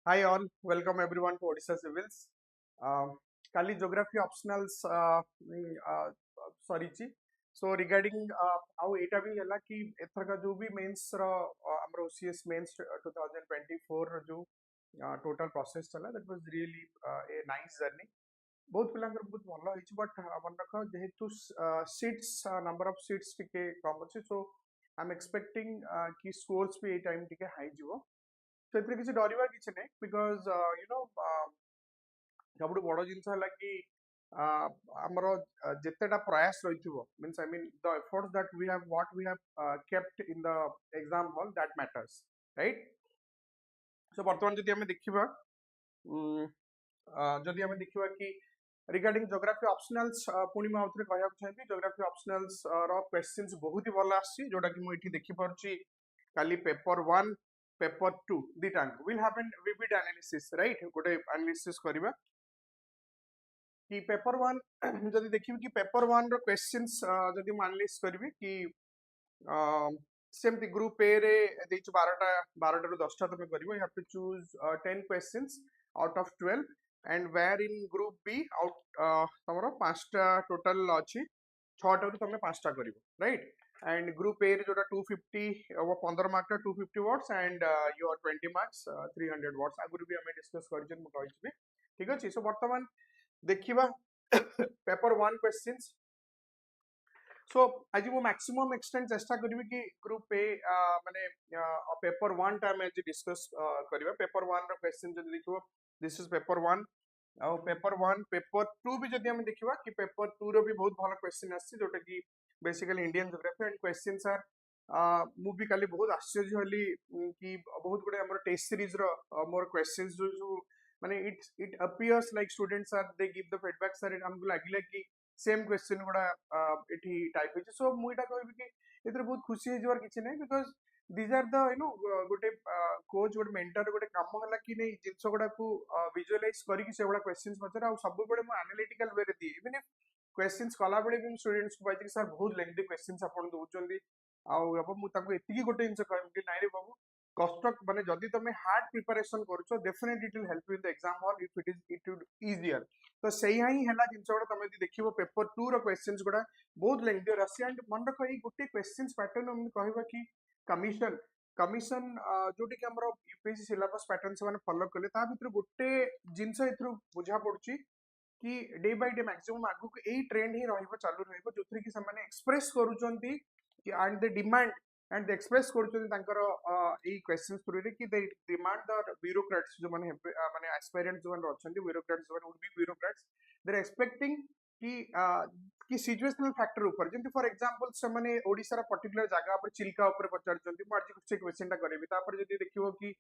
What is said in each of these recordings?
Hi all, welcome everyone to Odisha Civils. Kali geography optionals sorry chi. So regarding how eta bhi hela ki ethar ka jo bhi mains ro amro OCS Mains 2024 ro jo total process chala, that was really a nice journey. बहुत पिलांकर बहुत भल होइछि but मन रख जेहेतु seats number of seats टिके कम अछि सो I am expecting कि scores भी ए टाइम टिके हाई जिवो तो एथरे किछि डरिवा किछि नै बिकॉज यू नो सबुठु बड़ जिनस हला कि हमर जेतेटा प्रयास रहिथिबो means I mean the efforts that we have what we have kept in the exam hall that matters right so वर्तमान जदि हमें देखिबा जदि हमें देखिबा कि रिगार्डिंग ज्योग्राफी ऑप्शनल्स पुणी मैं आउथरे कहया चाहिए ज्योग्राफी ऑप्शनल्स रो क्वेश्चंस बहुत ही भल आसी जोटा कि मु एठी देखि परची काली पेपर 1 पेपर 2 दिटा will have an vivid analysis right गोटे एनालिसिस करबा कि पेपर 1 जदि देखिबि कि पेपर 1 रो क्वेश्चंस जदि मु एनालिसिस करबि कि सेमती ग्रुप ए रे देच 12 ରୁ 10ଟା तक करबो you have to choose 10 questions out of 12 and where in group B out तमरो 5टा टोटल अछि 6टा रु तमे 5टा करिवो राइट and group A रे जोटा 250 वो 15 मार्क का 250 words and your 20 marks 300 words आगुरु भी हमें डिस्कस करिजन मु कहिछि ठीक अछि सो वर्तमान देखिबा पेपर 1 क्वेश्चंस सो आज मु मैक्सिमम एक्सटेंड चेष्टा करिवि कि ग्रुप ए माने पेपर 1 टा में जे डिस्कस करिवा पेपर 1 रो क्वेश्चन जे लिखिबो दिस इज पेपर 1 और पेपर 1 पेपर 2 भी जदि हम देखिबा कि पेपर 2 रो भी बहुत भलो क्वेश्चन आछि जोटा कि basically Indian geography and questions are मु भी काली बहुत आश्चर्य होली कि बहुत गुडे हमर टेस्ट सीरीज रो मोर क्वेश्चंस जो माने it appears like students are they give the feedback sir हमको लागिला कि सेम क्वेश्चन गुडा एठी टाइप होछि सो मु एटा कहबि कि एतरे बहुत खुशी हे जवर किछि नै because these are the you know गोटे कोच गोटे मेंटर गोटे काम हला कि नै जिंस गुडा को विजुअलाइज करी कि से बडा क्वेश्चंस पचरा आ सब बडे मु एनालिटिकल वे रे दी इवन इफ क्वेश्चंस कला बडे भी स्टूडेंट्स को बाजी सर बहुत लेंथी क्वेश्चंस आपन दोचंदी आ अब मु ताको एतिकी गोटे जिंस कहम कि नाइ रे बाबू कष्ट माने जदि तमे हार्ड प्रिपरेशन करूछो definitely it will help you in the exam hall if it would easier तो सही ही हला जिंस गुडा तमे जदि देखिबो पेपर 2 रो क्वेश्चंस गुडा बहुत लेंथी रसी एंड मन रखो ई गोटे क्वेश्चंस पैटर्न हम कहबा कि कमिशन कमिशन जोटी कि हमरो यूपीएससी सिलेबस पैटर्न से माने फॉलो करले ता भितर गोटे जिंस एथरु बुझा पड़ची कि डे बाय डे मैक्सिमम आगु को एई ट्रेंड ही रहइबो चालू रहइबो जोथि कि से माने एक्सप्रेस करूचंती कि and the demand and the express करूचंती तांकर एई क्वेश्चंस थ्रू रे कि दे डिमांड द ब्यूरोक्रेट्स जो माने माने एस्पायरेंट्स जो माने रहचंती ब्यूरोक्रेट्स जो माने would be bureaucrats they are expecting कि सिचुएशनल फैक्टर ऊपर जेंति फॉर एग्जांपल से माने ओडिसा रा पर्टिकुलर जगह पर चिल्का ऊपर पचारचंती मु आज से क्वेश्चन टा करबी तापर जदी देखिबो कि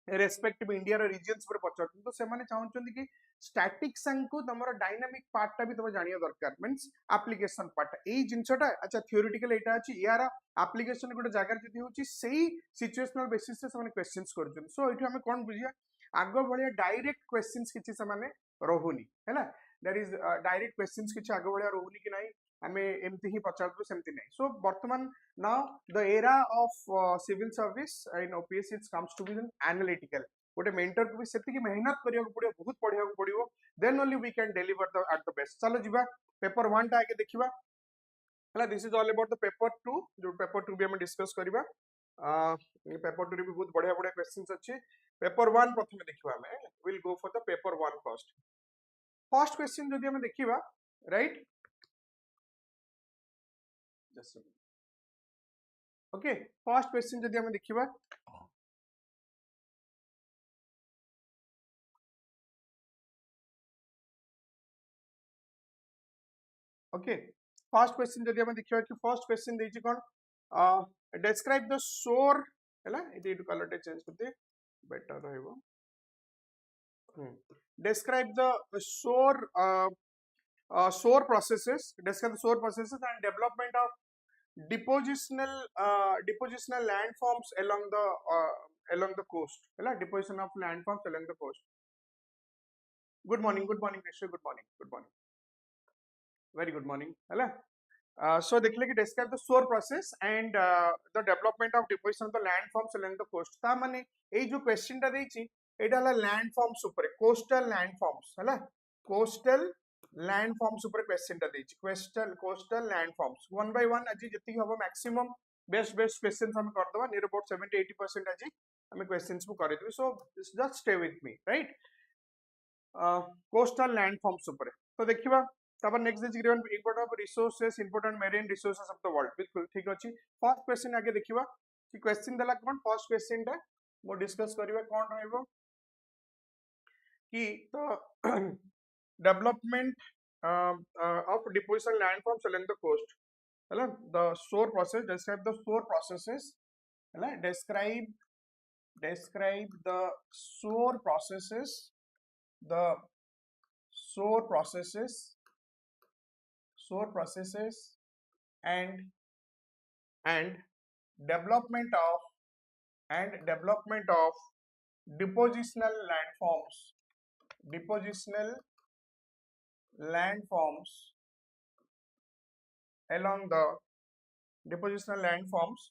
रेस्पेक्टिव इंडिया रा रीजन्स पर पचारचंती तो से माने चाहउचंती कि स्टैटिक संग को तमरो डायनामिक पार्ट टा भी तमे जानिया दरकार मींस एप्लीकेशन पार्ट एई जिंसटा अच्छा थ्योरेटिकल एटा अछि यार एप्लीकेशन गोटे जगह जदी होची सेही सिचुएशनल बेसिस से माने क्वेश्चंस करचन सो एठी हमें कोन बुझिया आगो भलिया डायरेक्ट क्वेश्चंस किछि से माने रहुनी हैला दैट इज डायरेक्ट क्वेश्चंस किछि आगो भलिया रहुनी कि नाही हमें एमती ही पचारतो सेमती नाही सो वर्तमान now the era of civil service in OPS it comes to be an analytical गोटे मेंटर को भी सेति की मेहनत करिया को पड़ियो बहुत पढ़िया को पड़ियो then only we can deliver the at the best चलो जीवा पेपर 1 टा आके देखिबा हला this is all about the paper 2 जो पेपर 2 भी हम डिस्कस करिबा पेपर 2 रे भी बहुत बढ़िया बढ़िया क्वेश्चंस अछि पेपर 1 प्रथमे देखिबा हमें will go for the paper 1 first question जदि हम देखिबा राइट ओके फर्स्ट क्वेश्चन जदि हम देखिबा ओके फर्स्ट क्वेश्चन जदि हम देखिबा कि फर्स्ट क्वेश्चन देछि कोन डिस्क्राइब द सोर हैला एटी कलर टे चेंज करते better रहइबो describe the soar processes describe the soar processes and development of depositional landforms along the coast hela deposition of landforms along the coast good morning Krishna good morning very good morning hela so देखले कि describe the soar process and the development of deposition of the landforms along the coast ता माने एई जो question टा देछि एटा हला landforms ऊपर coastal landforms हला कोस्टल लैंडफॉर्म्स ऊपर क्वेश्चन टा देछि coastal landforms one by one आज जति हबो मैक्सिमम बेस्ट क्वेश्चंस हम कर दबा नियर अबाउट 70-80% आज हम क्वेश्चंस को कर देबे so just stay with me right coastal landforms ऊपर तो देखिबा तब next is given important of resources important marine resources of the world बिल्कुल ठीक अछि फर्स्ट क्वेश्चन आगे देखिबा कि क्वेश्चन दला कोन फर्स्ट क्वेश्चन टा मो डिस्कस करबा कोन रहइबो कि तो development of deposition landforms along the coast hello the shore process describe the shore processes hello describe the shore processes the shore processes and development of depositional landforms along the depositional landforms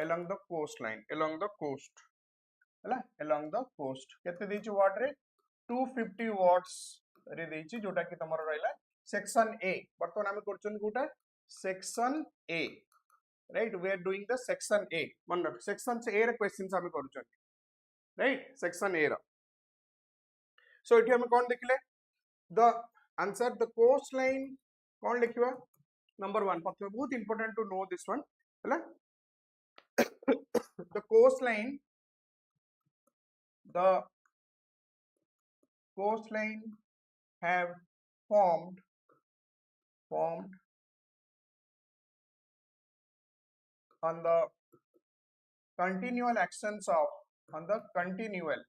along the coastline along the coast हला along the coast केते देछि वाट रे 250 watts रे देछि जोटा कि तमरो रहला section A बर्तमान हम करछन गुटा section A right we are doing the section A मन सेक्शन ए रे क्वेश्चंस हम करछन राइट सेक्शन ए रा सो एठी हम कोन देखले द आंसर द कोस्टलाइन कोन लिखिबा नंबर 1 प्रथम बहुत important to know this one हला the coastline have formed on the continual actions of on the continual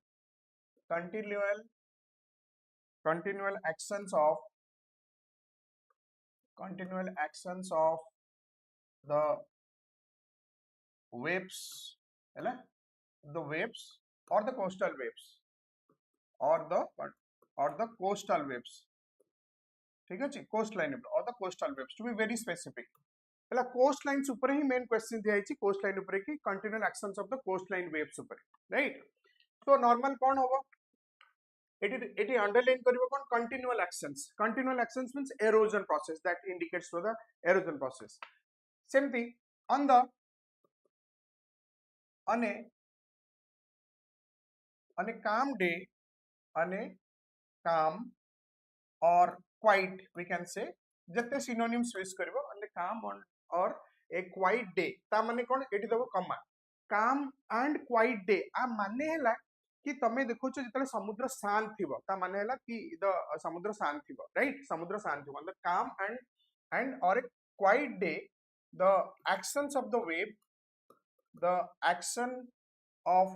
actions of the waves hela the waves or the coastal waves or the coastal waves ठीक अछि coastline or the coastal waves to be very specific हला coastlines ऊपर ही main question दिया अछि coastline ऊपर की continual actions of the coastline waves ऊपर right तो नॉर्मल कोन होबो eighty underline करिवो cone continual actions means erosion process that indicates to the erosion process सेमती on the on a calm day on a calm or quiet we can say जते synonyms use करबो on a calm or a quiet day ता माने कोन eighty देबो कमा calm and quiet day आ माने हला कि तमे देखो छ जतले समुद्र शांत थिबो ता माने हला कि द समुद्र शांत थिबो राइट समुद्र शांत थिबो the calm and or a quiet day the actions of the wave the action of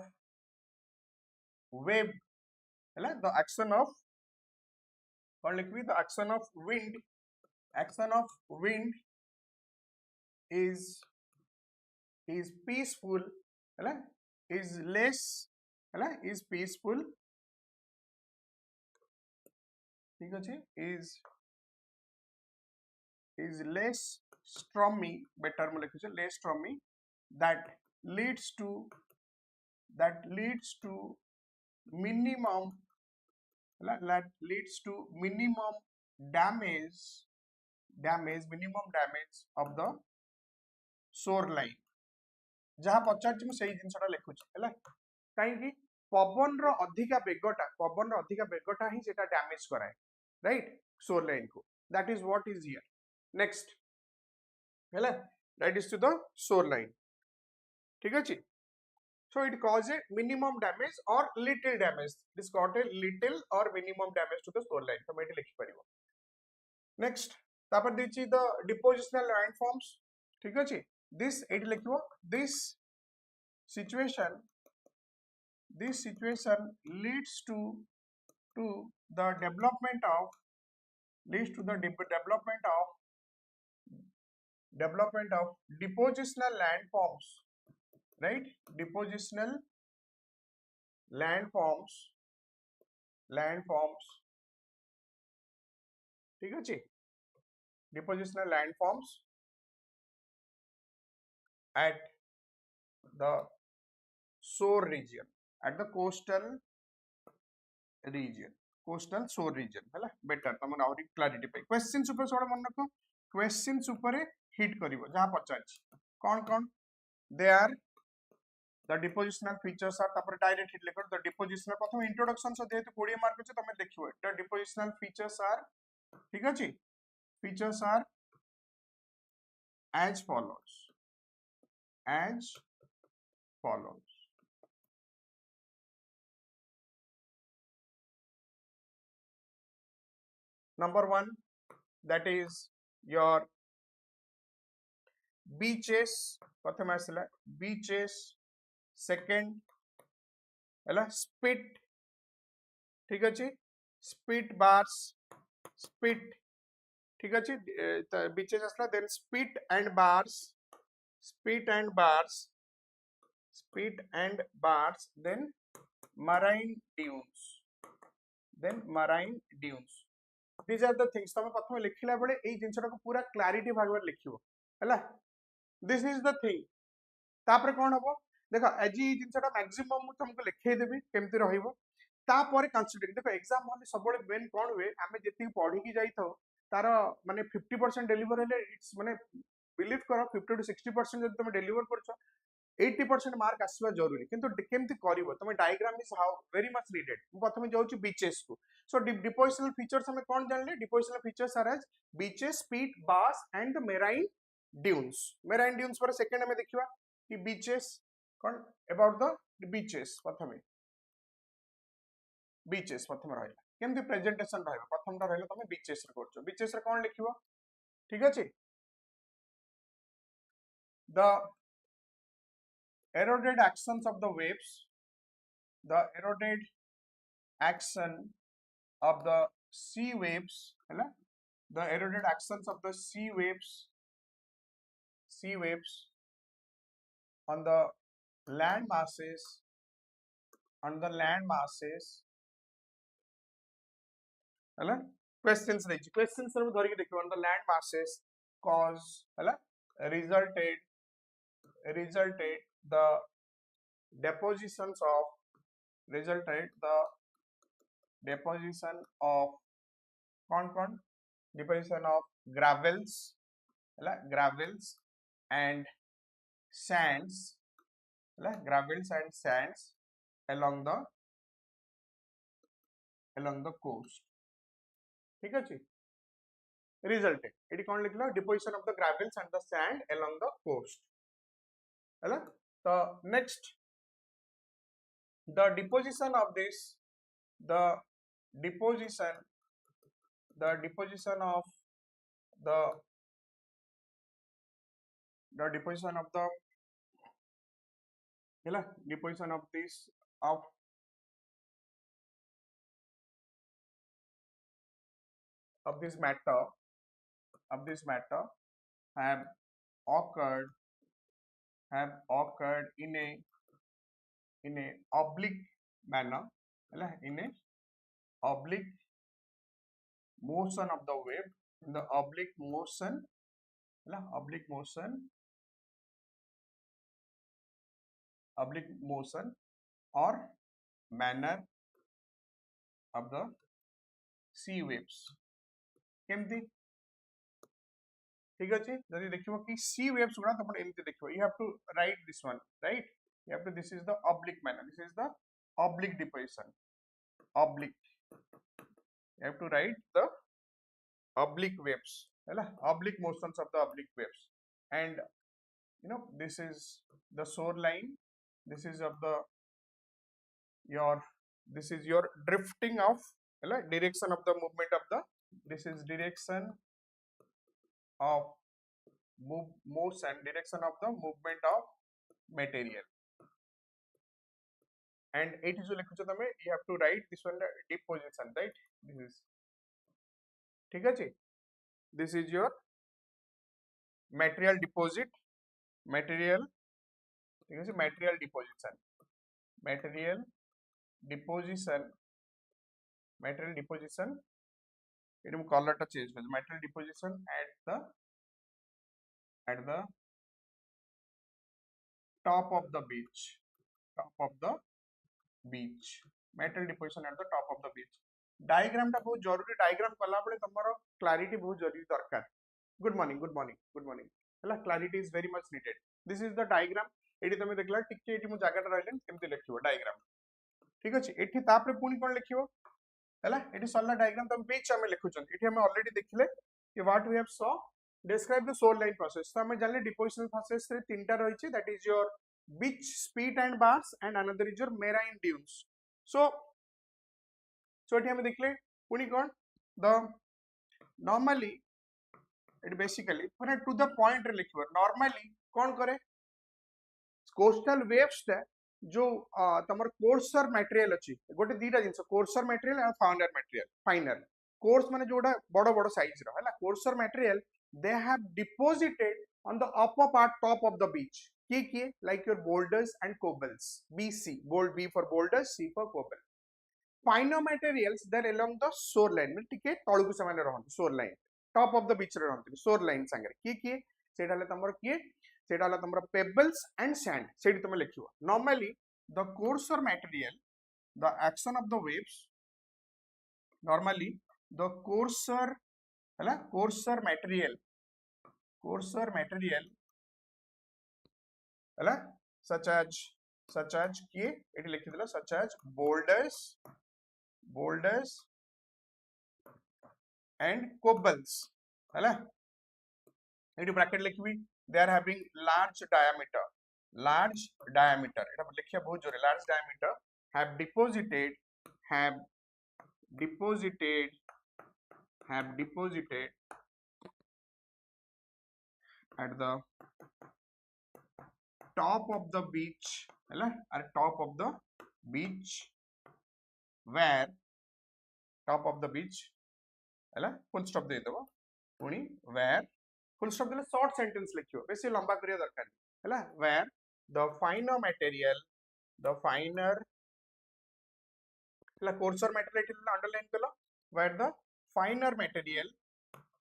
wave hela the action of or like the action of wind is peaceful hela is less hela is peaceful ठीक अछि is less stormy better mo likhi less stormy that leads to minimum damage of the shoreline जहाँ पचार मु सही जिनसटा लिखुची हैला काई कि पवन रो अधिका बेगटा ही सेटा डैमेज कराए राइट शोर लाइन को that is what is here next हैला that is to the shoreline ठीक अछि so it cause a minimum damage or little damage this got a little or minimum damage to the shoreline तो मेटी लिखि परिबो next तापर दिछि the depositional landforms ठीक अछि this एटी लिखिबो this situation leads to the development of depositional landforms right depositional landforms ठीक अछि depositional landforms at the shore region, at the coastal region, coastal shore region है better तमन आउरी clarity पे questions ऊपर सोड़ा मन रखो questions ऊपर hit करिवो जहाँ पचाच कौन they are the depositional features are तापर direct hit लेकर the depositional प्रथम introduction से देते 20 मार्क अच्छे तमें देखियो the depositional features are ठीक है जी features are as follows as follows number 1 that is your beaches प्रथम आसला beaches second है spit ठीक अच्छे spit bars spit ठीक अच्छे beaches आसला then spit and bars spit and bars spit and bars then marine dunes these are the things तमे प्रथम लिखिला बेले एई जिंसटा को पूरा क्लैरिटी भाग में लिखियो हैला this is the thing तापर कोन हबो देखो एजी जिंसटा मैक्सिमम मु तुमको लिखै देबी केमति रहिबो तापर कंसीडर देखो एग्जाम हमें सबले मेन कोन हुए हमें जति पढी की जाई थो तार माने 50% डिलीवर हेले इट्स माने बिलीव करो 50 to 60% जब तुम डिलीवर करछो 80% मार्क आसवा जरूरी किंतु केमति करिवो तुम diagram is how very much needed मु प्रथमे जाउची बीचेस को सो डिपोजिशनल फीचर्स हमें कोन जानले depositional features are as beaches spit bars and the marine dunes पर सेकंड हमें देखिबा कि बीचेस कोन अबाउट द बीचेस प्रथमे रहला केमति प्रेजेंटेशन रहबा प्रथमटा रहला तुम बीचेस रे करछो बीचेस रे कोन लिखिबो ठीक अछि the eroded actions of the waves the eroded action of the sea waves है the eroded actions of the sea waves on the land masses है questions रे धरि के देखियो on the land masses cause है resulted the deposition of deposition of gravels and sands along the coast ठीक अछि resulted eighty कोन लिखला deposition of the gravels and the sand along the coast हैला तो next the deposition of the deposition of the deposition of the हैला deposition of this of this matter have occurred in a oblique manner in a oblique motion of the wave in the oblique motion or manner of the sea waves केमती ठीक अछि जदि देखिबो कि सी waves गुडा तपन एमती देखिबो you have to write this one right you have to this is the oblique manner this is the oblique deposition oblique you have to write the oblique waves हैला oblique motions of the oblique waves and you know this is the shoreline this is of the this is your drifting of हैला direction of the movement of the this is direction of direction of the movement of material and it is लिखुछ तमे you have to write this one deposition right this is ठीक अछि this is your material deposit material ठीक अछि material deposition it will color टा change कर material deposition at the top of the beach top of the beach, metal deposition at the top of the beach. Diagram टा बहुत जरूरी, diagram कला बळे तमरो clarity बहुत जरूरी दरकार. Good morning good morning good morning हला clarity is very much needed. This is the diagram. एटी तमे देखला टिके एटी मु जागाटा रहले केमति लिखिबो डायग्राम. ठीक अछि. एठी तापरे पुनी कोन लिखिबो हला. एटी सरला डायग्राम तमे बीच हमें लिखुचन. एठी हमें ऑलरेडी देखिले कि what we have saw describe the shore line process. तो हमें जानले depositional process रे तीनटा रहिछि, that is your beach spit and bars and another is your marine dunes. So एठी हमें देखले पुनी कोन the normally it basically पुरा to the point रे लिखिबो. normally कोन करे coastal waves टा जो तमर कोर्सर मटेरियल अछि गोटे दीटा जिंस कोर्सर मटेरियल और फाउंडर मटेरियल. फाइनर कोर्स माने जोडा बड़ बड़ साइज रो हला. Courser material they have deposited on the upper part top of the beach. K like your boulders and cobbles. BC, bold B for boulders, C for cobble. Finer materials they're along the shoreline. Mean ठीक है तळुकु समान रहंती shoreline. Top of the beach रे रहंती shoreline संगे. K सेटा ले तमरो के सेटा ले तमरो pebbles and sand. सेठी तमे लिखियो. Normally the coarser material, the action of the waves, normally the coarser हला coarser material हला such as के एटी लिखि दिला such as boulders and cobbles हला. एटी ब्रैकेट लिखबी. they are having large diameter एटा लिखिया बहुत जोरे. large diameter have deposited at the top of the beach hela, at top of the beach where top of the beach hela full stop दे दबो पुनी where full stop देले short sentence लिखियो बेसी लंबा करिया दरकार हला. where the finer material हला coarser material इटला अंडरलाइन कलो. where the finer material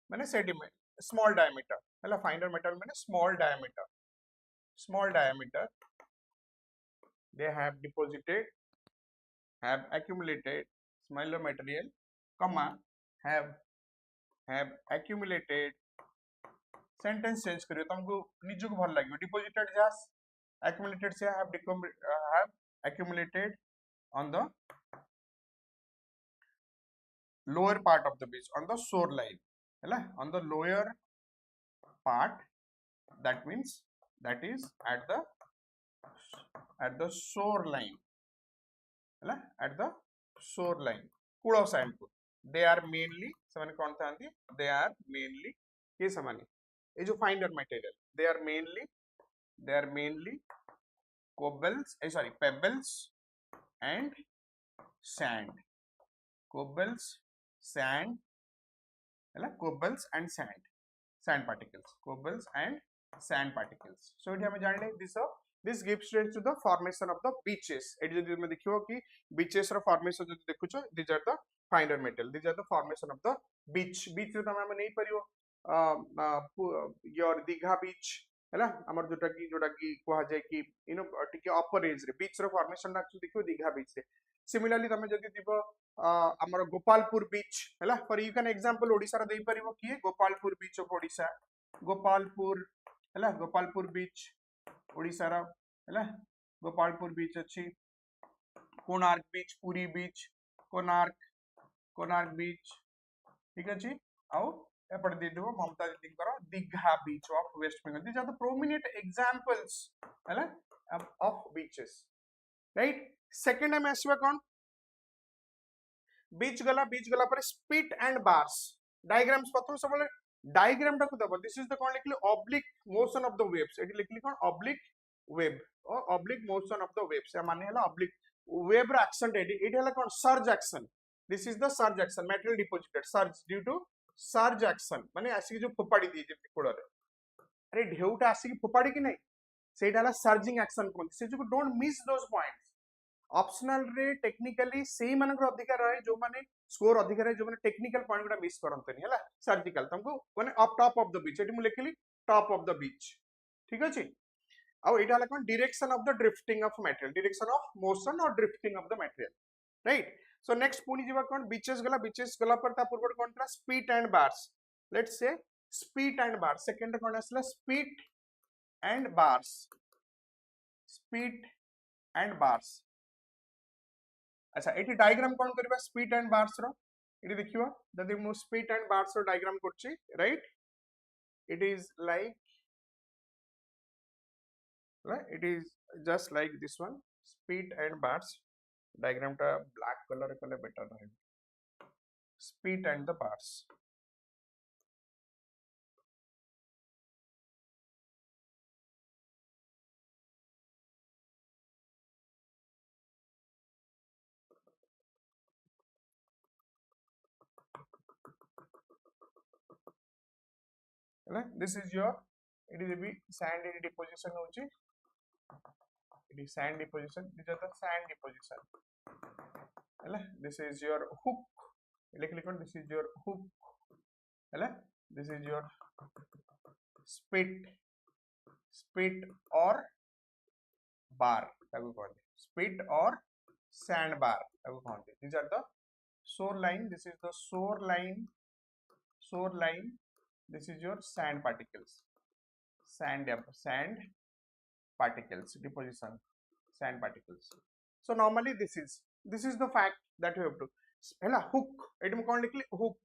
माने sediment small diameter हला. finer material माने small diameter they have accumulated smaller material comma have accumulated. sentence change करियो तुमको निजु को भल लागियो. deposited jas accumulated से have accumulated on the lower part of the beach, on the shoreline hela, on the lower part, that means that is at the shoreline hela, at the shoreline kula side को. they are mainly semane kon thanti, they are mainly ke samani ए जो फाइनर material they are mainly cobbles pebbles and sand. cobbles and sand particles. So एठी हमें जानले this gives rise to the formation of the beaches. एठी जदि हम देखियो कि beaches रो formation जदि देखुछो, these are the finer material, these are the formation of the beach रे तमे हम नै परियो your दीघा बीच हैला. हमर जोटा की कोहा जाय कि यू नो टिके अपर एज रे बीच रो फॉर्मेशन एक्चुअली देखियो दीघा बीच रे. सिमिलरली तमे जदि दिबो हमर गोपालपुर बीच हैला. For you can example Odisha रे देई परिबो कि गोपालपुर बीच ऑफ ओडिसा. गोपालपुर हैला, गोपालपुर बीच ओडिसा रा हैला. गोपालपुर बीच अछि. कोणार्क बीच, पुरी बीच, कोणार्क बीच. ठीक अछि. आउ एपट दे देबो ममता दीदी करो Digha beach of West Bengal. these are the prominent examples हैला of beaches, right. Second time आसीबा कोन बीच गला पर स्पिट एंड बार्स. डायग्राम्स प्रथम सब डायग्राम टा को दबो. दिस इज द कोन लिखली oblique motion of the waves. एटी लिखली कोन ऑब्लिक वेव और oblique motion of the waves. या माने हला ऑब्लिक वेव रो एक्शन एटी हला कोन surge action. This is the surge action. Material deposited surge due to surge action माने आसी जो फोपाड़ी दी जे कोड़ रे. अरे ढेउटा आसी फोपाड़ी कि नहीं सेटा हला सर्जिंग एक्शन कोन. से जो don't miss those points. Optional रे टेक्निकली सेही मानकर अधिकार रहे जो माने स्कोर अधिकार रहे जो माने टेक्निकल पॉइंट गुडा मिस करंतनी हला. सर्जिकल तुमको माने up top of the beach. Eighty मु लिखली टॉप ऑफ द बीच. ठीक अछि. ଆଉ ଏଇଟା ହେଲା କ'ଣ direction of the drifting of material, direction of motion or drifting of the material, right? So next ପୁଣି ଯିବା କ'ଣ beaches ଗଲା ପରେ ତା ପୂର୍ବରୁ କ'ଣ ଥିଲା spit and bars. Let's say spit and bars. second କ'ଣ ଆସିଲା spit and bars, spit and bars. अच्छा एठी डायग्राम कोन करबा स्पीड एंड बार्स रो एठी देखियो जदि मु स्पीड एंड बार्स रो डायग्राम करछि right it is it is just like this one speed and bars diagram ta black color kale better rahe speed and the bars this is your it is be sand deposition hochi it is sand deposition these are the sand deposition hela this is your hook click on this is your hook hela this is your spit or bar taku कहते spit or sand bar taku कहते these are the shoreline this is the shoreline this is your sand particles sand particles deposition sand particles so normally this is the fact that you have to hela hook eighty मु कोन लिखली hook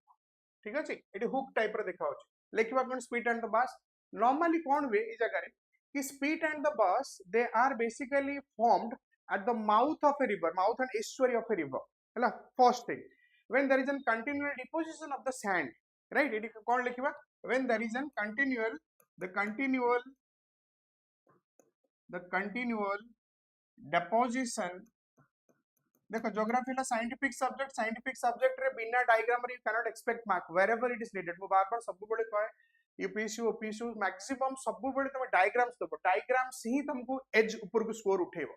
ठीक अछि eighty hook type रे देखा होछि लिखबा कोन spit and the bars normally कोन वे ई जगह रे कि spit and the bars they are basically formed at the mouth of a river mouth and estuary of a river hela first thing when there is a continual deposition of the sand right एटी कोन लिखबा when there is a continual deposition देखो geography ला scientific subject रे बिना diagram रे you can not expect mark where it is needed मु बार बार सब बेले कहे यूपीएससी ओपीएससी मैक्सिमम सब बेले तुम डायग्राम्स दबो डायग्राम्स ही तुमको एज ऊपर को स्कोर उठेबो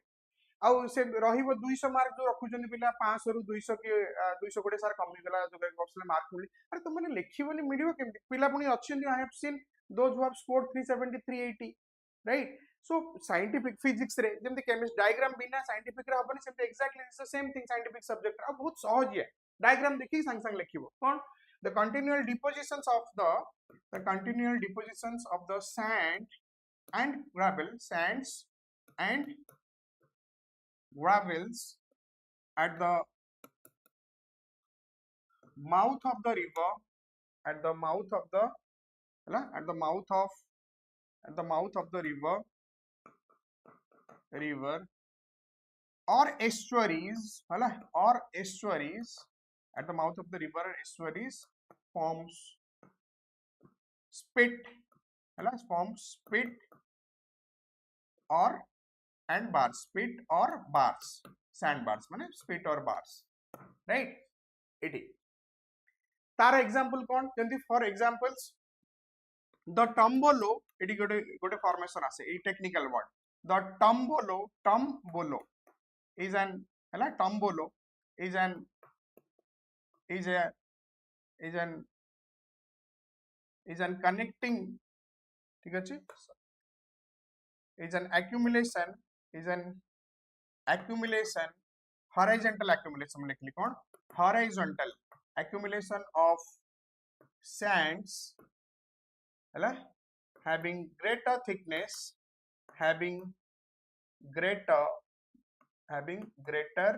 आउ से रहिबो 200 मार्क जो रखुचंदी पिला 500 रु 200 के 200 कोटे सार कमी गला जो ऑप्शन मार्क मिली अरे तुम माने लिखिबोनी मिडियो केमती पिला पुनी अछंदी I have seen those who have scored 370 380 right so scientific physics रे जेमते केमिस्ट डायग्राम बिना साइंटिफिक रे हबनी सेमते exactly it's the same thing scientific subject आ बहुत सहज है डायग्राम देखि संग संग लिखिबो कोन the continual depositions of the sand and gravel sands and gravels at the mouth of the river at the mouth of the river or estuaries at the mouth of the river or estuaries forms spit or and bars spit or bars sandbars माने spit or bars right एटी तार example कोन जंती for examples the tombolo एटी गोटे formation आसे a technical word the tombolo is an hela tombolo is an connecting ठीक अछि is an accumulation horizontal accumulation लिखली कोन horizontal accumulation of sands hela having greater thickness having greater तार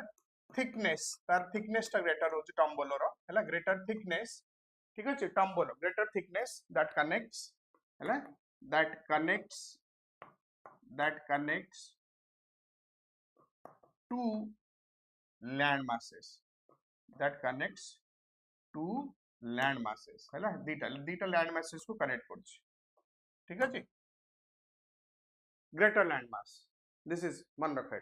thickness टा greater होची tombolo रो हला greater thickness ठीक अछि tombolo greater thickness that connects हला that connects two land masses हला दीटा land masses को connect करछि ठीक अछि greater land mass this is मन रखा है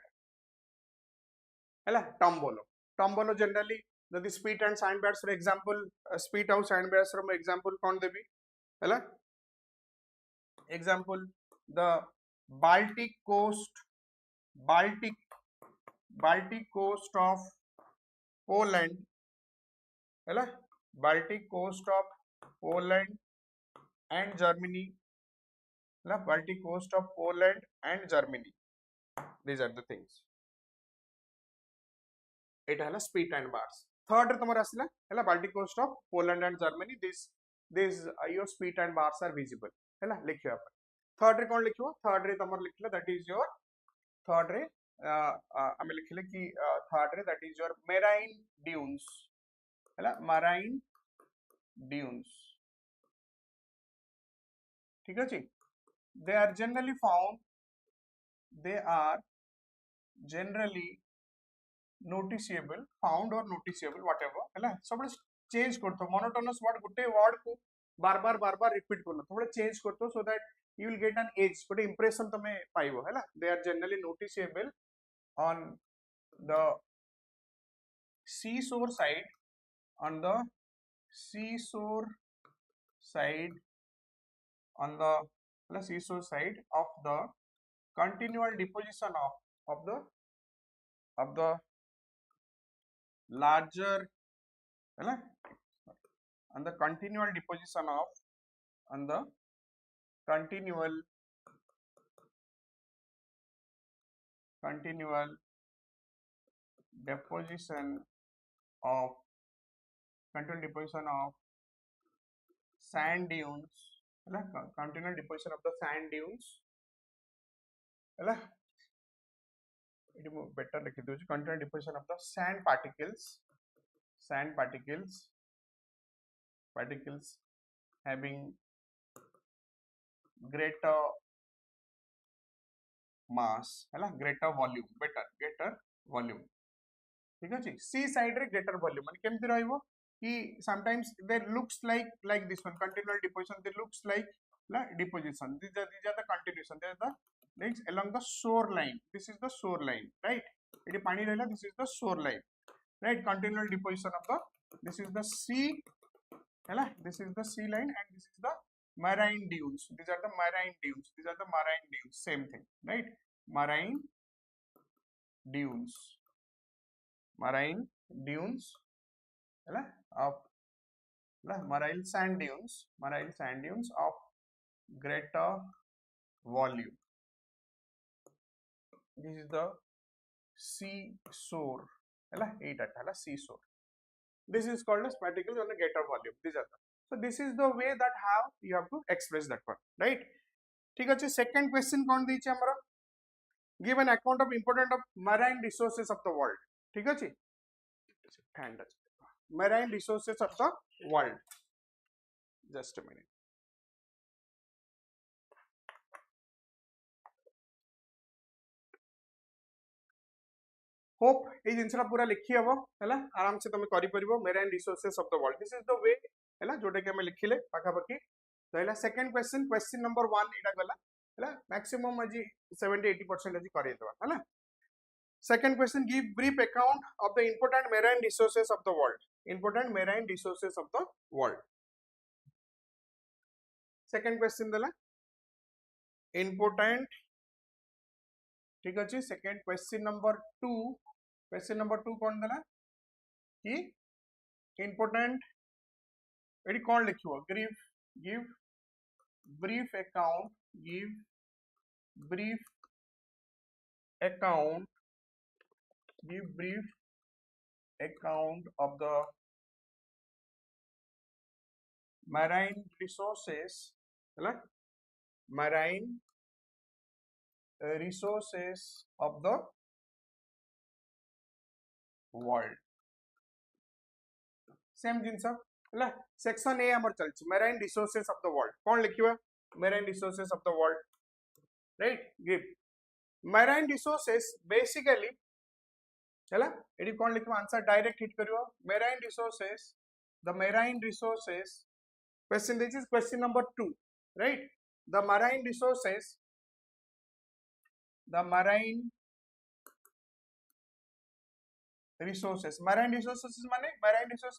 tombolo generally the spit and sandbars for example spit और sandbars रो example कौन देबी है example the Baltic coast of Poland है Baltic coast of Poland and Germany ହେଲା Baltic coast of Poland and Germany. These are the things. It has spit and bars. Third रे तमर आसिला हैला Baltic coast of Poland and Germany. These your spit and bars are visible. हैला लिखियो अपन. Third रे कौन लिखियो? Third रे तमर लिखिला that is your third रे आमे लिखिले कि third रे that is your marine dunes. हैला marine dunes. ठीक अछि? They are generally found. They are generally noticeable, found or noticeable, whatever है सब चेंज करते हो मोनोटोनस वर्ड गुटे वर्ड को बार बार रिपीट करना थोड़ा चेंज करते हो so that you will get an edge गोटे इंप्रेशन तमे पाइबो हैला they are generally noticeable on the seashore side on the seashore side on the seashore side of the continual deposition of the larger on the continual deposition of on the continual deposition of sand dunes continual deposition of the sand dunes it is better likhi doji continual deposition of the sand particles having greater mass greater volume ठीक अछि seaside रे greater volume माने केमति रहइबो कि sometimes they looks like this one continual deposition they looks like deposition these are the continuation they are the links along the shore line this is the shore line right eighty पानी रहला this is the shore line right continual deposition of the this is the sea हैला this is the sea line and this is the marine dunes these are the marine dunes same thing right marine dunes of marine sand dunes of greater volume. This is the sea shore. Sea shore. This is called as particles on a greater volume. These are the. So this is the way that how you have to express that one, right? ठीक है. Second question कौन दीजिए हमारा? Give an account of important of marine resources of the world. ठीक है. Marine resources of the world. Just a minute. Hope ये जिनसा पूरा लिखी हबो हैला आराम से तमे करि परिबो marine resources of the world. This is the way हैला जोटे के हम लिखिले पाखा पाखी तो हैला सेकंड क्वेश्चन नंबर 1 एटा गला हैला मैक्सिमम अजी 70-80% अजी करि देबा हैला second question give brief account of the important marine resources of the world second question दला important ठीक अछि सेकंड क्वेश्चन नंबर 2 कौन दला कि important एडी कौन लिखियो give brief account of the marine resources of the world same जिनस हैला सेक्शन ए हमर चलछि marine resources of the world कौन लिखियो marine resources of the world right give marine resources basically हैला एडी कौन लिखियो आंसर डायरेक्ट हिट करियो marine resources question this is question number 2 right the marine resources marine resources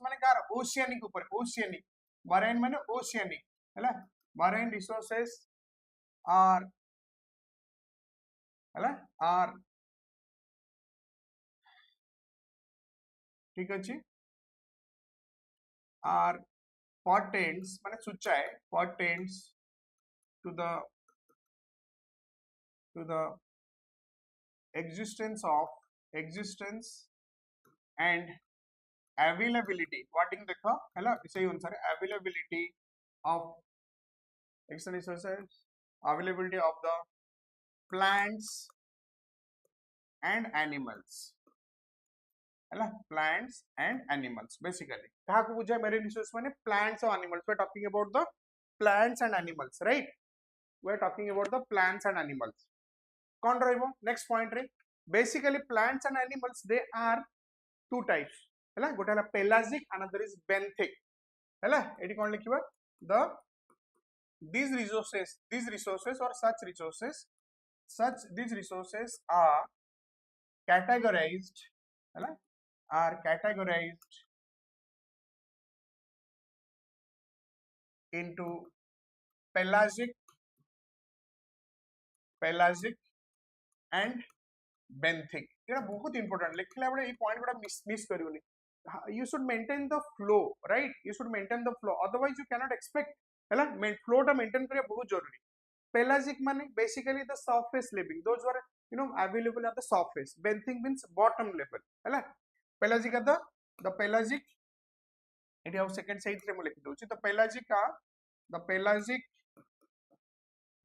माने car oceanic ऊपर oceanic marine माने oceanic हैला marine resources are ठीक अछि are pertains माने सूचाए pertains to the to the existence and availability what in देखो है सही अनुसार availability of external resources, availability of the plants and animals है plants and animals basically कहा को बुझा marine resource माने plants और animals we are talking about the plants and animals right we are talking about the plants and animals कौन रहिबो next point रे basically plants and animals they are two types है गोटे है pelagic another is benthic है eighty कौन लिखिबा the these resources or these resources are categorized into pelagic and benthic ये बहुत इंपोर्टेंट लिखला बडे ये पॉइंट बडा miss करियोनी you should maintain the flow right you should maintain the flow otherwise you cannot expect है flow टा maintain करिया बहुत जरूरी pelagic माने basically the surface living those were available at the surface benthic means bottom level है pelagic at the pelagic it have second side रे मु लिखि दोछि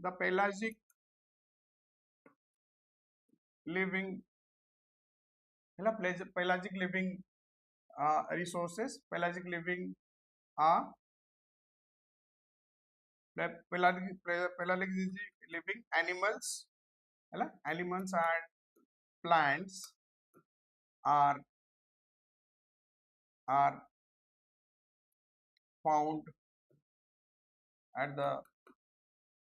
the pelagic living pelagic living resources pelagic living pelagic living animals animals and plants are found at the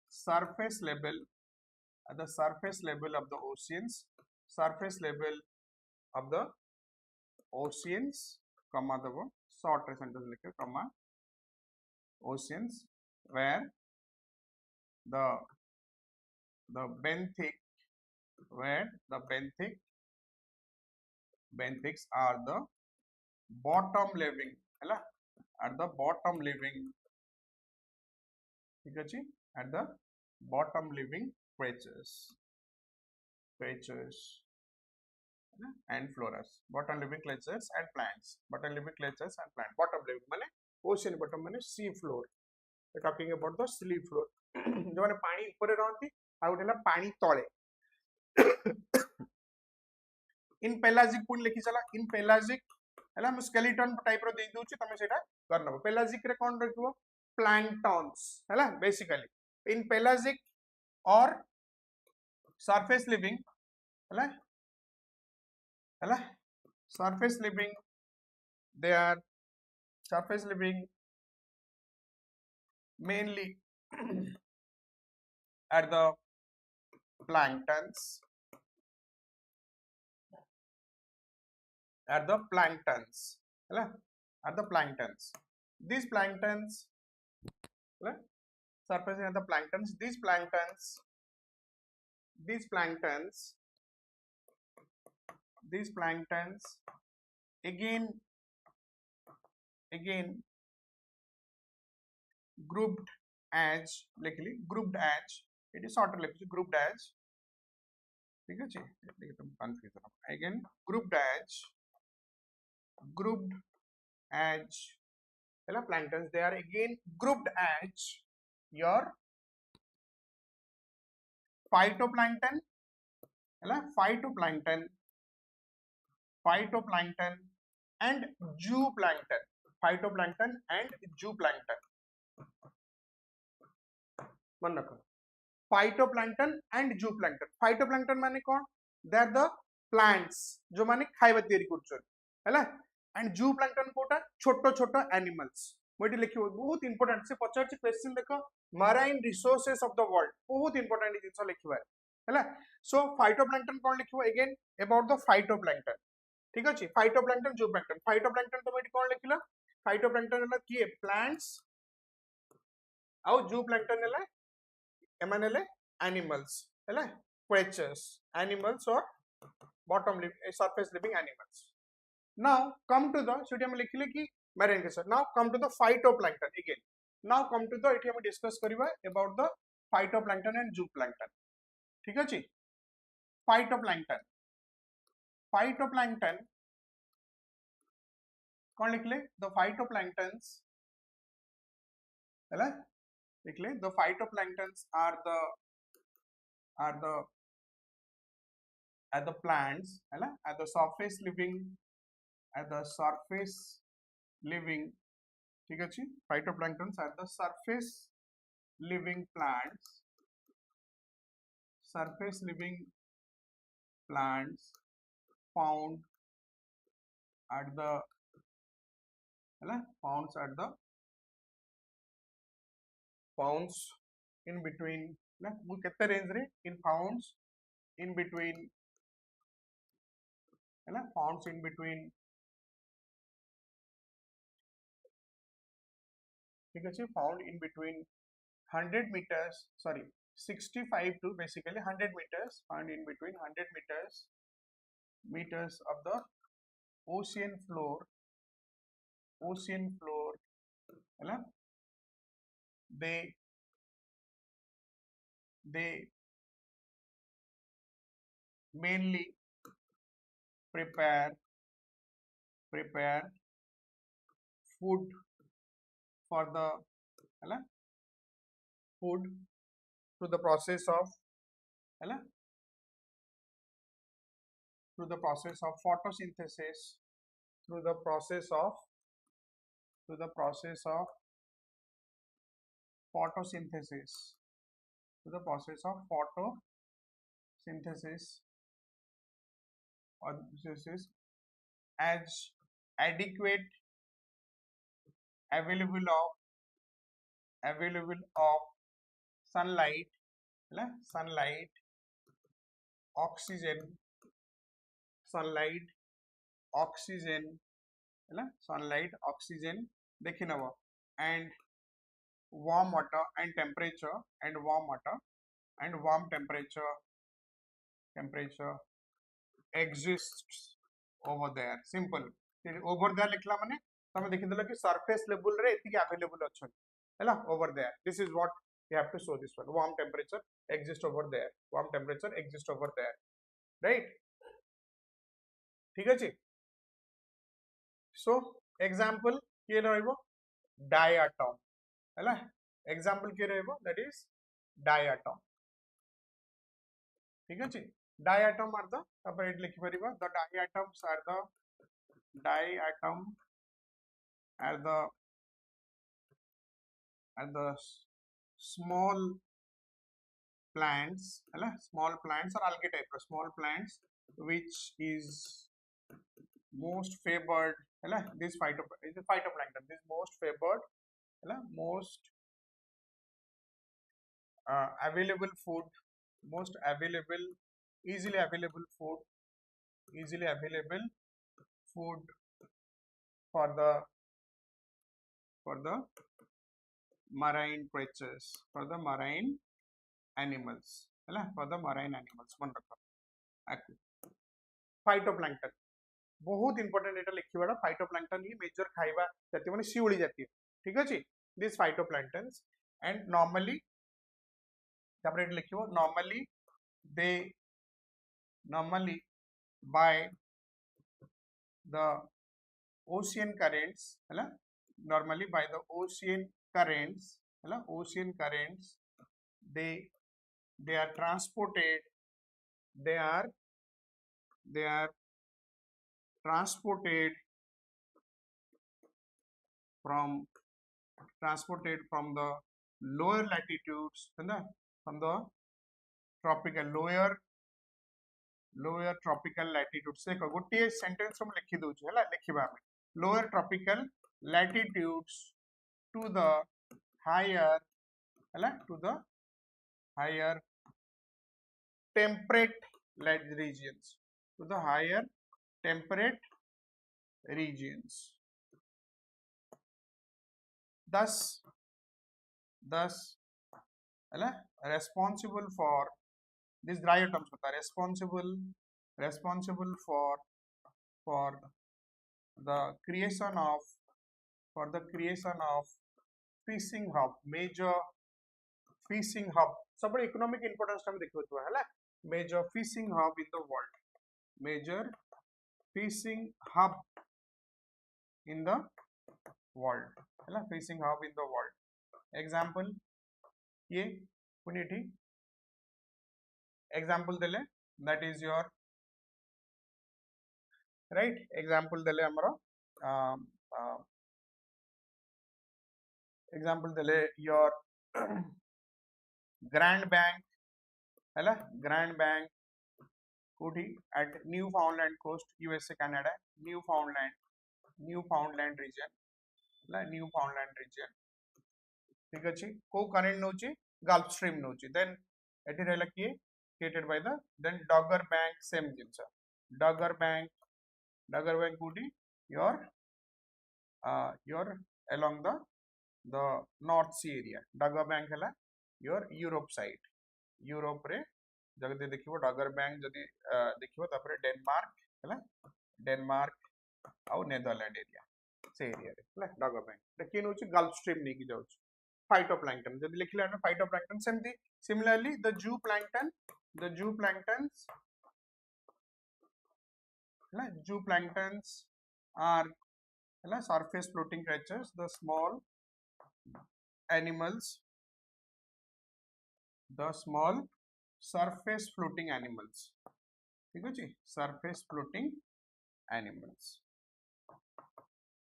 surface level of the oceans comma the short sentence लिखे comma oceans where the benthics are the bottom living at the bottom living ठीक अछि at the bottom living creatures and floras bottom living creatures and plants bottom living माने ocean bottom माने sea floor we are talking about the sea floor जो माने पानी ऊपर रहंती आ उठेला पानी तळे इन pelagic पुन लिखि चला इन pelagic हैला हम skeleton टाइप रो देइ दोछि तमे सेटा करनबो pelagic रे कोन रखिबो planktons हैला basically in pelagic or surface living हैला surface living they are surface living mainly at the planktons these planktons surface at the planktons these planktons again grouped as it is shorter like grouped as ठीक है confusion again grouped as planktons they are again grouped as your phytoplankton and zooplankton मन रखो phytoplankton and zooplankton phytoplankton माने कौन they are the plants जो माने खाइबा तयारी करछन हैला and zooplankton कोटा छोटो छोटो animals मोटी लिखिबो बहुत इंपोर्टेंट से पचार क्वेश्चन देखो marine resources of the world बहुत इंपोर्टेंट जिंस लिखिबा हैला so phytoplankton कौन लिखिबो again about the phytoplankton ठीक अछि phytoplankton phytoplankton तो मोटी कौन लिखिला phytoplankton हला की plants आउ zooplankton हला एमानेले animals हैला creatures animals or bottom living surface living animals now come to the सेठी हम लिखिले कि marine resources now come to the phytoplankton again now come to the एठी हम डिस्कस करबा about the phytoplankton and zooplankton ठीक अच्छे phytoplankton phytoplankton कौन लिखले the phytoplanktons है लिखले the phytoplanktons are the plants है at the surface living ठीक अच्छे phytoplanktons are the surface living plants found at the pounds in between वो कितने रेंज रे in pounds in between pounds in between ठीक है found in between 100 meters sorry 65 to basically 100 meters found in between 100 meters of the ocean floor है ना they mainly prepare food for the food through the process of photosynthesis through the process of photosynthesis as adequate available of sunlight oxygen देखी नव and warm water and warm temperature exists over there simple over there लिखला माने तमे देखि देला कि surface level रे एति available अछन हैला over there this is what you have to show this one warm temperature exists over there right ठीक अछि so example किए रहइबो diatom हैला example किए रहइबो that is diatom ठीक अछि diatom are the अब एड लिखि परिबा the diatoms are the small plants or algae type of small plants which is most favored this phytoplankton this most favored most available food most available easily available food for the marine creatures for the marine animals मन रख phytoplankton बहुत important एटा लिखिबाडा phytoplankton ही major खाइबा जाति माने शिउली जाति ठीक अछि this phytoplanktons and normally तापर एटा लिखिबो normally by the ocean currents normally by the ocean currents they are transported from the lower latitudes from the tropical lower tropical latitudes देखो गोटे सेंटेंस हम लिखि दोछु हला लिखिबा हम lower tropical latitudes to the higher temperate regions thus responsible for this diatoms responsible for the creation of fishing hub major fishing hub सब economic importance हम देखुवा हैला major fishing hub in the world major fishing hub in the world हैला fishing hub in the world example ये पुनी एठी example देले that is your right example देले हमरो एग्जांपल देले योर ग्रैंड बैंक हैला ग्रैंड बैंक कोठी at Newfoundland coast USA Canada Newfoundland region हैला न्यू फाउंडलैंड रीजन ठीक अछि को करेंट नोची गल्फ स्ट्रीम नोची देन एठी रहला किए created by the then Dogger Bank same जिंस डॉगर बैंक कोठी your along the north sea area Dogger Bank हैला योर यूरोप साइड यूरोप रे जगदे देखिबो डॉगर बैंक जदी देखिबो तापर डेनमार्क हैला डेनमार्क आउ नेदरलैंड एरिया से एरिया रे हैला डॉगर बैंक देखिन होची गल्फ स्ट्रीम नेकी जाउछ फाइटोप्लैंक्टन जदी लिखले हम फाइटोप्लैंक्टन सेमती सिमिलरली द जू प्लैंक्टन्स हैला जू प्लैंक्टन्स आर हैला surface floating creatures the small animals the small surface floating animals ठीक अछि surface floating animals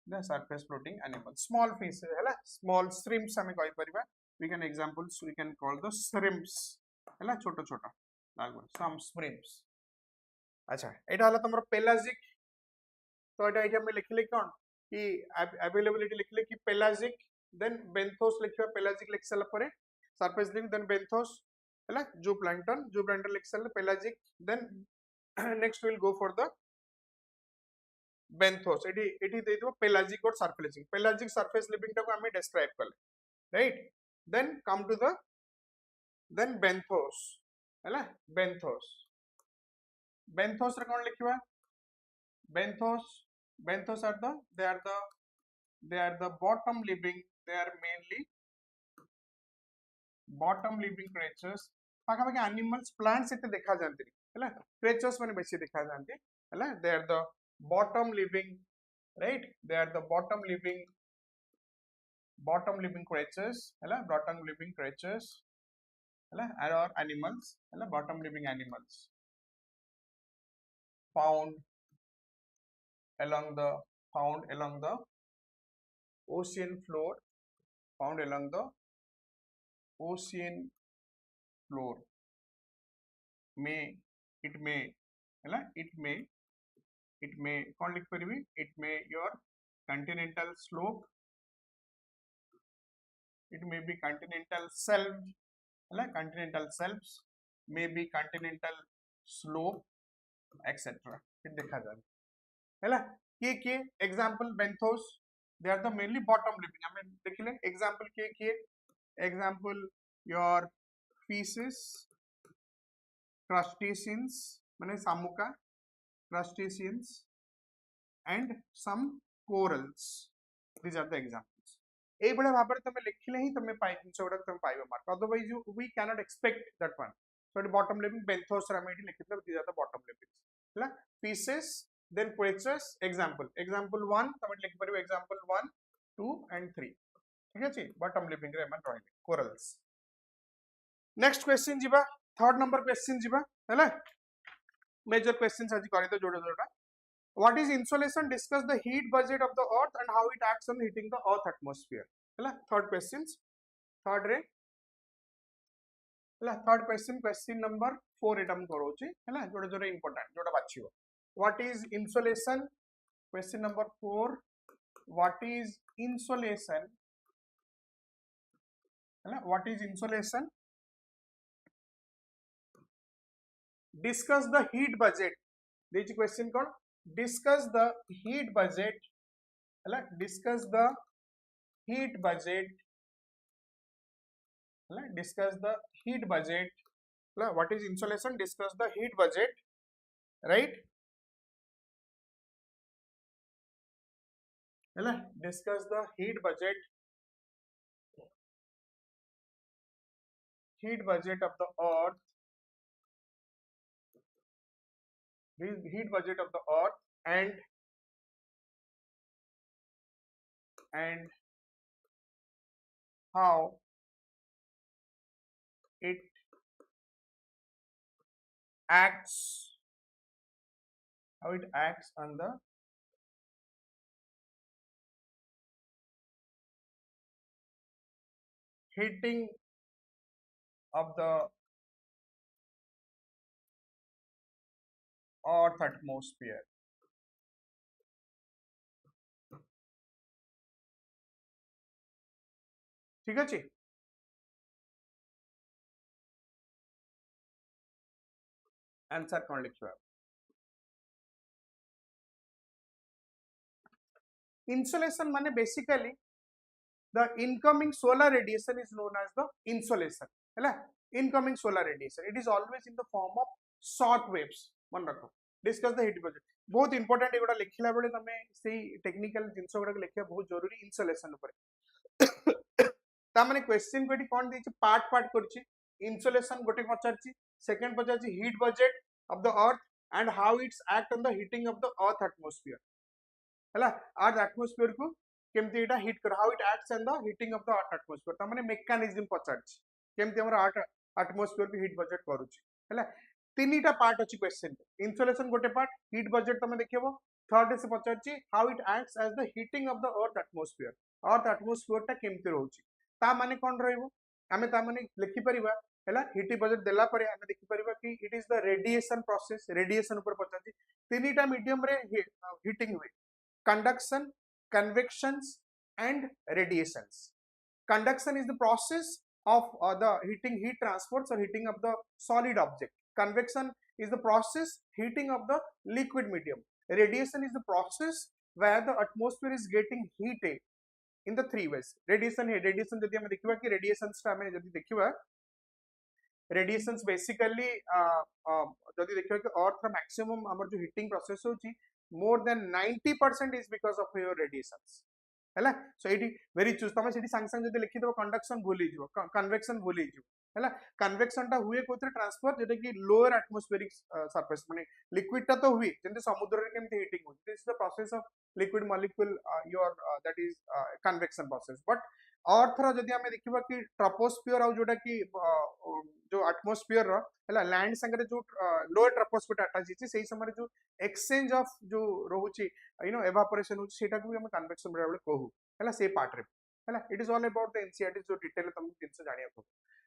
the surface floating animals small fish हैला small shrimps हमें कहि परिबा we can call the shrimps हैला छोटो छोटो some shrimps अच्छा एटा हला तमरो पेलाजिक तो एटा हमें लिखले कोन कि अवेलेबिलिटी लिखले कि पेलाजिक then benthos लिखिबा पेलाजिक लिख सला परे सरफेस लिविंग then benthos हैला जू प्लैंक्टन लिख सला pelagic then next we'll go for the benthos एटी दे दिबो पेलाजिक और सरफेस लिविंग टाको हमें डिस्क्राइब करले right then come to the then benthos हैला benthos रे कोन लिखिबा benthos are the bottom living they are mainly bottom living creatures पाखा पाखा animals plants एते देखा जानती हैला creatures माने बेसी देखा जानती हैला they are the bottom living right they are the bottom living creatures हैला bottom living creatures हैला or animals हैला bottom living animals found along the ocean floor found along the ocean floor it may कौन लिख परिबी it may your continental slope it may be continental shelf हैला continental shelves may be continental slope etc फिर देखा जाए हैला के example benthos they are the mainly bottom living हमें देखिले एग्जांपल के एग्जांपल योर fishes crustaceans माने शामुका crustaceans and some corals these are the examples ए बडा भाबर तमे लिखिले ही तमे पाइ जिंसोडा तमे पाइबो mark otherwise we cannot expect that one so the bottom living benthos ramedi लिखिले these are the bottom living हैला fishes then creatures example 1 तमे लिख परिबो example 1 2 and 3 ठीक अछि bottom living रे मन रहिले corals next question जिबा third number question जिबा हैला major questions आज करि तो जोडा what is insolation discuss the heat budget of the earth and how it acts on heating the earth atmosphere हैला third questions third रे हैला third question number 4 एटम करोची हैला जोडा important जोडा बाछियो what is insolation question number 4 what is insolation हैला what is insolation discuss the heat budget this question कौन discuss the heat budget हैला discuss the heat budget हैला discuss the heat budget हैला what is insolation discuss the heat budget right हैला discuss the heat budget heat budget of the earth, heat budget of the earth, and how it acts, on the heating of the earth atmosphere. ठीक अच्छे answer कौन लिखिबा insolation माने basically the incoming solar radiation is known as the insolation है incoming solar radiation it is always in the form of short waves मन रखो discuss the heat budget बहुत important एगुडा लिखिला बेले तमे सेही टेक्निकल जिंस गुडा लिखिया बहुत जरूरी insolation ऊपर ता माने क्वेश्चन कोठी कोन देछि पार्ट पार्ट करछि insolation गोटे पचारछि second पचारछि heat budget of the earth and how it's act on the heating of the earth atmosphere है अर्थ एटमोस्फियर को केमती एटा हिट कर how it acts in the heating of the earth atmosphere त माने mechanism पचारछि केमती हमर अर्थ एटमोस्फियर को हीट बजेट करूछि हैला तीनटा पार्ट अछि क्वेश्चन इंसुलेशन गोटे पार्ट हीट बजेट तमे देखिबो थर्ड से पचारछि how it acts as the heating of the earth atmosphere ता केमती रहउछि ता माने कोन रहइबो हमें ता माने लिखि परिबा हैला हीट बजेट देला परे हमें देखि परिबा कि it is the radiation process radiation ऊपर पचारछि तीनटा मीडियम रे हीटिंग हुए conduction, convections and radiations. Conduction is the process of the heat transports or heating of the solid object. Convection is the process heating of the liquid medium. Radiation is the process where the atmosphere is getting heated in the three ways. Radiation जदि हमें देखिबा कि radiations ता हमें जदि देखिबा radiations basically जदि देखिबा कि अर्थ रा maximum हमर जो heating process होची more than 90% is because of your radiations हैला सो एटी वेरी चूज तमे सेठी सांग सांग जदि लिखि दबो कंडक्शन भूली जिवो कन्वेक्शन भूली जिवो हैला कन्वेक्शन ता हुए कोथरे ट्रांसफर जेटा कि लोअर एटमॉस्फेरिक सरफेस माने लिक्विड ता तो हुए जेंते समुद्र रे केमते हीटिंग हो this is the process of liquid molecule your that is convection process but earth रो जदि हमें देखिबा कि ट्रोपोस्फियर आ जोटा कि जो एटमॉस्फेयर रो हैला लैंड संगे जो लोअर ट्रोपोस्फियर अटैच हिची सेही समय जो एक्सचेंज ऑफ जो रहउची यू नो एवापोरेशन होची सेटा को भी हम कन्वेक्शन बराबर कहू हैला से पार्ट रे हैला it is all about the NCERT जो डिटेल तुम जिंस जानिया को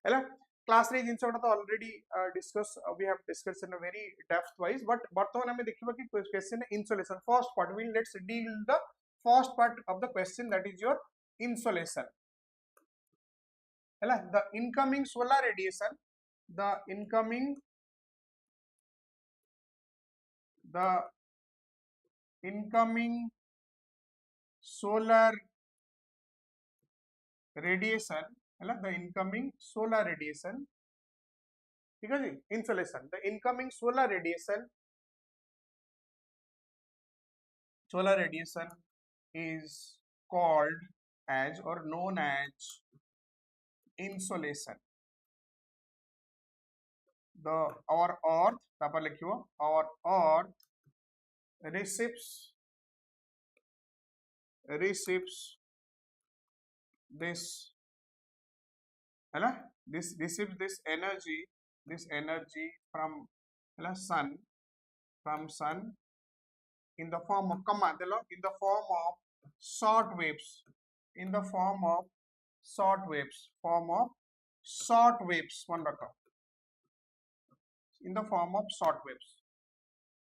हैला क्लास रे जिंस तो already discuss we have discuss in a very depth wise but वर्तमान हमें देखिबा कि question insolation first part will let's deal the first part of the question that is your insolation हैला the incoming solar radiation the incoming solar radiation हैला the incoming solar radiation ठीक है जी insolation the incoming solar radiation is called as or known as insolation the our earth तापर लिखियो our earth receives this हैला this receives this energy from हैला sun in the form of in the form of short waves one rakha in the form of short waves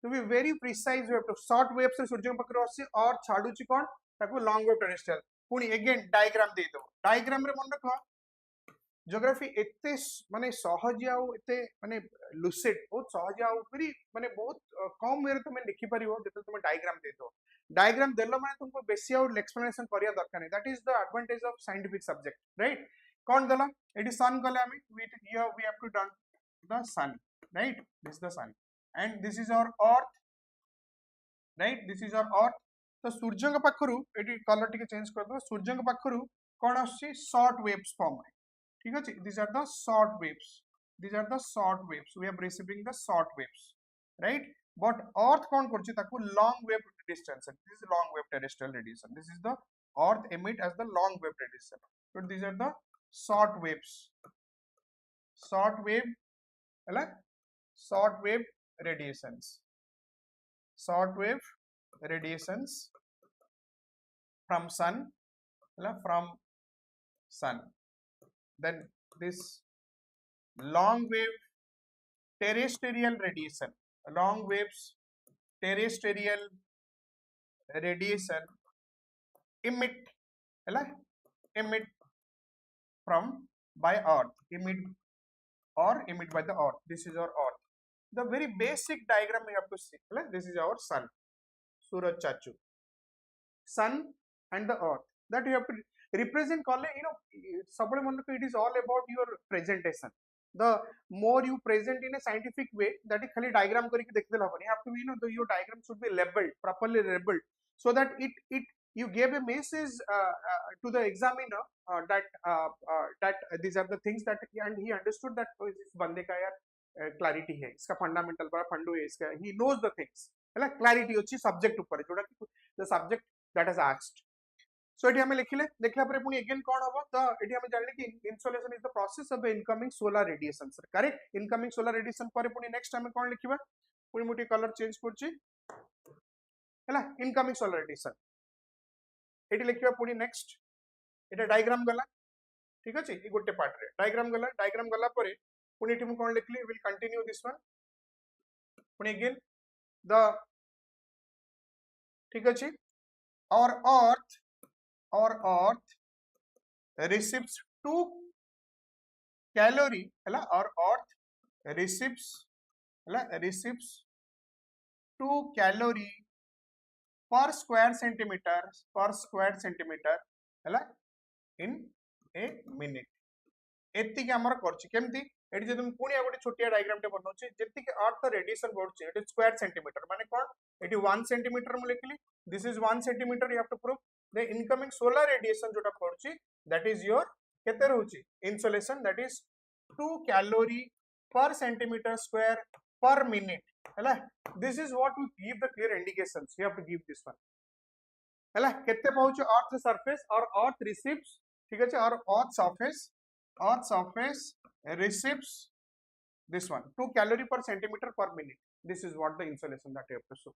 to be very precise you have to short waves से सूर्य पकड़ आसी और छाडुची कोन ताको long wave terrestrial पुनी again diagram दे दो diagram रे मन रखो ज्योग्राफी एते माने सहज आउ एते माने लुसिड बहुत सहज आउ वेरी माने बहुत कम वे तुम लिखि परिबो जते तुम डायग्राम दे दो डायग्राम देलो माने तुमको बेसी और एक्सप्लेनेशन करिया दरकार नहीं that is the advantage of scientific subject right कोन देला एटी सन कले हमें here we have to done the sun right this is the sun and this is our earth right this is our earth तो सूर्य के पाखरु एटी कलर टिके चेंज कर दो सूर्य के पाखरु कोन आसी शॉर्ट वेव्स फॉर्म ठीक अछि these are the short waves, these are the short waves, we are receiving the short waves, right? But earth kon करछि ताकू long wave distance, this is long wave terrestrial radiation, this is the earth emit as the long wave radiation, but these are the short waves, short wave hela, short wave radiations, short wave radiations from sun hela, from sun. Then this long wave terrestrial radiation, long waves terrestrial radiation emit hela, emit from by earth, emit or emit by the earth, this is our earth. The very basic diagram we have to see hela, this is our sun, suraj chachu, sun and the earth, that you have to represent kale, you know, sabale manako it is all about your presentation. The more you present in a scientific way, that is khali diagram kariki dekhdele habani, you have to be, you know, your diagram should be labeled, properly labeled, so that it you gave a message to the examiner that these are the things that, and he understood that oh, इस बंदे का यार clarity है, इसका fundamental बड़ा फंडू है इसका, he knows the things है, clarity अच्छी subject ऊपर है, जोड़ा कि the subject that is asked. So एठी हमें लिखिले, देखला परे पुनी again कौन होबो, तो एठी हमें जानले कि insolation is the process of the incoming solar radiation, sir correct? Incoming solar radiation परे पुनी next हमें कौन लिखिबा, पुनी मोटी color change करछि हैला, incoming solar radiation एठी लिखिबा पुनी next, एटा डायग्राम गला, ठीक अछि, ई गोटे पार्ट रे डायग्राम गला परे पुनी एठी हम कौन लिखली, विल कंटिन्यू दिस वन पुनी again the, ठीक अछि, our earth receives 2 calorie hela, our earth receives hela, receives 2 calorie per square centimeter hela, in a minute. एतिके हमर करछि केमति, एटी जदि पुनी आ गोटे छोटिया डायग्राम टे बनौछि, जेतिके अर्थ रेडिएशन बढ़छि एटी स्क्वायर सेंटीमीटर माने कोन, एटी 1 सेंटीमीटर मु लिखली, this is 1 centimetre, you have to prove the incoming solar radiation जोटा पड़छि दैट इज योर केते रहउछि insolation, that is 2 calorie per centimetre square per minute हैला, this is what we give the clear indications, you have to give this one हैला, केते पहुंच earth surface और अर्थ receives, ठीक अछि, और earth surface receives this one 2 calorie per centimeter per minute, this is what the insolation that you have to show,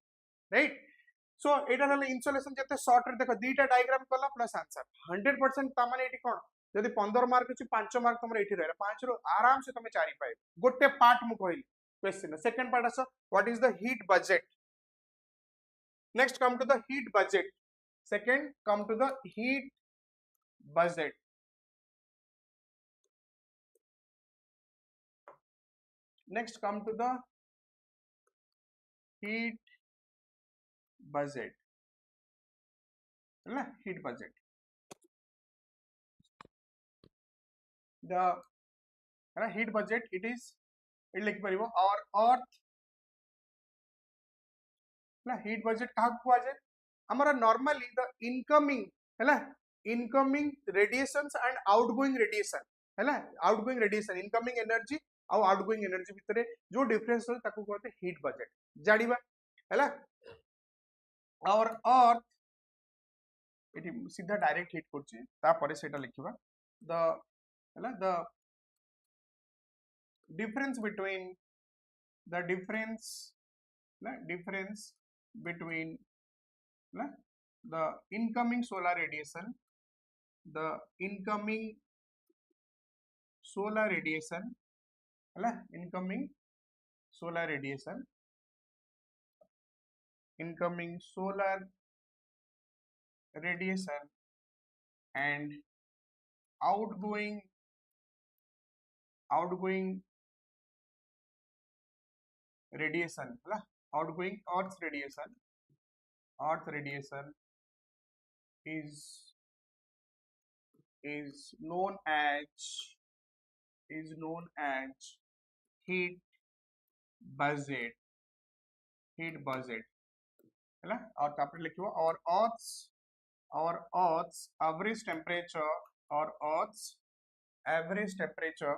right? So eta hale insolation jete short re dekho dita diagram kala plus answer 100% ta mane eti kon jodi 15 mark अछि 5 mark तमरे एठी रहला 5 रो आराम से तमे 4 पाए गोटे part मु कहली क्वेश्चन सेकंड पार्ट आसो what is the heat budget, next come to the heat budget, second come to the heat budget, next come to the heat budget है, heat budget, the heat budget it is it लिख परिबो और अर्थ ना heat budget कहा को आजे हमारा normally the incoming है ना, incoming radiations and outgoing radiation है ना, outgoing radiation incoming energy और आउटगोइंग एनर्जी भितरे जो डिफरेंस हो ताकू कहते हीट बजेट जानिबा हैला, और अर्थ एटी सीधा डायरेक्ट हिट करछि ता परे सेटा लिखिबा द हैला, the difference between the difference ना, डिफरेंस बिटवीन ना the incoming solar radiation, the incoming solar radiation हैला, incoming solar radiation and outgoing radiation हैला, outgoing earth radiation is known as heat budget हैला, और तापर लिखिबो और earth's average temperature or earth's average temperature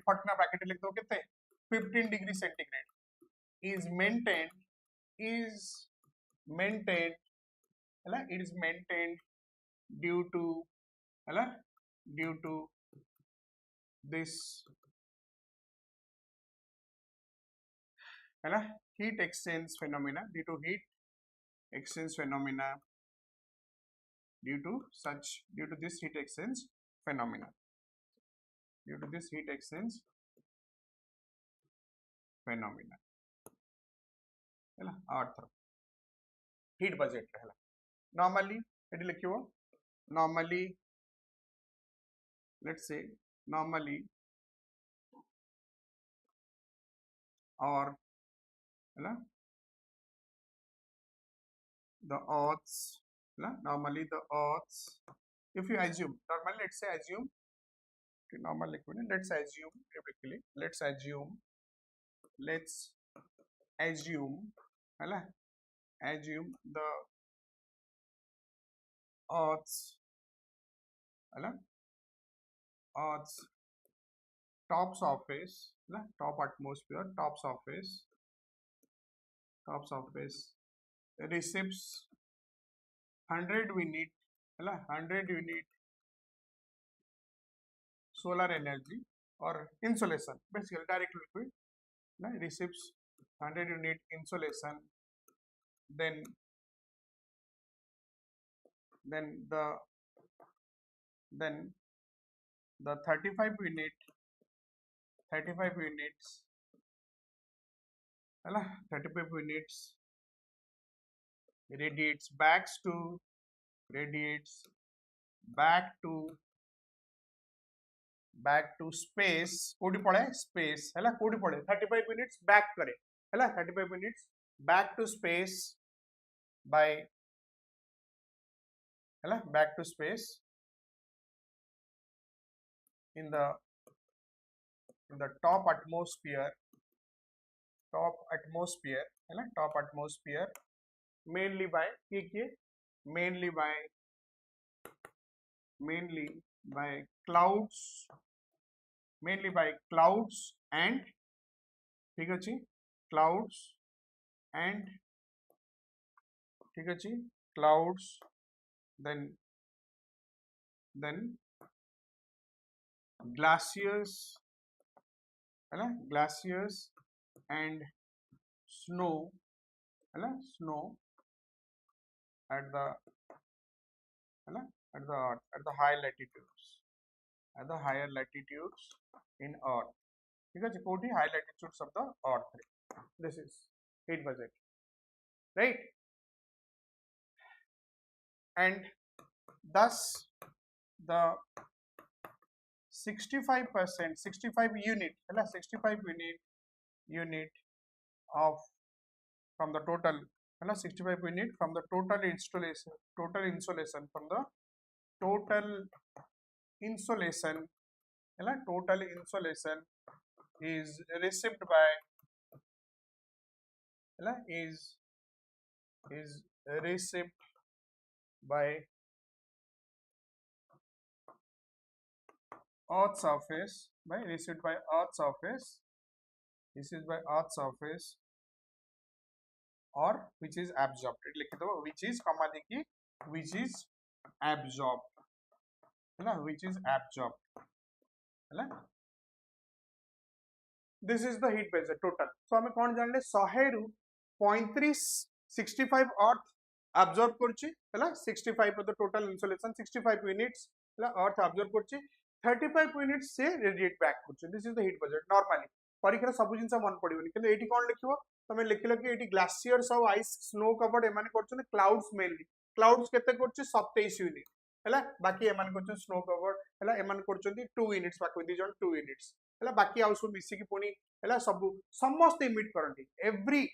फटना bracket लिख दो कितने 15 डिग्री सेंटीग्रेड इज मेंटेन्ड है it is maintained due to है ड्यू टू दिस है heat exchange phenomena due to heat exchange phenomena due to this heat exchange phenomena due to this heat exchange phenomena है अर्थ heat budget है normally eighty लिखियो normally let's say normally or है the earth's normally the earth's if you assume normally let's say assume normal liquid let's assume typically let's assume assume the earth's earth's top surface top atmosphere top surface receives 100 unit 100 unit solar energy or insolation basically direct liquid receives 100 unit insolation then the 35 units 35 units radiates back to space कोडी पड़े space है कोडी पड़े 35 minutes back करे है 35 minutes back to space by है back to space in the top atmosphere है top atmosphere mainly by clouds and ठीक अछि clouds then glaciers and snow at the higher latitudes in earth ठीक है कोटी high latitudes of the earth this is heat budget right and thus the 65 unit of from the total 65 unit from the total insolation from the total insolation is received by is received by earth surface or which is absorbed लिख दो which is comma देखिए which is absorbed this is the heat budget total so हमें कौन जानले 100 रु 35 65 अर्थ absorb करछि हैला 65 the total insolation 65 units हैला अर्थ absorb करछि 35 units से radiate back करछि this is the heat budget normally परीक्षा सब जिंस मन पड़िबनी କିନ୍ତୁ एठी कोन लिखिबो तमे लिखिलो कि एठी ग्लासियर्स और आइस स्नो कवर्ड एमाने करछन क्लाउड्स मेनली क्लाउड्स केते करछि 27 यूनिट हैला बाकी एमाने करछन स्नो कवर्ड हैला एमाने करछन 2 यूनिट्स बाकी दी जन 2 यूनिट्स हैला बाकी आउ सब मिसी की पुनी हैला सब समस्त इमिट करंती एवरी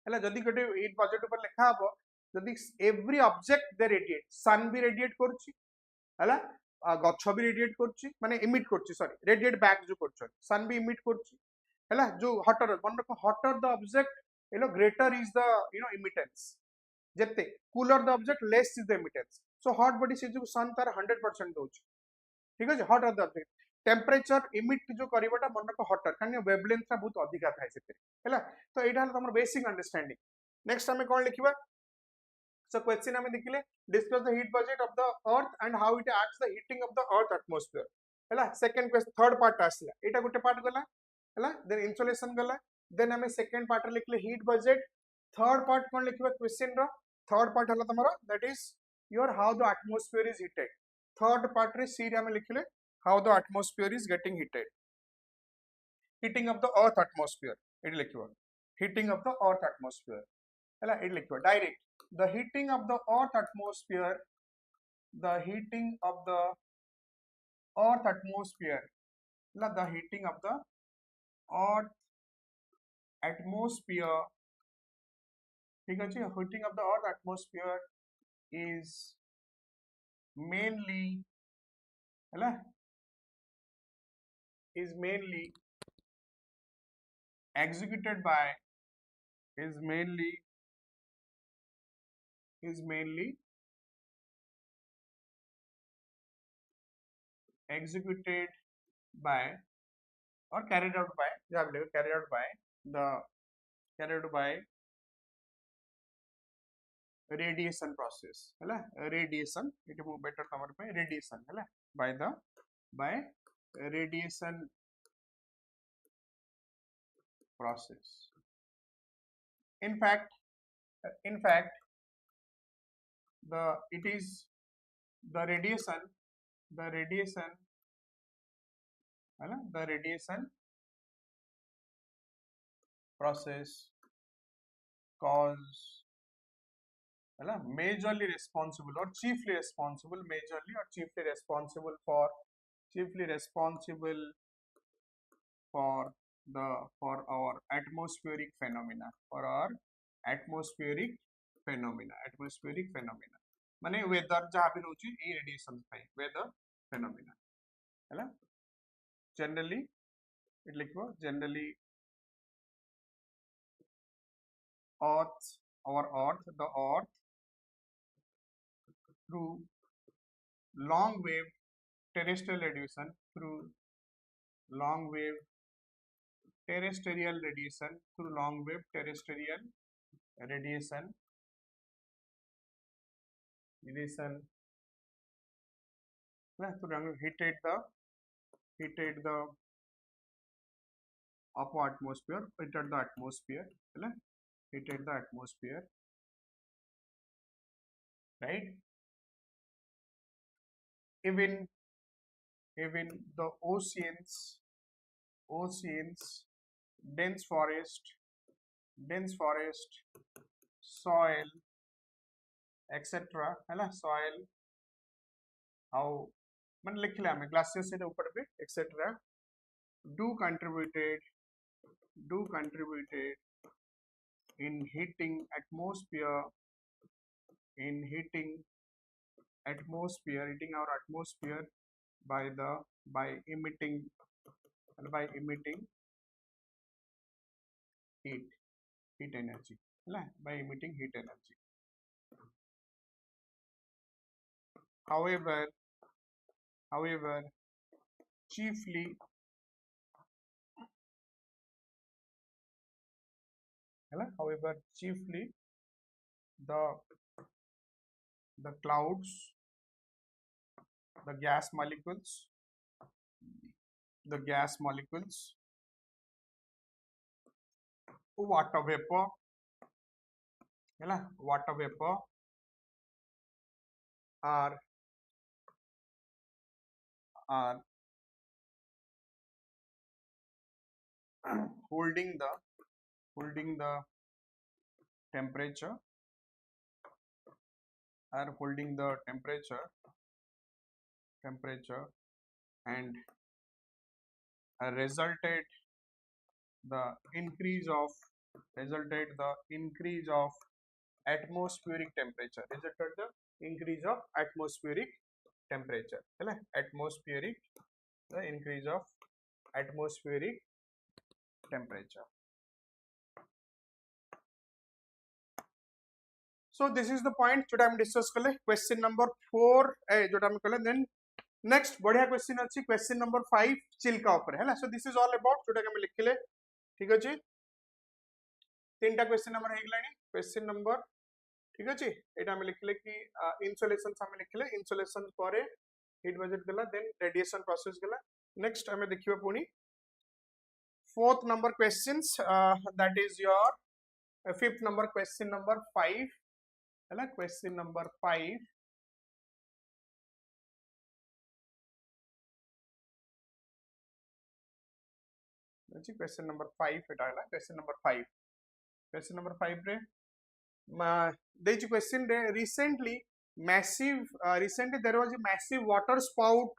हैला जदी गटे हीट बजेट ऊपर लिखा हबो जदी एवरी ऑब्जेक्ट दे रेडिएट सन भी रेडिएट करछि हैला गच्छ भी रेडिएट करछि माने इमिट करछि सॉरी रेडिएट बैक जो करछ सन भी इमिट करछि हैला जो हॉटर मन रखो hotter the object greater is the emittance जत्ते cooler the object less is the emittance so hot body से जो सन तार 100% दउछ ठीक अछि हॉट अदर टेम्परेचर इमिट जो करबाटा मन को हॉटर कारण वेवलेंथ ता बहुत अधिका थाए सेते हैला तो एटा हल हमर बेसिक अंडरस्टैंडिंग नेक्स्ट हमें कोन लिखिबा सो क्वेश्चन हमें देखिले discuss the heat budget of the earth and how it acts the heating of the earth atmosphere हैला सेकंड क्वेश्चन थर्ड पार्ट आसला एटा गुटे पार्ट गला हैला देन इंसुलेशन गला देन हमें सेकंड पार्ट लिखले हीट बजेट थर्ड पार्ट कोन लिखिबा क्वेश्चन रो थर्ड पार्ट हला तमरो that is your how the atmosphere is heated third part रे सी रे हमें लिखले how the atmosphere is getting heated heating of the earth atmosphere it likhiba heating of the earth atmosphere hala it likhiba direct the heating of the earth atmosphere the heating of the earth atmosphere hala the heating of the earth atmosphere ठीक अछि heating of the earth atmosphere is mainly hala is mainly executed by is mainly executed by or carried out by the carried out by radiation process हैला radiation it is better तमर पे radiation हैला by radiation process in fact the it is the radiation हैला the radiation process cause हैला majorly responsible or chiefly responsible for the for our atmospheric phenomena माने weather जहाँ भी रोची ए radiation पाई weather phenomena हैला generally it लिखो generally the earth through long wave terrestrial radiation long wave terrestrial radiation heated the upper atmosphere heated the atmosphere right even the oceans dense forest soil etc है soil how मन लिख लिया हमें glasses से ऊपर पे etc do contributed in heating our atmosphere by emitting heat energy by emitting heat energy however chiefly the clouds the gas molecules water vapor are holding the temperature and resulted the increase of atmospheric temperature है the increase of atmospheric temperature So this is the point जोटा हम discuss कले question number 4 जोटा हम कले then next बढ़िया question अछि question number 5 Chilka ऊपर हैला so this is all about जोटा हम लिखले ठीक अछि तीनटा क्वेश्चन नंबर हे गलानी क्वेश्चन नंबर ठीक अछि एटा हम लिखले कि इंसुलेशन हम लिखले इंसुलेशन परे हीट बजेट गला देन रेडिएशन प्रोसेस गला नेक्स्ट हमें देखिबा पुनी fourth number questions that is your fifth number question number 5 है question number 5 अच्छी question number 5 एटा है question number 5 रे देछि question रे recently there was a massive water spout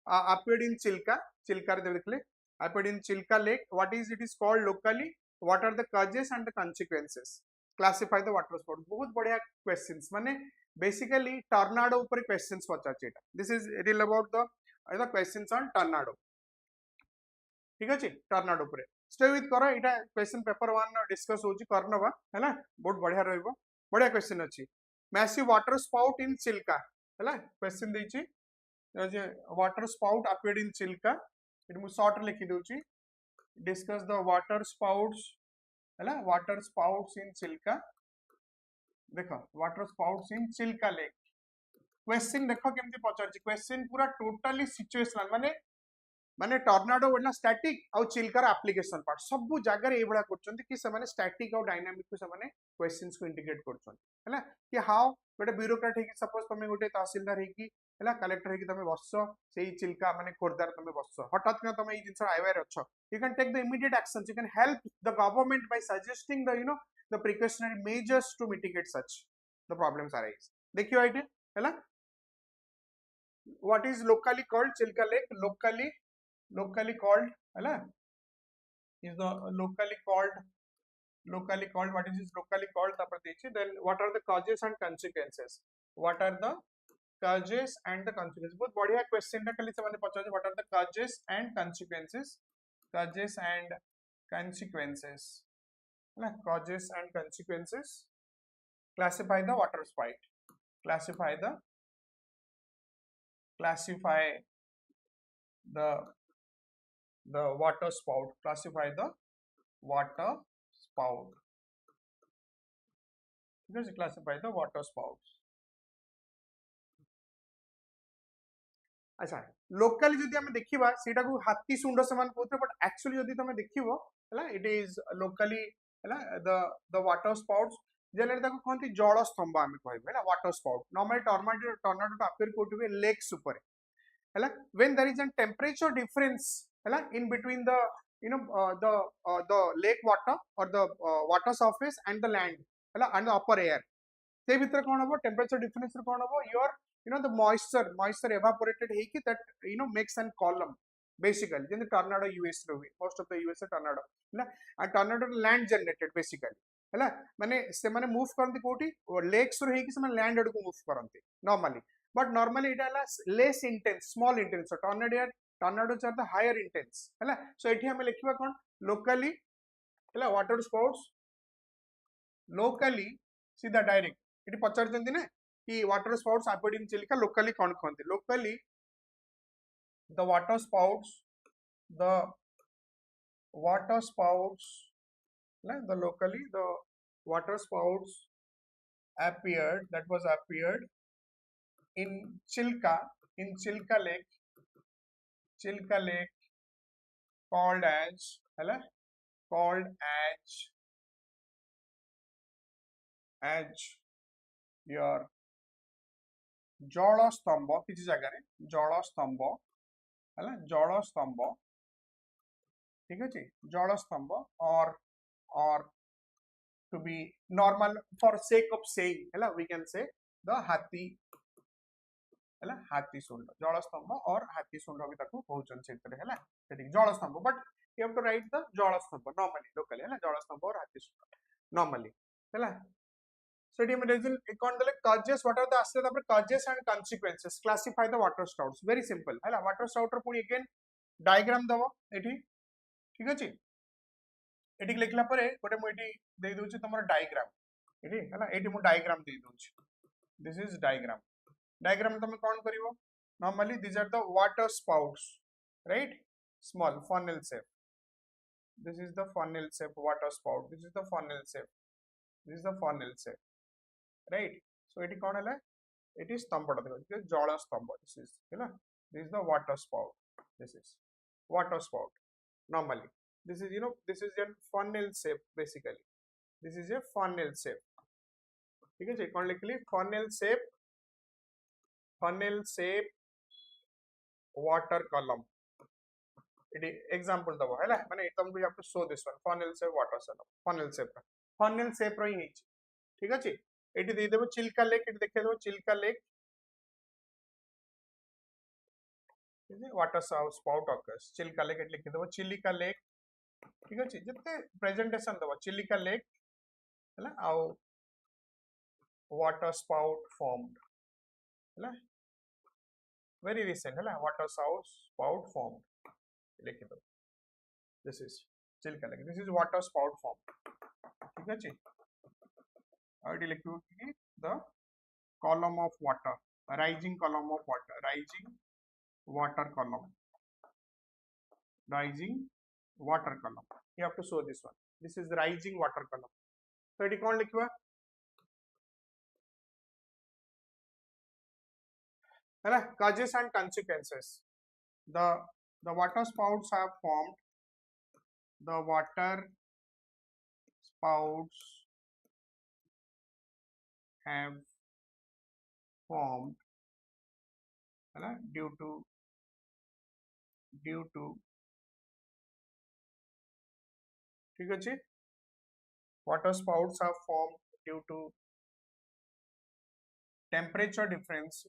appeared in Chilka रे देखले appeared in Chilka lake what is it is called locally what are the causes and the consequences classify the water spout बहुत बढ़िया questions माने basically tornado ऊपर questions पचाचे Etah this is real about the questions on tornado ठीक अछि टर्नाडो ऊपर stay with करो एटा question paper 1 discuss होची करनवा हैला बहुत बढ़िया रहइबो बढ़िया क्वेश्चन अछि massive waterspout in Chilka हैला क्वेश्चन देछि जे waterspout appeared in Chilka it मु शॉर्ट लिखि दोछि डिस्कस द वाटर स्पाउट्स हैला वाटर स्पाउट्स इन चिल्का देखो waterspouts in Chilka lake question देखो केमति पचारछि क्वेश्चन पूरा टोटली सिचुएशनल माने टॉर्नाडो वडला स्टैटिक आउ चिल्कार एप्लीकेशन पार्ट सब जगह रे एबडा करछन कि से माने स्टैटिक आउ डायनामिक को से माने क्वेश्चंस को इंटीग्रेट करछन हैला कि हाउ गोटे ब्यूरोक्रेट है कि सपोज तमे गोटे तहसीलदार है कि हैला कलेक्टर है कि तमे बसछो सेही चिल्का माने खोरदार तमे बसछो हठात कि तमे ई जिंस अवेयर अछो you can take the immediate actions you can help the government by suggesting the the precautionary measures to mitigate such the problems arise देखियो आइटे हैला what is locally called Chilka lake locally called hala is the locally called what is this locally called tapar dechi then what are the causes and consequences what are the causes and the consequences बहुत बढ़िया question टा खाली से पचारे what are the causes and consequences hala causes and consequences classify the water spout classify the water spout classify the water spout just classify the water spouts अच्छा locally जदी हम देखिबा सेटा को हाथी सुंड समान कहते बट एक्चुअली जदी तमे देखिबो हला इट इज लोकली हला द वाटर स्पाउट्स जेले ताको कहंती जल स्तंभ हम कहबे हला waterspout normally tornado appear कोटिबे लेक्स ऊपर हला when there is a temperature difference hela in between the the lake water or the water surface and the land hela and the upper air se bhitar kon hobo temperature difference kon hobo your the moisture evaporated heiki that makes an column basically then the tornado US ro most of the US tornado hela and tornado land generated basically hela mane se mane move karanti koti lakes ro heiki se mane land adu move karanti normally but normally it is less intense small intense so tornadoes are the higher intense हैला so एठी हमें लिखिबा कोन locally हैला water spouts locally सीधा direct एठी पचार जंदी ने कि water spouts appeared in Chilka locally cone कहंती locally the water spouts the locally the water spouts appeared in Chilka lake called as your जल स्तंभ किसी जगह जल स्तंभ ठीक है जल स्तंभ or to be normal for sake of saying hela we can say the hathi सुंड जल स्तंभ और हाथी सुंड भी ताको कहउचन सेतरे हैला सेठी जल स्तंभ but you have to write the जल स्तंभ नॉर्मली लोकली हैला जल स्तंभ और हाथी सुंड नॉर्मली हैला सेठी में रिजन कोन देले कॉजेस व्हाट आर द आस्ते तापर causes and consequences classify the water sprouts very simple हैला वाटर स्पाउट पुनी अगेन डायग्राम दबो एठी ठीक अछि एठी लिखला परे गोटे मु एठी दे दोछि तमर डायग्राम एठी हला एठी मु डायग्राम दे दोछि दिस इज डायग्राम तुम कौन करिवो normally these are the water spouts right small funnel shape this is the funnel shape water spout this is the funnel shape this is the funnel shape right so एठी कौन हला it is स्तंभटा देखो जल स्तंभ this is हला this is the water spout this is water spout normally this is this is a funnel shape basically this is a funnel shape ठीक है कौन लिखली funnel shape water column it example दबो हैला माने तुमको you have to show this one funnel shape water column funnel shape रही है ठीक अछि एटी दे देबो चिल्का लेक एटी देखे देबो Chilka lake water spout occurs Chilka lake एटी लिखि देबो चिलिका लेक ठीक अछि जते प्रेजेंटेशन दबो चिलिका लेक हैला आउ water spout formed हैला very recent हैला water spout formed लिखि दो this is Chilka lake this is water spout formed ठीक अछि और एटी लिखिबो कि the column of water rising column of water rising water column you have to show this one this is rising water column so eighty कौन लिखिबा हैला causes and consequences the water spouts have formed the water spouts have formed हैला due to ठीक अछि water spouts have formed due to temperature difference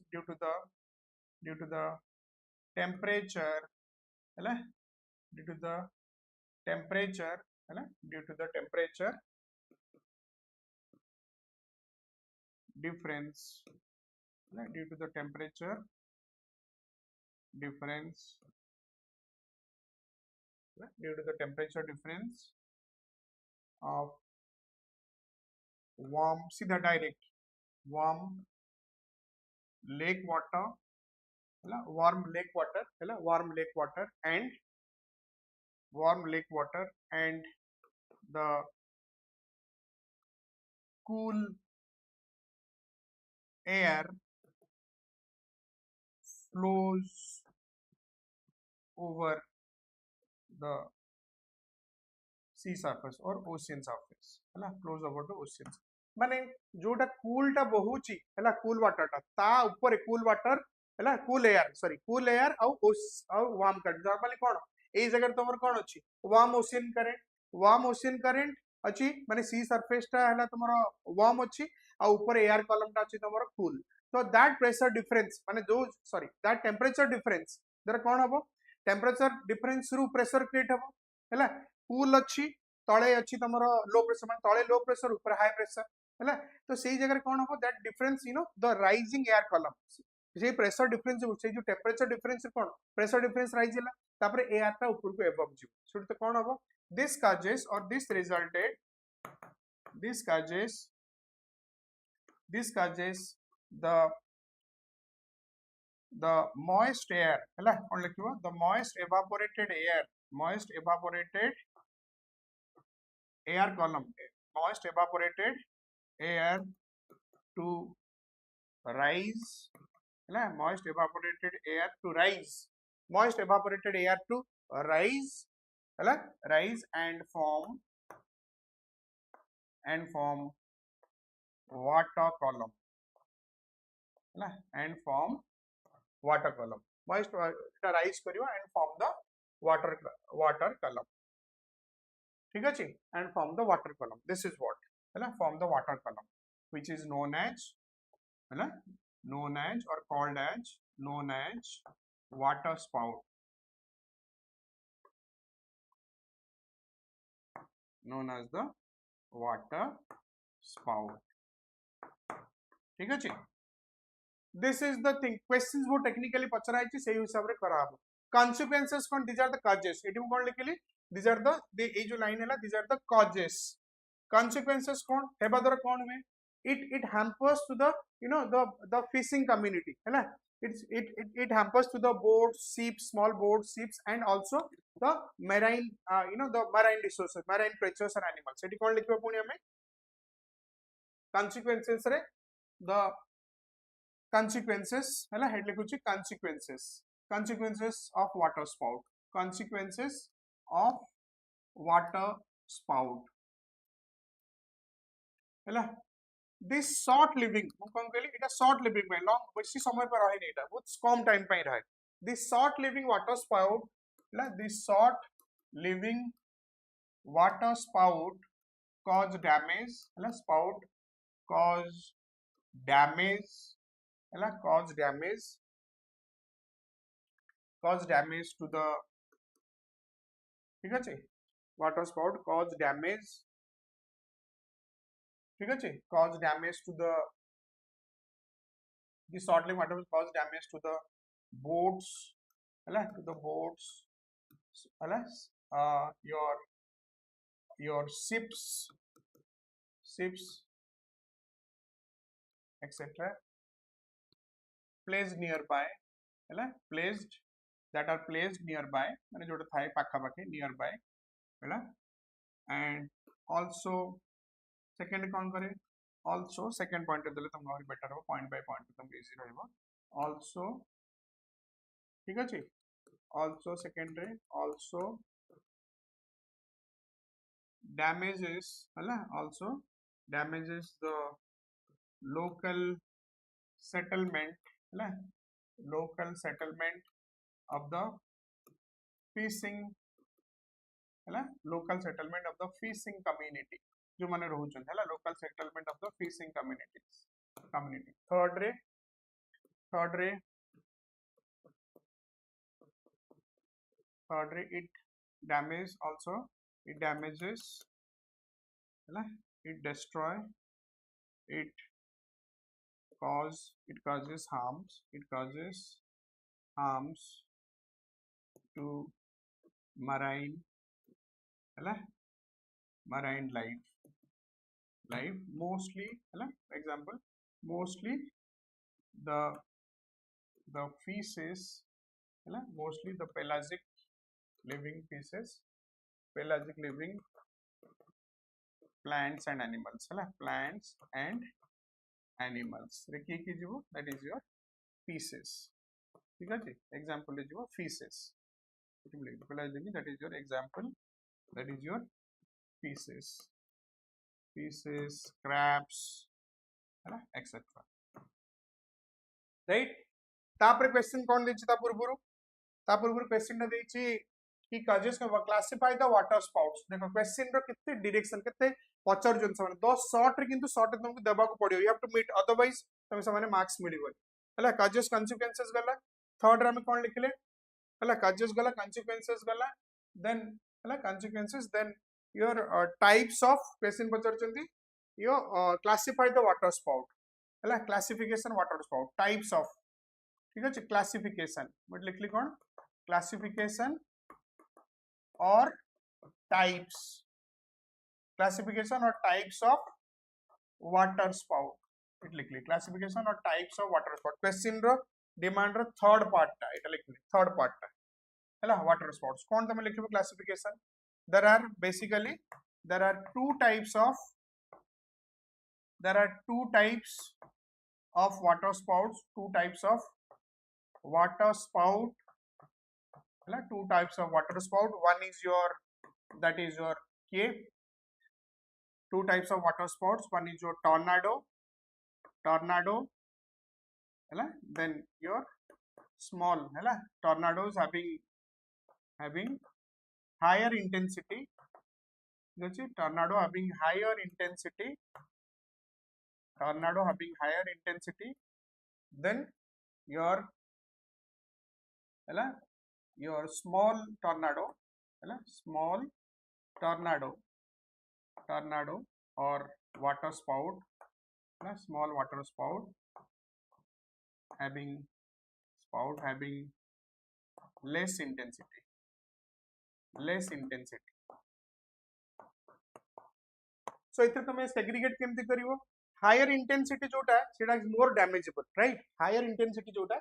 due to the temperature हैला due to the temperature हैला due to the temperature difference हैला due to the temperature difference due to the temperature difference of warm see the direct warm lake water warm lake water and the cool air flows over the sea surface or ocean surface हैला flows over the ocean माने जोटा cool टा बहुची हैला cool water टा ता ऊपर cool water हैला cool air आउ वार्म करंट नॉर्मली कोन ए जगह तमर कोन अछि वार्म ओशियन करंट अछि माने सी सरफेस टा हैला तमर वार्म अछि आ ऊपर एयर कॉलम टा अछि तमर cool so that pressure difference माने जो that temperature difference जरा कोन हबो temperature difference रू pressure create हबो हैला कूल अछि तळे अछि तमर लो प्रेशर माने तळे लो प्रेशर ऊपर हाई प्रेशर हैला तो सेही जगह कोन हबो that difference the rising air column J pressure difference से जो टेम्परेचर डिफरेंस कोन प्रेशर डिफरेंस राइज हला तापर एयर टा ऊपर को एबव जिवो सो तो कोन हबो this causes or this resulted this causes the moist air हैला कोन लिखिबो the moist evaporated air column moist evaporated air to rise हैला moist evaporated air to rise हैला rise and form water column हैला and form water column moist eta rise kariwa and form the water column ठीक अछि and form the water column this is what हैला form the water column which is known as हैला known as or called as water spout known as the water spout ठीक अछि this is the thing questions वो technically पचरा है सेही हिसाब रे करा हबो consequences कोन these are the causes एटी कोन लिखली these are the ए जो लाइन हैला these are the causes consequences कौन हेबा द्वारा कौन हुए it hampers to the the fishing community है ना it hampers to the boats ships small boats ships and also the marine the marine resources marine creatures and animals सेठी कौन लिखिबा पुणी हमें consequences रे the consequences है ना head लिखुची consequences of water spout consequences of water spout है ना this short living ମୁଁ କଣ କହିଲି ଏଟା short living ପାଇଁ long ବେଶୀ ସମୟ ପାଇଁ ରହେନି ଏଟା ବହୁତ କମ ଟାଇମ ପାଇଁ ରହେ this short living water spout ହେଲା this short living water spout cause damage ହେଲା spout cause damage ହେଲା cause damage to the ठीक আছে water spout cause damage ठीक है cause damage to the short living water will cause damage to the boats है to the boats है your ships etc placed nearby है placed that are placed nearby माने जोटा थाए पाखा पाखे nearby है and also second कौन करे also second point देले तुम और बेटर हो point by point तुम इजी रहइबो also ठीक अछि also second रे also damages हला also damages the local settlement हला local settlement of the fishing हला local settlement of the fishing community जो माने रहउछन हला local settlement of the fishing community third रे it damages also it damages हला it destroy it causes harms to marine हला marine life mostly हला example mostly the fishes हला mostly the pelagic living fishes pelagic living plants and animals हला plants and animals रे की जीवो that is your fishes ठीक है example ले जीवो fishes pelagic that is your example that is your fishes crabs है etc right तापर क्वेश्चन कौन देछि ता पूर्वरु क्वेश्चन ना देछि कि कजेस का क्लासिफाई द वाटर स्पाउट्स देखो क्वेश्चन रो कितने डायरेक्शन कितने पचर जन समान 10 शॉर्ट रे किंतु शॉर्ट तुमको देबा को पड़ियो you have to meet otherwise तुम समान मार्क्स मिलिबो हला कजेस कॉन्सिक्वेंसेस गला थर्ड रे हम कोन लिखले हला कजेस गला कॉन्सिक्वेंसेस गला देन हला consequences then your types of question पचर चंदी यो क्लासिफाई द वाटर स्पाउट हला classification waterspout types of ठीक है क्लासिफिकेशन बट लिखली कौन क्लासिफिकेशन और types of waterspout it लिखली क्लासिफिकेशन और types of waterspout question रो डिमांड रो थर्ड पार्ट टा एटा लिखली थर्ड पार्ट टा हैला वाटर स्पाउट्स कौन तमे लिखबो classification there are two types of water spouts two types of water spout one is your that is your cave two types of water spouts one is your tornado then your small tornadoes having higher intensity tornado having higher intensity then your small tornado or water spout small water spout having less intensity सो एथे तुम segregate केमती करिवो higher intensity जोटा सेटा is more damageable right higher intensity जोटा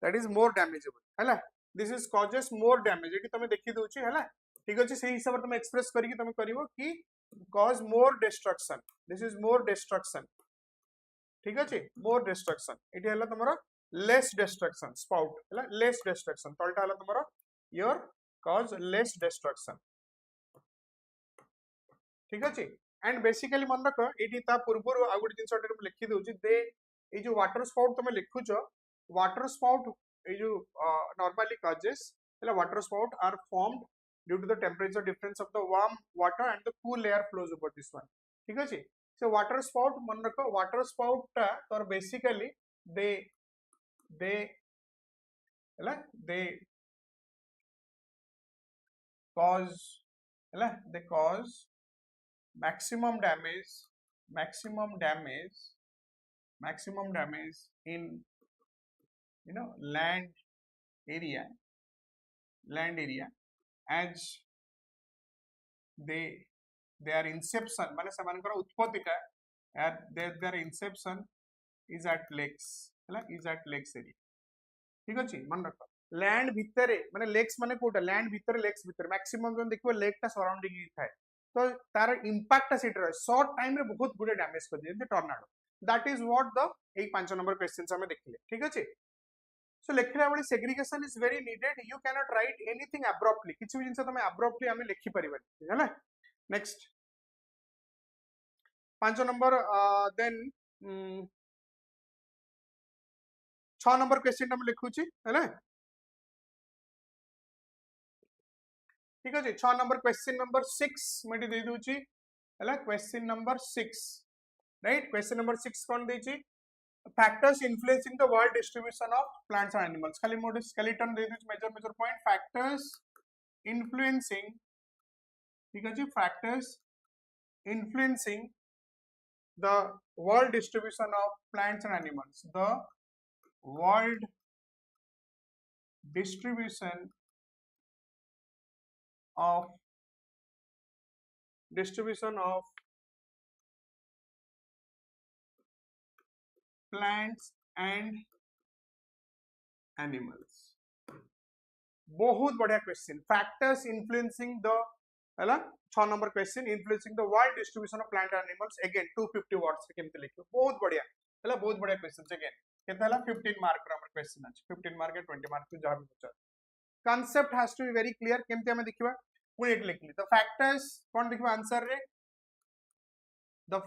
that is more damageable हैला this is causes more damage एटी तुम देखि दोछि हैला ठीक अछि सेही हिसाब तुम एक्सप्रेस करिकि तुम करिवो कि cause more destruction this is more destruction ठीक अछि मोर डिस्ट्रक्शन एटी हैला तुमरो लेस डिस्ट्रक्शन स्पाउट हैला लेस डिस्ट्रक्शन तलटा हैला तुमरो योर कॉज लेस डिस्ट्रक्शन ठीक अछि एंड बेसिकली मन रख एटी ता पूर्वरु आ गुडी जिंसटे हम लिखि दोछि दे ए जो वाटर स्पाउट तुम लिखुछो वाटर स्पाउट ए जो नॉर्मली कॉजेस हैला water spout are formed due to the temperature difference of the warm water and the cool air flows over this one ठीक अछि so water spout मन रखो water spout ता और basically they हैला they cause हैला they cause maximum damage in land area as their inception माने समानकर उत्पत्तिटा their inception is at lakes हैला is at lakes area ठीक अछि मन रख लैंड भितरे माने लेक्स माने कोटा लैंड भितरे लेक्स भितरे मैक्सिमम जोन देखिबो लेक ता सराउंडिंग ही थाए तो तार इंपैक्ट सेट रहे शॉर्ट टाइम रे बहुत गुडे डैमेज कर दिए टर्नाडो दैट इज व्हाट द एक 5 नंबर क्वेश्चंस हमें देखिले ठीक अछि सो लेखिला बेले segregation is very needed you can not write anything abruptly किछि भी जिंस तमे अब्रप्टली हमें लिखि परिबा हैला next 5 number then 6 number question हम लिखुची हैला ठीक अछि 6 नंबर क्वेश्चन नंबर 6 मेटी दे दूची हैला question number 6 right question number 6 कोन देची factors influencing the world distribution of plants and animals खाली मोड skeleton दे दूची मेजर पॉइंट factors influencing ठीक अछि factors influencing the world distribution of plants and animals the world distribution of plants and animals बहुत बढ़िया question factors influencing the हैला 6 number question influencing the world distribution of plant and animals again 250 words केमते लिखो बहुत बढ़िया हैला बहुत बढ़िया क्वेश्चन अगेन केते हैला 15 मार्क रा क्वेश्चन अछि 15 मार्क 20 मार्क तो जहां भी पूछा concept has to be very clear केमते हमें देखिबा पुनी एट लिखली द फैक्टर्स कोन देखिबा आंसर रे the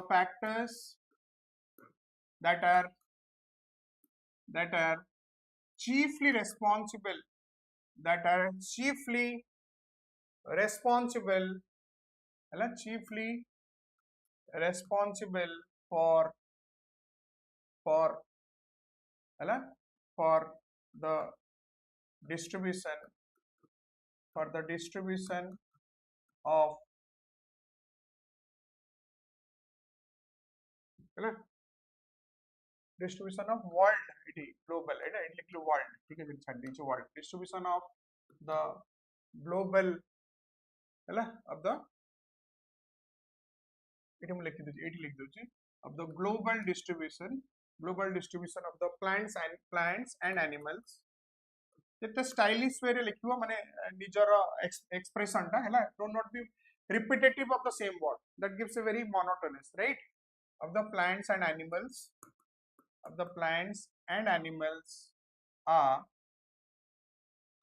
factors that are chiefly responsible for for the distribution of distribution of world it global it लिखलो world ठीक है फिर छाड़ दीजिए world distribution of the global हैला of the it हम लिख दीजिए 80 लिख दीजिए of the global distribution of the plants and animals जेते स्टाइलिश वे रे लिखिबो माने निजर एक्सप्रेशन टा हैला don't not be repetitive of the same word that gives a very monotonous right of the plants and animals are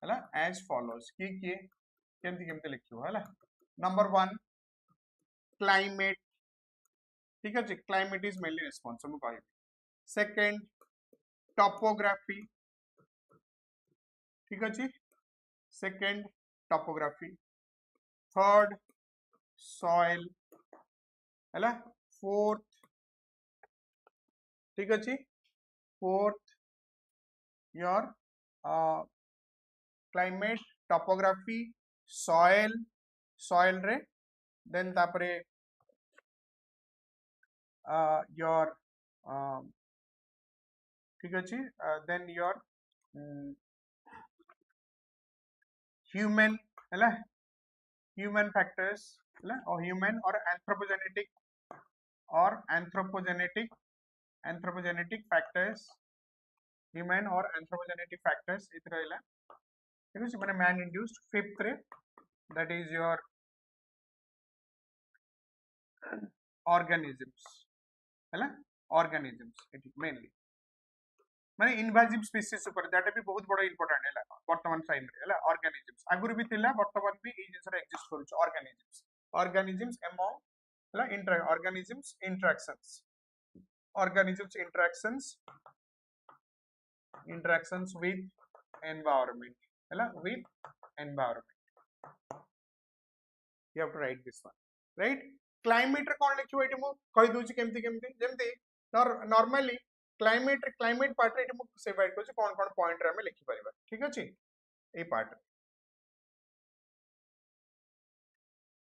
हैला as follows की केमते लिखियो हैला नंबर 1 climate ठीक है climate is mainly responsible for second topography ठीक है second topography third soil हैला fourth ठीक है fourth your climate topography soil रे then तापरे your ठीक है then your human factors or human or anthropogenetic factors, human or anthropogenetic factors इत रहिला ठीक अछि माने man induced fifth रे that is your organisms हैला organisms it mainly माने इनवेसिव स्पीसीज ऊपर दैट भी बहुत बड़ा इंपोर्टेंट है वर्तमान टाइम रे है ऑर्गेनिजम्स आगुर भी थिला वर्तमान भी ई जिंस रे एग्जिस्ट करू ऑर्गेनिजम्स एमंग है inter organisms interactions with environment है with environment you have to write this one right climate रे कोन लिखियो एटी मु कहि दोछि केमति केमति जेमति नॉर्मली क्लाइमेट पार्ट रे मु से बाइट करछि कोन कोन पॉइंट रे हम लिखि परिबा ठीक अछि ए पार्ट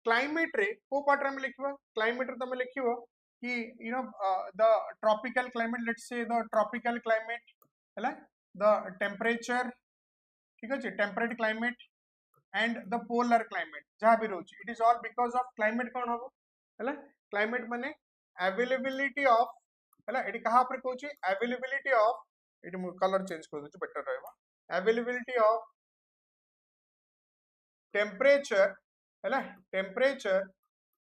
क्लाइमेट रे को पार्ट रे हम लिखिबा क्लाइमेट रे तमे लिखिबो कि you know the tropical climate let's say the tropical climate हैला द टेम्परेचर ठीक अछि temperate climate and the polar climate जहाँ भी रोची it is all because of climate कौन होगा है ना climate माने availability of है ना इट कहाँ पर कोची availability of इट मु कलर चेंज कर दूँ बेटर रहेगा availability of temperature है ना temperature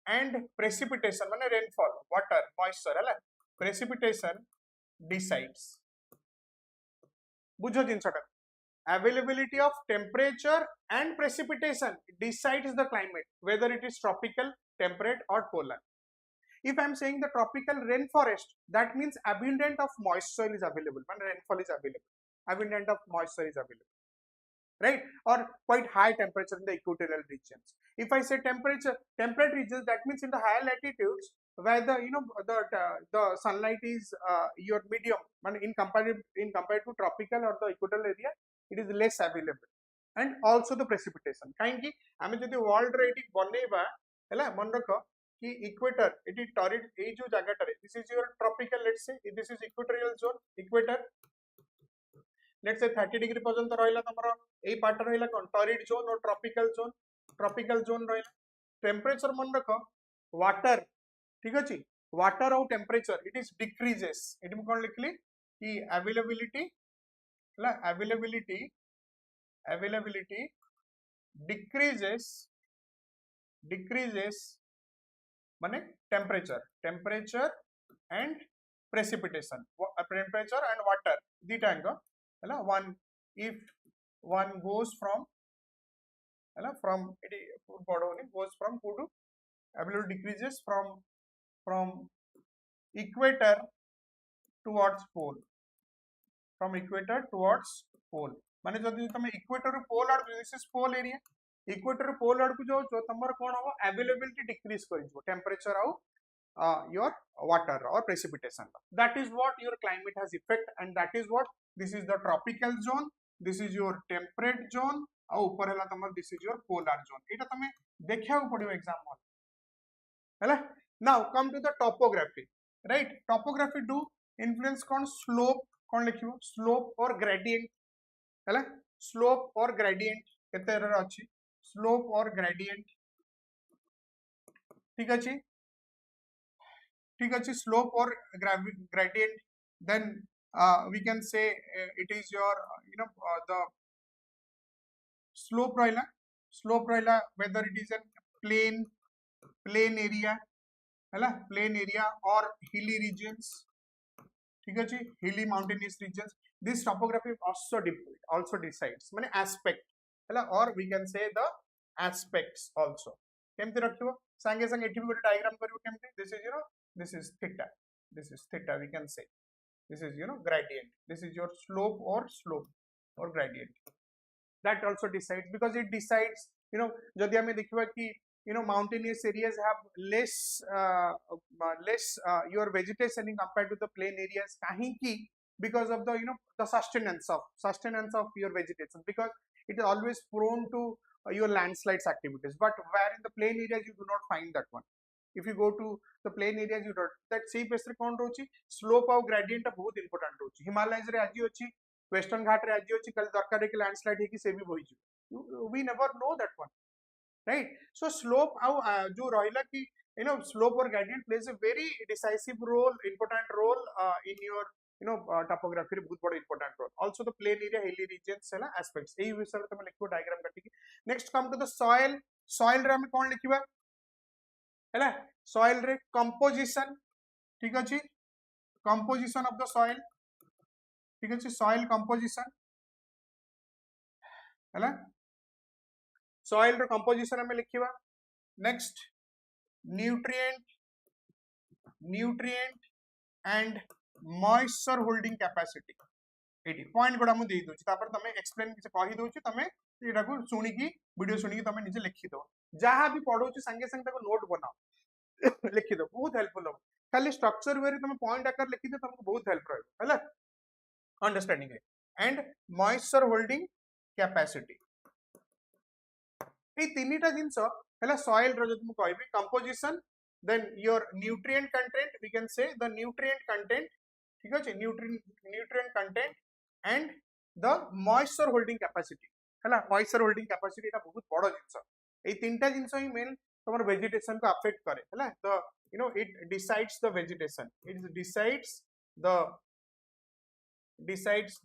and precipitation माने rainfall water moisture है ना precipitation decides बुझो जिनसटा availability of temperature and precipitation decides the climate whether it is tropical temperate or polar if I am saying the tropical rainforest that means abundant of moisture is available when rainfall is available abundant of moisture is available right or quite high temperature in the equatorial regions if I say temperate regions that means in the higher latitudes where the you know the sunlight is your medium in compared to tropical or the equatorial area it is less available and also the precipitation काहेकि आमे जदि world रे eighty बनेबा हैला मन रख कि equator eighty torrid ए जो जगह this is your tropical let's say this is equatorial zone equator let's say 30 degree पर्यंत रहिला तमरो ए पार्ट रहिला कोन टॉरिड जोन और ट्रॉपिकल जोन रहिला टेम्परेचर मन रख वाटर ठीक अछि वाटर और टेम्परेचर इट इज डिक्रीजेस एटी म कोन लिखली कि availability decreases माने temperature and precipitation temperature and water दीटा अंग हैला one if one goes from हैला from एटी पढोनी goes from who to availability decreases from equator towards pole from equator towards pole माने जदि तमे इक्वेटर रु पोल आड़ this is pole area equator रु पोल आड़ को जो तमर कोन हो अवेलेबिलिटी डिक्रीज कर जो टेम्परेचर आउ योर वाटर और precipitation that is what your climate has effect and that is what this is the tropical zone this is your temperate zone आ ऊपर हला तमर this is your polar zone एटा तमे देखिया को पड़ियो एग्जाम में हैला now come to the topography right topography do influence कोन स्लोप कोन लिखियो स्लोप और ग्रेडिएंट हैला स्लोप और ग्रेडिएंट केते रे अछि स्लोप और ग्रेडिएंट ठीक अछि स्लोप और gradient then we can say it is your you know the slope roila whether it is a plain area हैला plain area or hilly regions ठीक अछि hilly mountainous regions this topography also decides माने aspect हैला or we can say the aspects also केमते रखिबो संगे संगे एठी भी diagram करिवो केमते this is theta we can say this is gradient this is your slope or gradient that also decides because it decides जदि हमें देखिबा कि mountainous areas have less your vegetation in compared to the plain areas kahinki because of the the sustenance of your vegetation because it is always prone to your landslides activities but where in the plain areas you do not find that one if you go to the plain areas you don't that sea base kon rochi slope और gradient बहुत important rochi himalayas रे आजी अछि western ghat रे आजी अछि कल दरकार के landslide है कि से भी होई we never know that one right? So slope जो रहिला कि slope or gradient plays a very decisive role, important role in your topography रे बहुत बड़ा important role. Also the plain area, hilly regions है ना aspects एही विषय तमे लिखिबो डायग्राम काटी कि. Next come to the soil रे हम कोन लिखिबा हैला soil रे composition ठीक अछि composition of the soil ठीक अछि soil composition हैला soil रे composition हम लिखिबा. Next nutrient and moisture holding capacity एटी पॉइंट गुडा मु देई दोछि तापर तमे एक्सप्लेन किछ कहि दोछि तमे एटा को सुनी की वीडियो सुनी की तमे निजे लिखि दो जहां भी पढोछि संगे संगे ताको नोट बनाओ लिखि दो बहुत हेल्पफुल हो खाली स्ट्रक्चर वे तमे पॉइंट आकर लिखि दे तुमको बहुत हेल्प रहबो हैला understanding and moisture holding capacity ए तीनटा जिंस हैला सॉइल रो जदि मु कहबी composition then your nutrient content we can say the nutrient content ठीक अछि nutrient content and the moisture holding capacity हैला moisture holding capacity एटा बहुत बड़ जिंस ए तीनटा जिंस ही मेन तमर वेजिटेशन को अफेक्ट करे हैला the it decides the vegetation it decides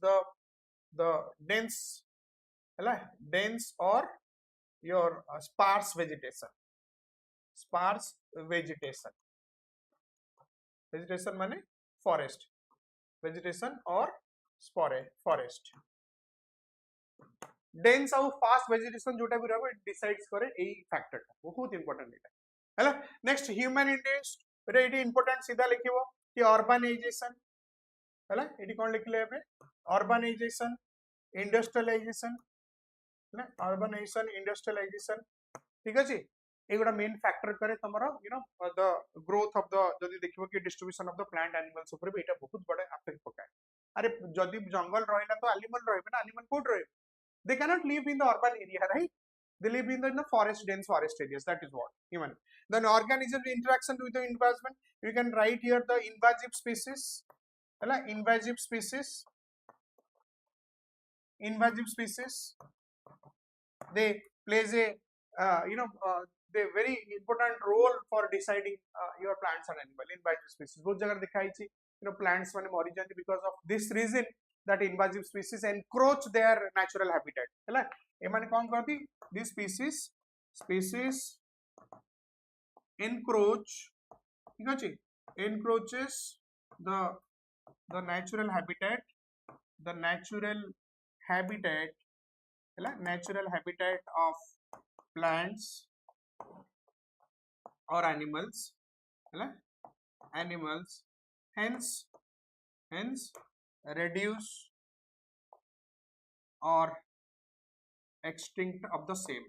the dense हैला dense or your sparse vegetation माने forest vegetation or forest dense और fast vegetation जोटा भी रहबो इट डिसाइड्स करे एई फैक्टर बहुत इंपोर्टेंट एटा हैला. नेक्स्ट ह्यूमन इंटरेस्ट रे एटी इंपोर्टेंट सीधा लिखिबो कि अर्बनाइजेशन हैला एटी कोन लिखले एबे अर्बनाइजेशन इंडस्ट्रियलाइजेशन ना अर्बनाइजेशन इंडस्ट्रियलाइजेशन ठीक अछि एगुडा मेन फैक्टर करे तमरो द ग्रोथ ऑफ द जदी देखिबो कि distribution of the plant animals ऊपर भी एटा बहुत बड़ा अफेक्ट पकाय. अरे जदी जंगल रहिला तो एनिमल रहबे ना एनिमल कोड रहबे they cannot live in the urban area right they live in the forest dense forest areas that is what human then organisms interaction with the environment you can write here the invasive species hala invasive species they plays a they very important role for deciding your plants and animal invasive species बहुत जगह दिखाई छी plants माने मरि जांती because of this reason that invasive species encroach their natural habitat हैला ए माने कोन करती this species encroach ठीक अछि encroaches the natural habitat हैला natural habitat of plants or animals हैला animals hence reduce or extinct of the same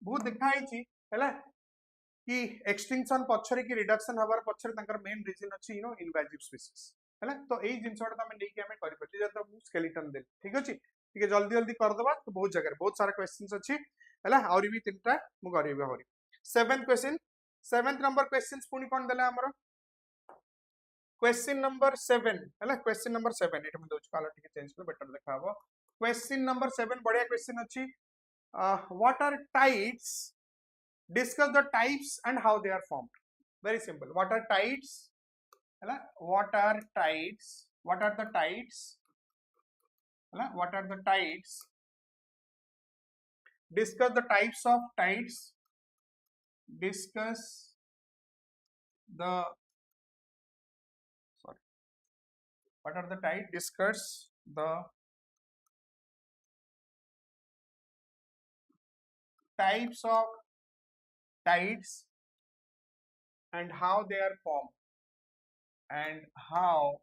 बहुत दिखाई छी हैला कि एक्सटिंक्शन पछरे कि रिडक्शन हबार पछरे तांकर मेन रीजन अछि इनवेजिव स्पीसीज हैला तो एई जिंसोटा तमे नै कि हमें करि पछि जे त स्केलेटन दे ठीक अछि ठीक जल्दी कर दबा तो बहुत जगह बहुत सारा क्वेश्चंस अछि हैला और भी तीनटा मु करिबे होरी. 7th नंबर क्वेश्चंस पुनी कोन देला हमरो क्वेश्चन नंबर 7 हैला क्वेश्चन नंबर 7 एटा में दोछ कलर टिके चेंज कर बेटर देखाबो. क्वेश्चन नंबर 7 बढ़िया क्वेश्चन अछि what are tides discuss the types and how they are formed. Very simple. What are tides हैला what are the tides हैला what are the tides discuss the types of tides what are the tides discuss the types of tides and how they are formed and how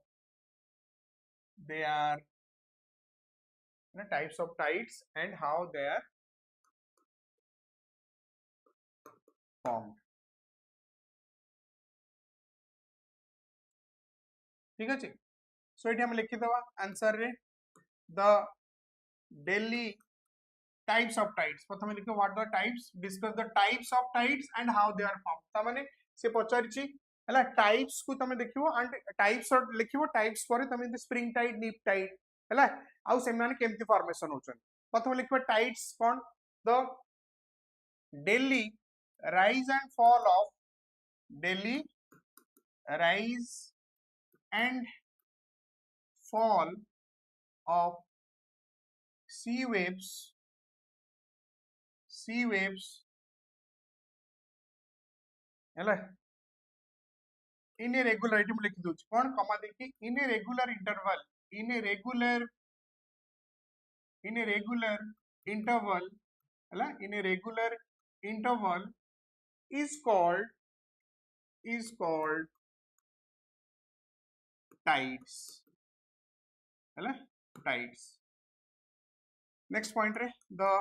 they are types of tides and how they are formed ठीक अछि. सो एठी हम लिखि दवा answer रे the daily types of tides प्रथम लिखो what the types discuss the types of tides and how they are formed त माने से पचारछि हला टाइप्स को तमे देखिवो एंड टाइप्स और लिखिवो टाइप्स पर तमे स्प्रिंग टाइड लीफ टाइड हला आउ से माने केमती फॉर्मेशन होचन प्रथम लिखिबा टाइड्स कोन the daily rise and fall of daily rise and fall of sea waves ହେଲା in a regular item लिखि दउछ कोन कमा देखि in a regular interval in a regular interval ହେଲା in a regular interval is called tides ହେଲା tides. Next point रे the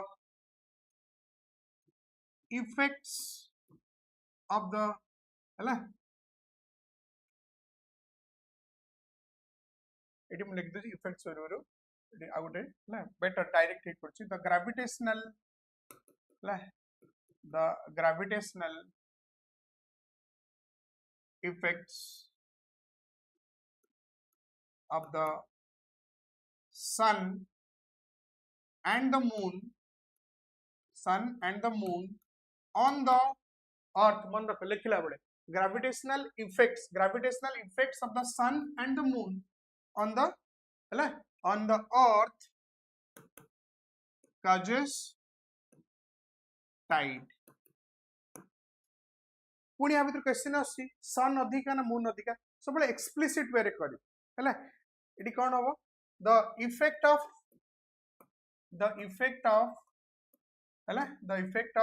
effects of the ହେଲା eighty मु लिख दउछि इफेक्ट्स ओरु एटी आ गुटे ହେଲା बेटर डायरेक्ट हिट करछि the gravitational effects of the sun and the moon on the earth मन रख लिखला बळे gravitational effects of the sun and the moon on the earth causes tide. पुणी या भीतर क्वेश्चन आसी सन अधिका ना मून अधिका सब एक्सप्लिसिट वे रे करी हैला इडी कोन होबो द इफेक्ट ऑफ हैला the effect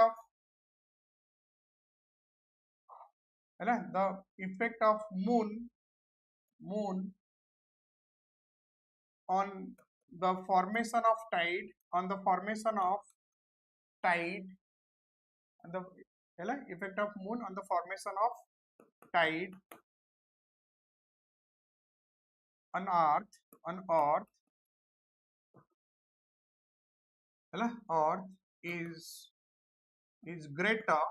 of moon on the formation of tide and the effect of moon on the formation of tide on earth is greater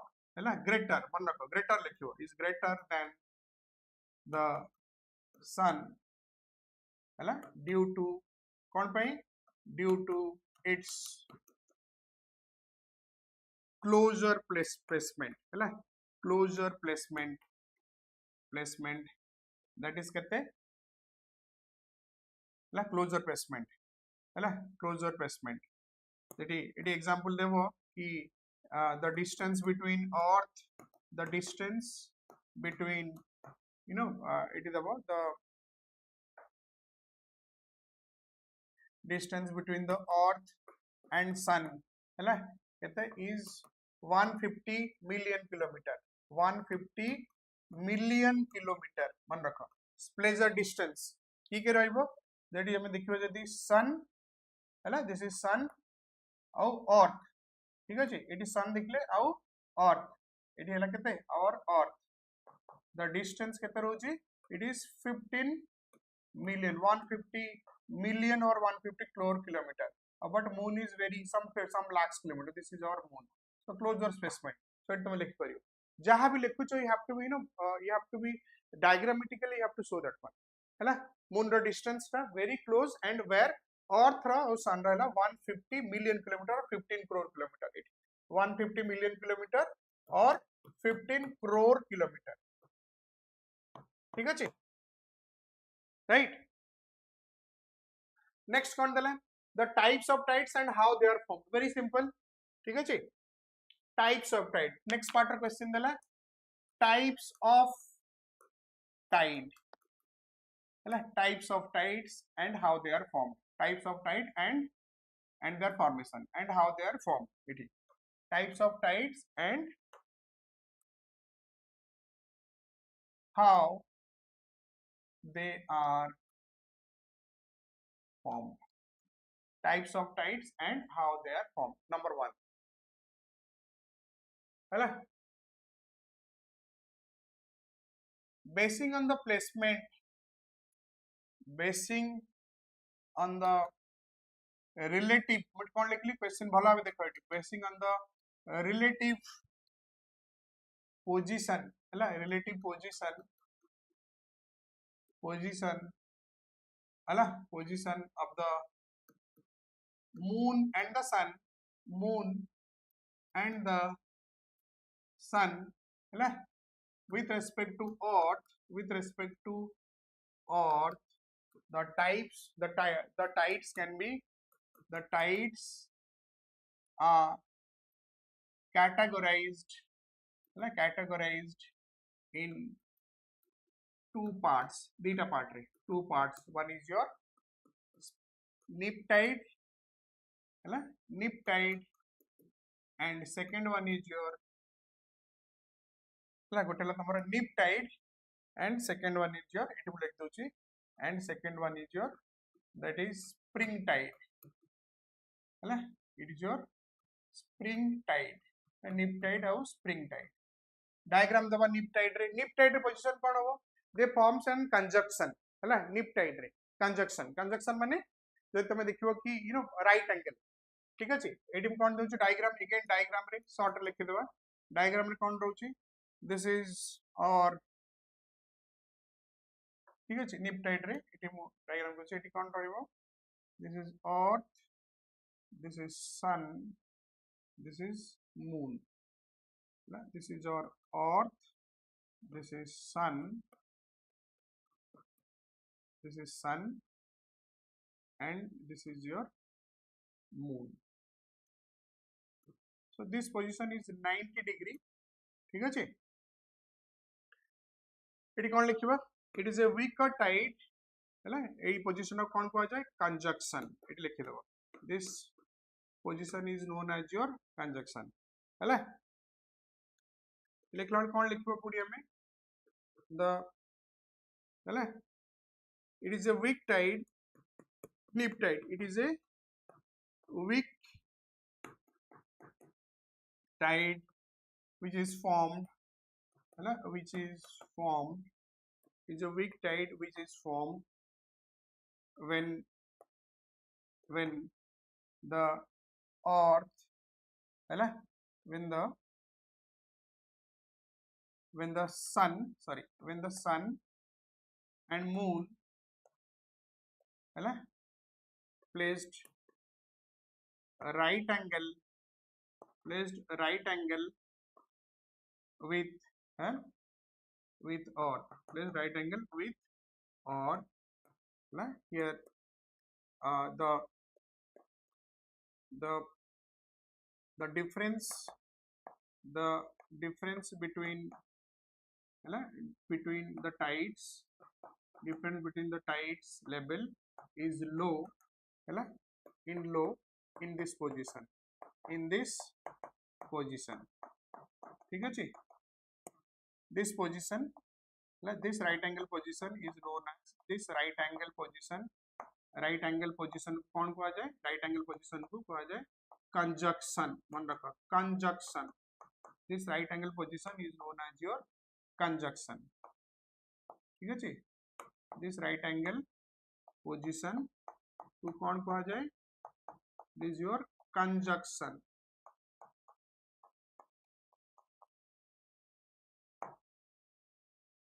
मन रखो greater लिखियो is greater than the sun due to कौन पाई due to its closer placement closer placement that is कहते closer placement इटी example देवो कि the distance between earth it is about the distance between the earth and sun हैला कहते is 150 million kilometer मन रखो pleasure distance की के रहइबो JD हमें देखिबो जदी सन हैला दिस इज सन औ अर्थ ठीक अछि एटी सन देखले औ अर्थ एटी हैला केते और अर्थ द डिस्टेंस केते रहउची it is 15 million 150 million or 150 crore kilometer but moon is very some lakhs kilometer this is our moon so closer placement so it तुम लिख परियो जहां भी लिखुचो you have to be you have to be diagrammatically you have to show that one हैला moon रो distance ता very close and where earth रो और sun row 150 million kilometer or 15 crore kilometer 150 million kilometer or 15 crore kilometer ठीक अछि right. Next कौन दला the types of tides and how they are formed very simple ठीक है types of tide next part of question दला types of tide है types of tides and how they are formed types of tide and their formation and how they are formed it is types of tides and how they are formed types of tides and how they are formed number 1 hello basing on the relative but कौन लिखली question भला भाबे देखो basing on the relative position हैला relative position हैला position of the moon and the sun, moon and the sun, ହେଲା, with respect to earth, with respect to earth, the types, the tides can be, the tides are categorized, ହେଲା, categorized in two parts, dita part re, two parts. One is your nip tide, ହେଲା, nip tide, and second one is your, ହେଲା, ଗୋଟେ ହେଲା ତମର nip tide, and second one is your, ଏଠି ମୁଁ ଲେଖି ଦଉଛି, and second one is your, that is spring tide, ହେଲା, it is your spring tide, nip tide ଆଉ spring tide. डायग्राम दबा nip tide रे, nip tide रे पोजीशन कोन हो, दे फॉर्म्स एंड कंजक्शन, हैला, nip tide रे कंजक्शन, कंजक्शन माने जे तमे देखिबो कि यू नो राइट एंगल, ठीक अछि, एडी कोन दोछु डायग्राम, अगेन डायग्राम रे शॉर्ट लिखि देबा, डायग्राम रे कोन रहउछि, दिस इज और, ठीक अछि, nip tide रे एटी मु डायग्राम को एटी कोन रहइबो, this is earth, this is sun, this is moon, this is our earth, this is sun, this is sun, and this is your moon. So this position is 90 degree, ठीक है, eighty कौन लिखिबा, it is a weaker tide, हैला, एई position of कौन को जाय, conjunction, eighty लिखि देबो, this position is known as your conjunction, हैला, लिखला कौन लिखिबो पूरी हमें, the, हैला, it is a weak tide, nip tide, it is a weak tide which is formed, हैला, which is formed, is a weak tide which is formed when the earth, हैला, when the sun, sorry, when the sun and moon, हैला, placed a right angle, placed a right angle with with earth, placed right angle with earth, हैला, here the difference, the difference between, हैला, between the tides, difference between the tides level is low, हैला, in low, in this position, in this position, ठीक है जी, this position, this right angle position is known as, this right angle position, right angle position कौन को आ जाए, right angle position को आ जाए conjunction, मन रखो conjunction, this right angle position is known as your conjunction, ठीक है जी, this right angle position को कौन को आ जाए, this is your conjunction,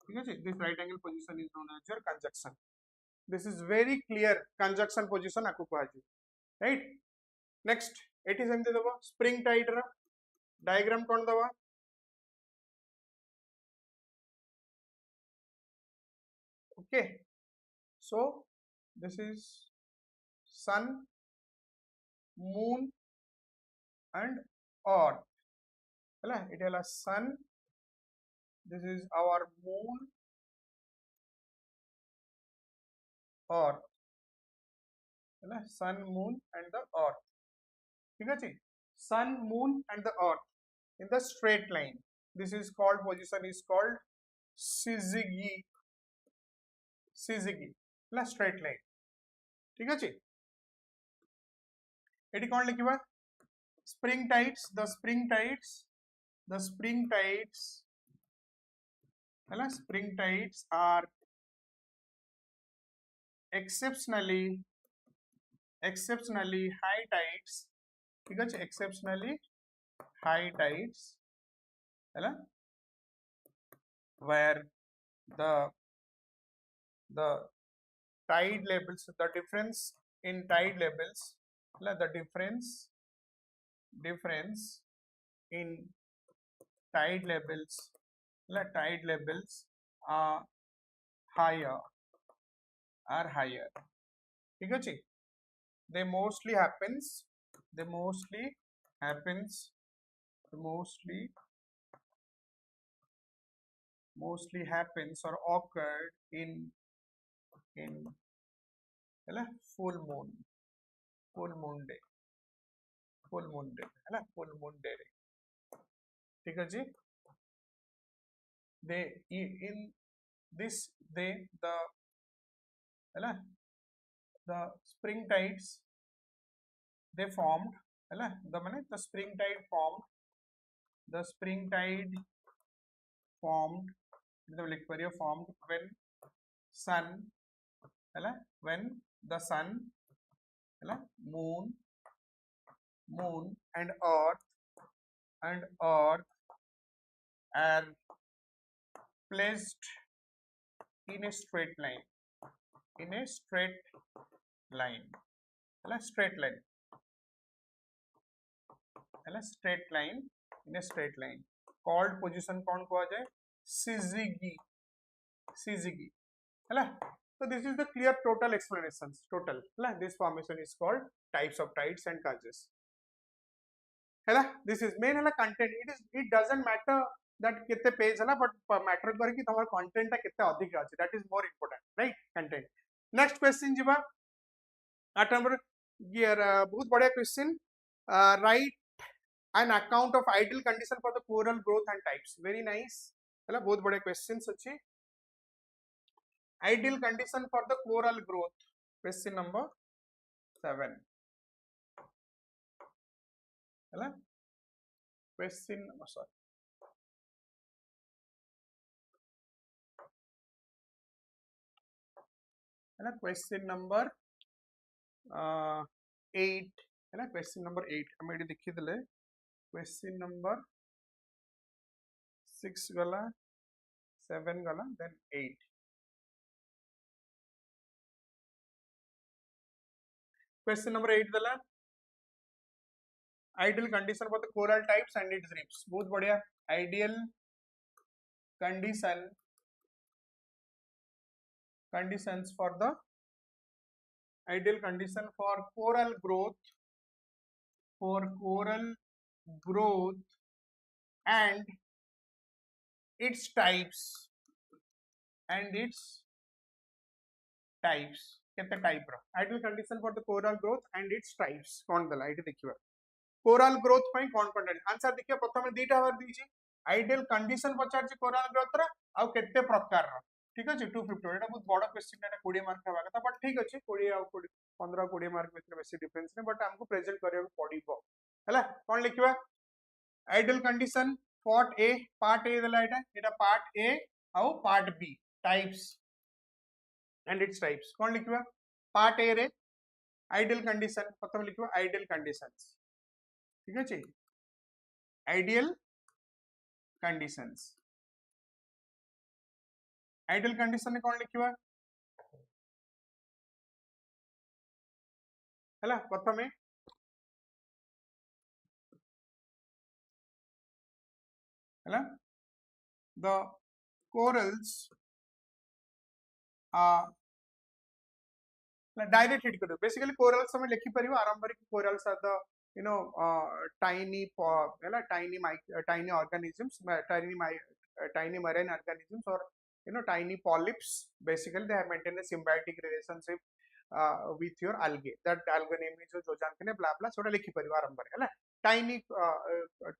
ठीक है जी, this right angle position is known as your conjunction. This is very clear, conjunction position आपको कहा जाए, right? Next, एटी सेमते दबा spring tide रा डायग्राम कौन दबा, okay, so this is sun, moon and earth, हैला, it is sun, this is our moon, earth, हैला, sun, moon and the earth, ठीक है जी, sun, moon and the earth in the straight line, this is called, position is called syzygy, syzygy, हैला, straight line, ठीक है जी, eighty कौन लिखिबा, spring tides, the spring tides, the spring tides, हैला, spring tides are exceptionally high tides, ठीक है, exceptionally high tides, हैला, where the tide levels, the difference in tide levels the difference in tide levels are higher ठीक है they mostly happens mostly happens or occurred in ହେଲା full moon day ହେଲା full moon day रे ठीक है they in this they ହେଲା the spring tides they formed ହେଲା the spring tide formed formed when sun ହେଲା when the sun ହେଲା moon and earth are placed in a straight line ହେଲା straight line in a straight line called position कौन कहा जाए syzygy ହେଲା so this is the clear total explanations total ହେଲା this formation is called types of tides and gauges ହେଲା this is main ହେଲା content it doesn't matter that केते page है ना but matter करे कि तमर content टा केते अधिक अछि that is more important right content next question जीवा 8 number ये बहुत बढ़िया question write an account of ideal condition for the coral growth and types very nice ହେଲା बहुत बढ़िया questions अछि ideal condition for the coral growth question number 7 ହେଲା question sorry है ना क्वेश्चन नंबर 8 है ना क्वेश्चन नंबर 8 हम एडी देखि देले क्वेश्चन नंबर 6 गला 7 गला देन 8 क्वेश्चन नंबर 8 देला ideal condition for the coral types and its reefs बहुत बढ़िया ideal conditions for the ideal condition for coral growth and its types केते टाइप रो ideal condition for the coral growth and its types कोन दला एटी देखिबा coral growth पई कोन answer देखिए प्रथम दीटा हवर दीची ideal condition पचार छी coral growth रा आ केते प्रकार रो ठीक अछि 250 एटा बहुत बड़ क्वेश्चन एटा 20 मार्क हेबा कथा बट ठीक अछि 20 आ 15 20 मार्क में बेसी डिफरेंस नै बट हमको प्रेजेंट करियो पडिबो हैला कोन लिखिबा ideal condition part A देला एटा part A uh part B types and its types cone लिखिबा part A रे ideal condition प्रथम लिखिबा ideal conditions ठीक अछि ideal conditions ने कोन लिखिबा हैला प्रथमे हैला the corals are direct hit करो basically corals हमें लिखि परिबो आरंभरिक corals are the tiny organisms tiny marine organisms or tiny polyps basically they have maintained a symbiotic relationship with your algae that algae name is जो जानते हैं blah blah soda लिखि परिबो आरंभरे हैला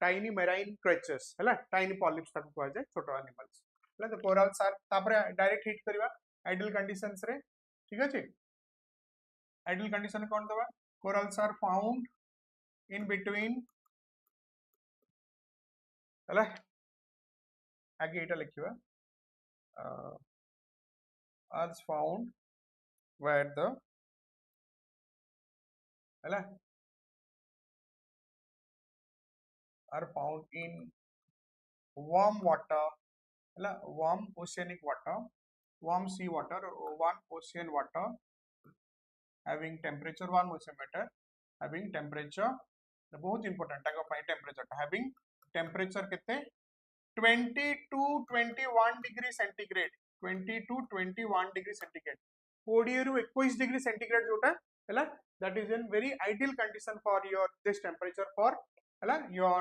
tiny marine creatures हैला tiny polyps ताको कहै जाय छोटो animals हैला तो corals are तापरे direct hit करिवा ideal conditions रे ठीक अछि ideal condition कोन दबा corals are found in between हैला आगे एटा लिखिबा as found where the हैला are found in warm water हैला warm oceanic water warm sea water or warm ocean water having temperature 1 ocean meter having temperature बहुत important type of temperature having temperature कितने 20 to 21 degree centigrade 20 to 21 degree centigrade 20 ରୁ 21 degree centigrade जोटा हैला that is in very ideal condition for your this temperature for हैला your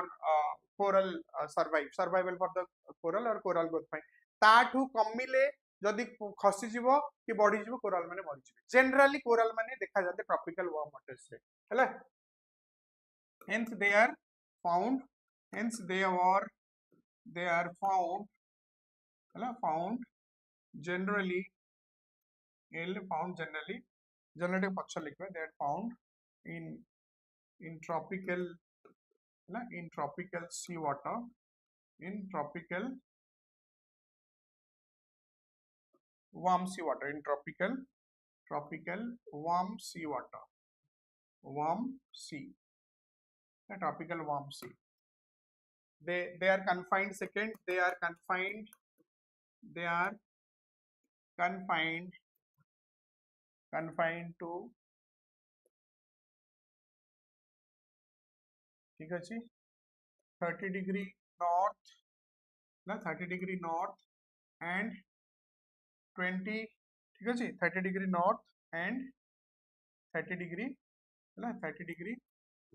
coral survival for the coral or coral growth ପାଇଁ ताठू कमिले जदि खसी जीवो कि बढ़ी जीवो कोराल माने मरि जीवे जनरली कोराल माने देखा जाते ट्रॉपिकल वार्म वाटर्स रे हैला hence they are found hence they are found हैला found generally generally पक्ष लिखवे they are found in tropical हैला in tropical sea water in tropical warm sea water in tropical warm sea water warm sea a tropical warm sea they are confined second they are confined to ठीक अछि 30 degree north ना 30 degree north and 20 ठीक अछि 30 degree north and 30 degree है 30 degree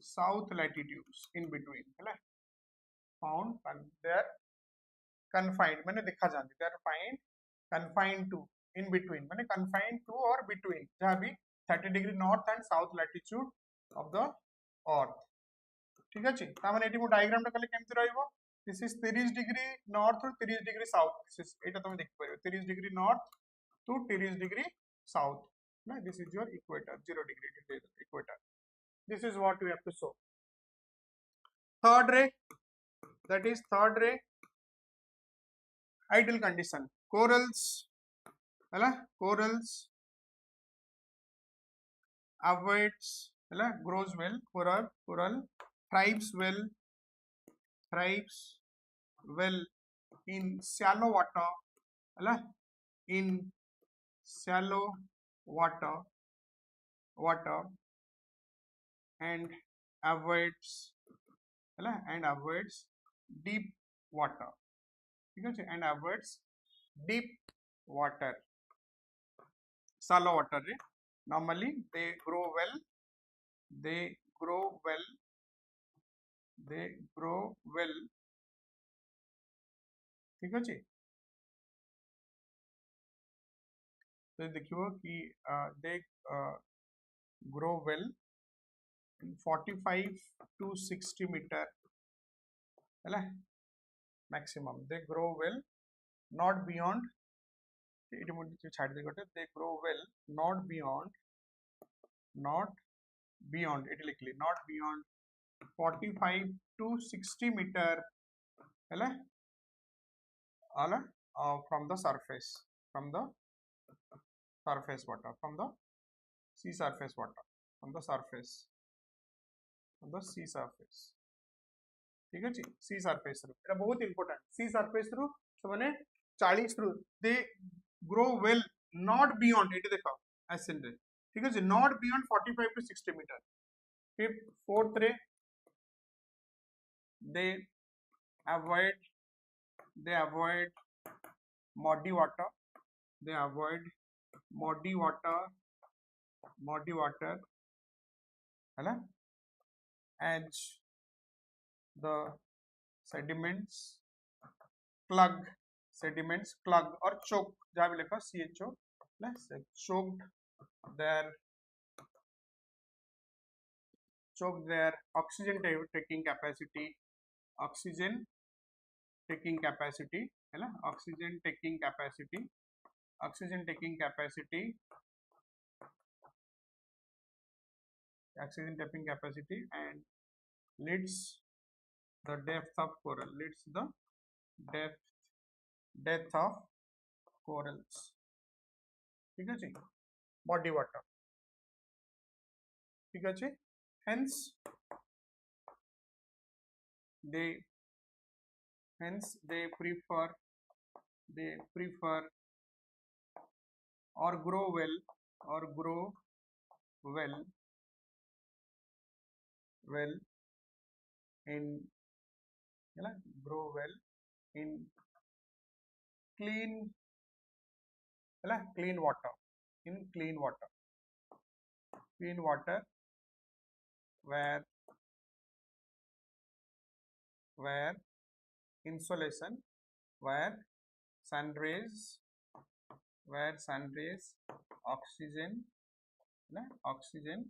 south latitudes in between है found and they are confined माने देखा जाती they are confined to in between माने confined to or between जहाँ भी 30 degree north and south latitude of the earth ठीक अछि ता माने एटी मु डायग्राम टा कले केमति रहइबो this is 30 degree north to 30 degree south this is एटा तुम देख परिबो 30 degree north to 30 degree south ना this is your equator 0 degree equator this is what we have to show third ray that is third ray ideal condition corals हैला corals avoids हैला grows well coral thrives well in shallow water हैला in shallow water and avoids हैला and avoids deep water ठीक है and avoids deep water shallow water रे normally they grow well ठीक है तो देखियो कि they grow well in 45 to 60 meter हैला maximum they grow well not beyond it मुझे छाड़ दे गटे they grow well not beyond it लिखली not beyond 45 to 60 meter हैला from the surface water from the sea surface water from the sea surface ठीक है sea surface रू एटा बहुत important sea surface रू तो माने 40 रू they grow well not beyond eighty देखो एसन रे ठीक है not beyond 45 to 60 meter fifth fourth रे they avoid muddy water है as the sediments plug or choke जहाँ भी लिखा CHO choke their oxygen taking capacity है ना oxygen taking capacity and leads the depth of coral depth of corals ठीक है body water ठीक है hence they prefer or grow well well in grow well in clean clean water, in clean water where where insolation, where sun rays, oxygen oxygen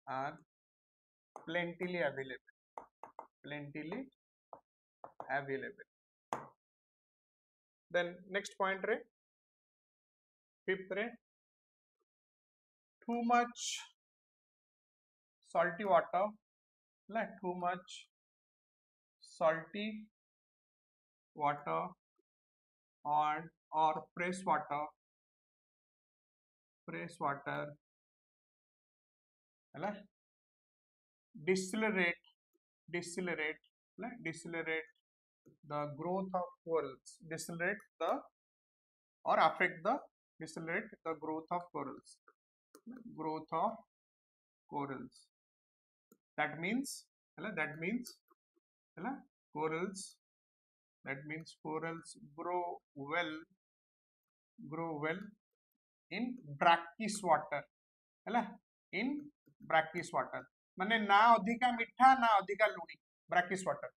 are plentifully available. Then next point re, fifth re, too much salty water, too much salty water or fresh water decelerate decelerate the growth of corals, decelerate the or affect the decelerate the growth of corals, that means that means corals corals grow well in brackish water, in brackish water माने ना अधिका मिठा ना अधिका लुणी, brackish water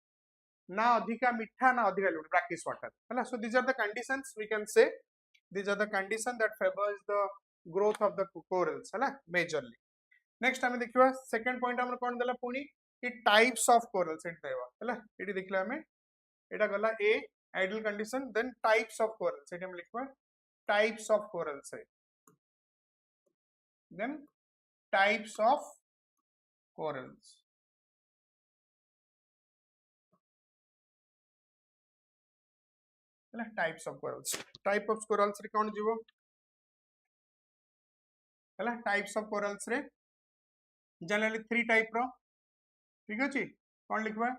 ना अधिका मिठा ना अधिका लुणी, brackish water है। So these are the conditions, we can say these are the conditions that favors the growth of the corals है majorly. Next आमे देखिबा second point हमर कोन देला पुनी कि types of corals एट देबा है, एटी देखला हमें एटा गला a ideal condition, then types of corals eighty हम लिखबा types of corals है, then types of corals types of corals, type of corals रे कोन जीवो है, types of corals रे generally three type रो, ठीक अछि कोन लिखबा,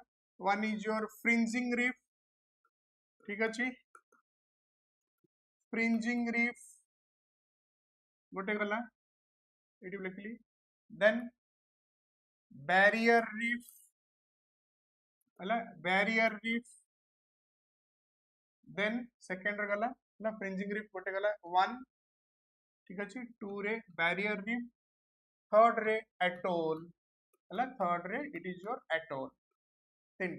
one is your fringing reef, ठीक अछि fringing reef गोटे गला एटी लिखली, then barrier reef है, barrier reef, then second रे गला ना fringing reef गोटे गला one, ठीक अछि two रे barrier reef, third रे atoll है, third रे it is your atoll, तीन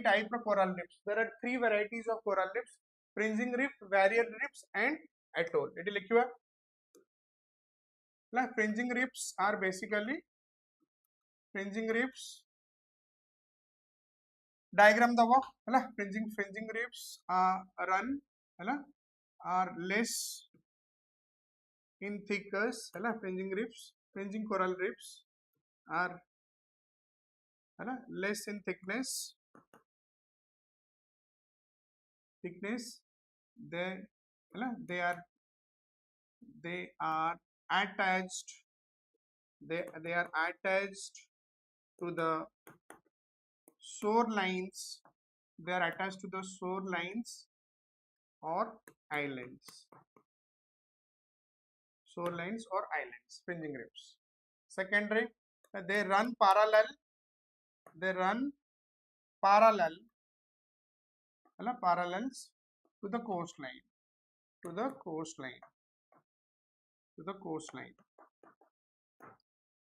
type of coral reefs, there are three varieties of coral reefs, fringing reef, barrier reefs and atoll, एटी लिखिबा fringing reefs are basically diagram दबो है, fringing reefs run है, are less in thickness है, fringing coral reefs are है less in thickness they है, they are attached to the shorelines, they are attached to the shorelines or islands, fringing reefs. Secondary, they run parallel parallels to the coastline,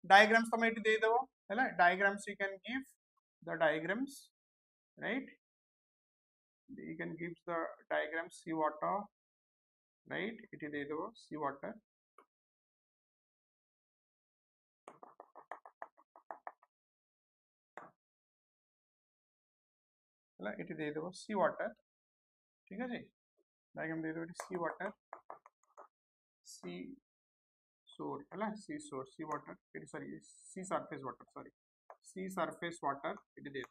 diagrams तो मैं it they दो है, diagrams you can give the diagrams, right, you can give the diagram sea water, right, it दे दो sea water, है it they दो sea water, ठीक है जी, diagram दे दो sea water, sea shore है, sea shore, sea water, sorry sea surface water, sorry sea surface water it दे दो,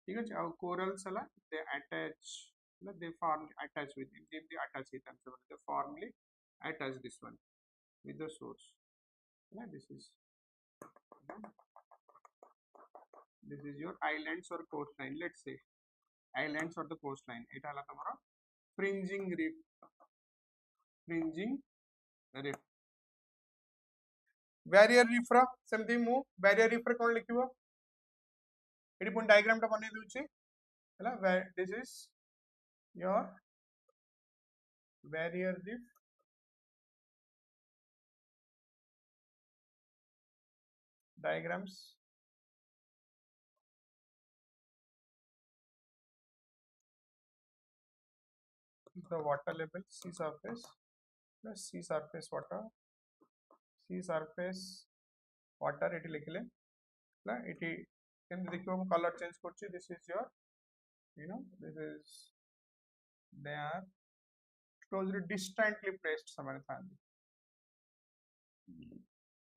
ठीक है जी, और corals है they attach, they form attach with it, they attach it, they formally attach this one with the source, this is your islands or coastline, let's say islands or the coastline, এটা হলো তোমার fringing reef barrier reef रा सेमती मु barrier reef रे कोन लिखिबो eighty पुन diagram टा बनै दूची हला this is your barrier reef diagrams the water level sea surface plus sea surface water eighty लिखले ना एटी केमति देखिबो हम कलर चेंज करछि this is your this is they are closely distantly placed samane thandi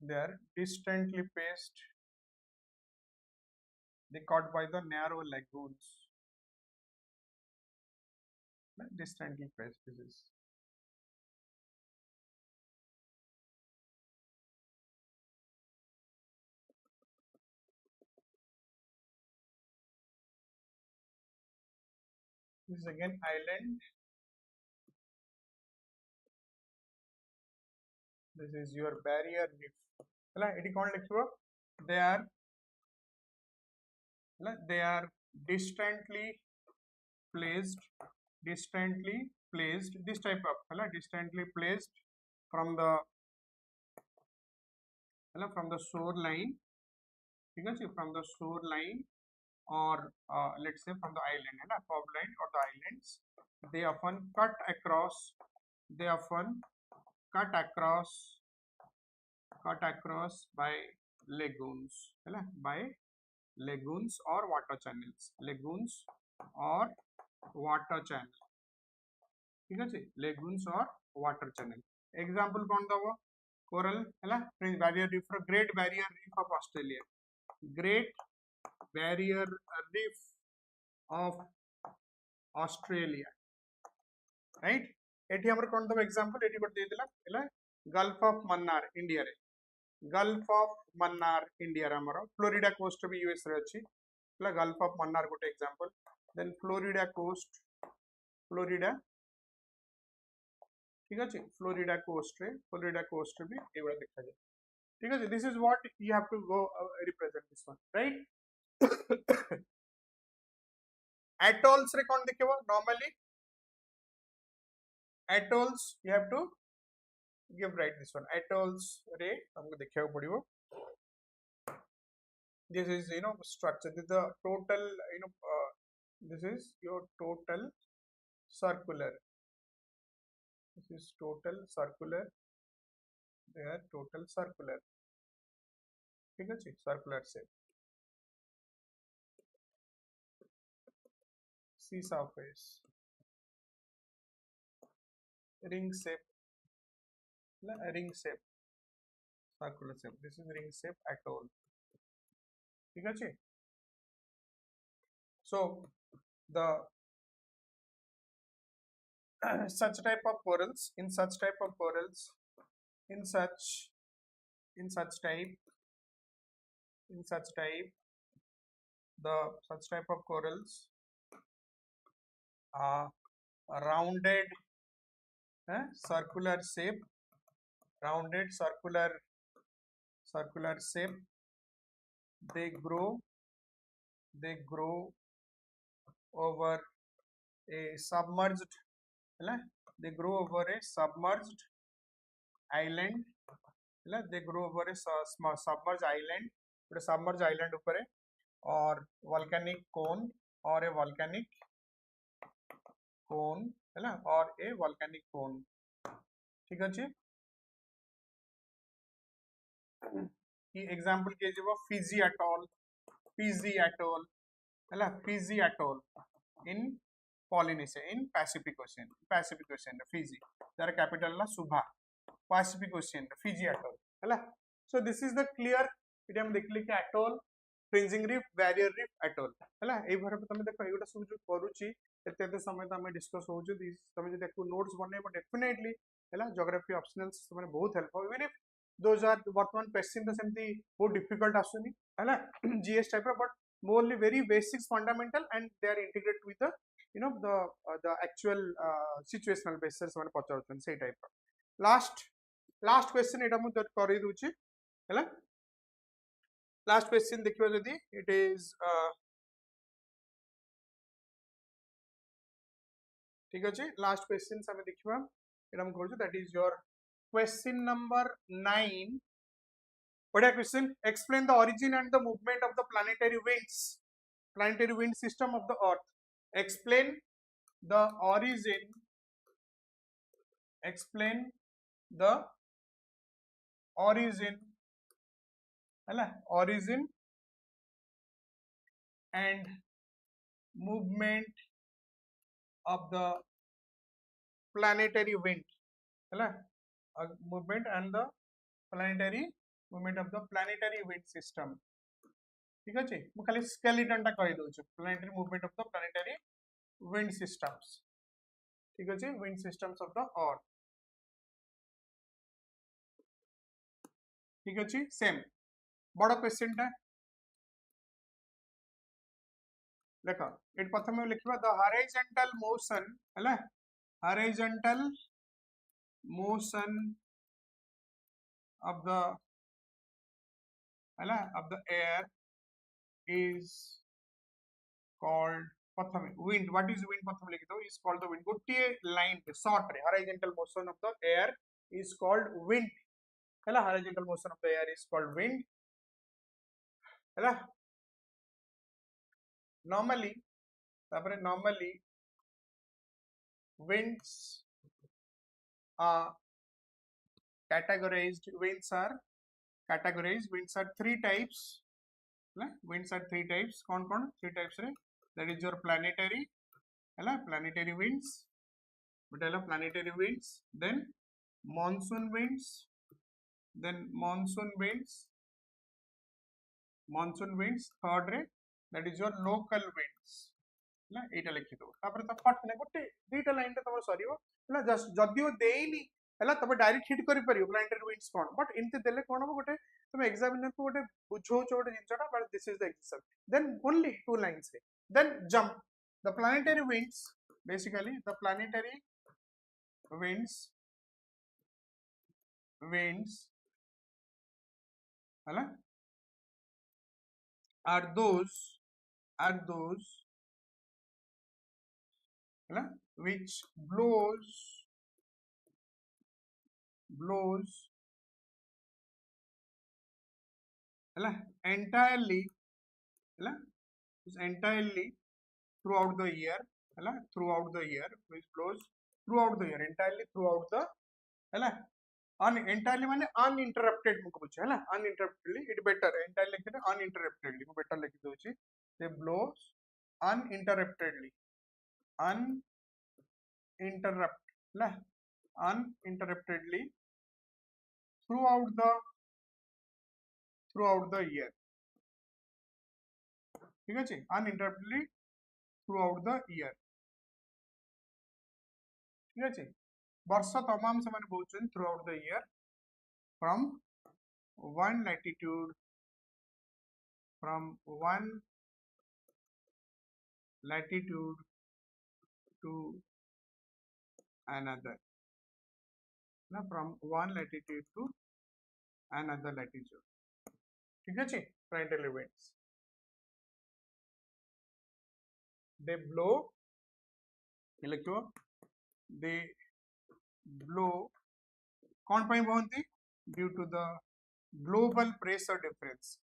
they are distantly placed they caught by the narrow lagoons distantly placed this is again island this is your barrier reef hela eti kon likhibo they are distantly placed this type of distantly placed from the shore line ठीक है from the shore line or let's say from the island coastline or the islands they often cut across by lagoons by lagoons or water channels ठीक है lagoons or water channel example कौन दबो coral barrier reef great barrier reef of Australia great barrier reef of Australia right एठी हमर कोन दबो example एठी गोटे देला गल्फ ऑफ मन्नार इंडिया रे गल्फ ऑफ मन्नार इंडिया रे हमर फ्लोरिडा कोस्ट भी यूएस रे अछि गल्फ ऑफ मन्नार गोटे example then फ्लोरिडा कोस्ट ठीक अछि फ्लोरिडा कोस्ट भी एबा देखा जाय ठीक अछि this is what you have to go represent this one right atolls रे कोन देखिबो normally atolls you have to give right this one atolls रे हमको देखियो पड़िबो this is structure this is the total this is your total circular this is total circular they are total circular ठीक है circular shape sea surface ring shape circular shape this is ring shape atoll ठीक है so the such type of corals in such type the such type of corals are rounded circular shape they grow over a submerged they grow over a submerged island they grow over a submerged island upare or volcanic cone or a volcanic cone ठीक अछि की example के जेबो Fiji atoll in Polynesia in Pacific Ocean Fiji jar capital la Suva Pacific Ocean Fiji atoll so this is the clear eighty हम देखले कि atoll fringing reef barrier reef atoll एई भर पे तमे देखो एगोटा सब जो करूची एते समय त हम डिस्कस होउछु तमे जे देखो नोट्स बनेबो डेफिनेटली ज्योग्राफी ऑप्शनल्स तमे बहुत हेल्प हो इवन इफ दोज आर वर्तमान क्वेश्चन तो सेमती बहुत डिफिकल्ट आसुनी GS type but morally very basics fundamental and they are integrate with the the actual situational basis माने पचाउछन से टाइप लास्ट क्वेश्चन एटा मु करै दुची है लास्ट क्वेश्चन देखियो जदी इट इज ठीक अछि लास्ट क्वेश्चन हम देखिबा एटा हम करछु that is your question number 9 बढ़िया question explain the origin and the movement of the planetary wind system of the earth explain the origin है origin and movement of the planetary wind है movement and the planetary movement of the planetary wind system ठीक अच्छे मु खाली skeleton टा कहि दउछु planetary movement of the planetary wind systems ठीक अच्छे wind systems of the earth ठीक अच्छे सेम बड़ क्वेश्चन टा देखो एट प्रथम लिखबा द हॉरिजॉन्टल मोशन है horizontal motion of the air is called प्रथम wind what is wind प्रथम लिखि दो is called the wind गोटे लाइन पे शॉर्ट रे horizontal motion of the air is called wind है horizontal motion of the air is called wind है normally winds are categorized winds are three types winds are three types कौन three types रे that is your planetary planetary winds planetary winds then monsoon winds third रे that is your local winds एटा लिखि दो तापर त फट ने गोटे दुईटा लाइन तमर सरीबो जस्ट जदियो देइनी तब डायरेक्ट हिट करि परियो प्लानेटरी विंड्स कोन बट इनते देले कोन हो गोटे तुम एग्जामिनर को गोटे बुझो गोटे जिंसटा but this is the exercise then only two lines रे then jump the planetary winds basically the planetary winds है are those which blows entirely throughout the year which blows throughout the year entirely throughout the entirely माने uninterrupted मुको बुझे uninterruptedly it better entirely लिखते uninterruptedly मु better लिखि दोछि they blows uninterruptedly uninterruptedly throughout the year ठीक अछि uninterruptedly throughout the year ठीक अछि वर्ष तमाम से माने बोलछन throughout the year from one latitude to another from one latitude to another latitude ठीक अछि planetary winds they blow लिखो they blow कौन पाई बहंती due to the global pressure difference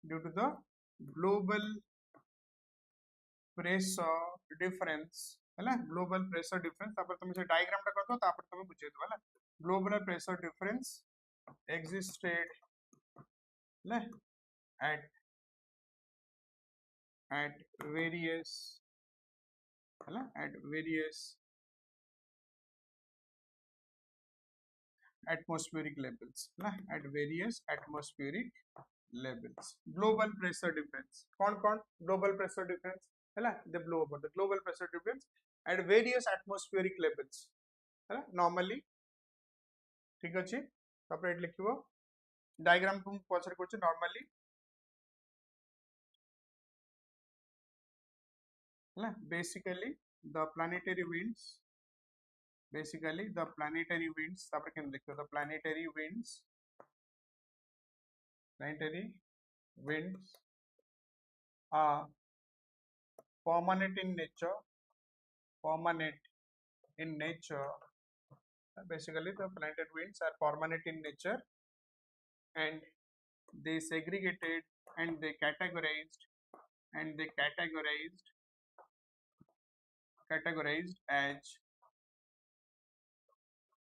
है global pressure difference तापर तुम से डायग्राम टा करतो तापर तुम बुझे दो है global pressure difference existed at various atmospheric levels global pressure difference कौन global pressure difference है they blow over the global pressure difference at various atmospheric levels है normally ठीक अछि तापर एट लिखिबो डायग्राम तुम पछर करछ normally है basically the planetary winds तापर केन लिखिबो the planetary winds planetary winds are permanent in nature. Basically the planetary winds are permanent in nature, and they segregated and they categorized as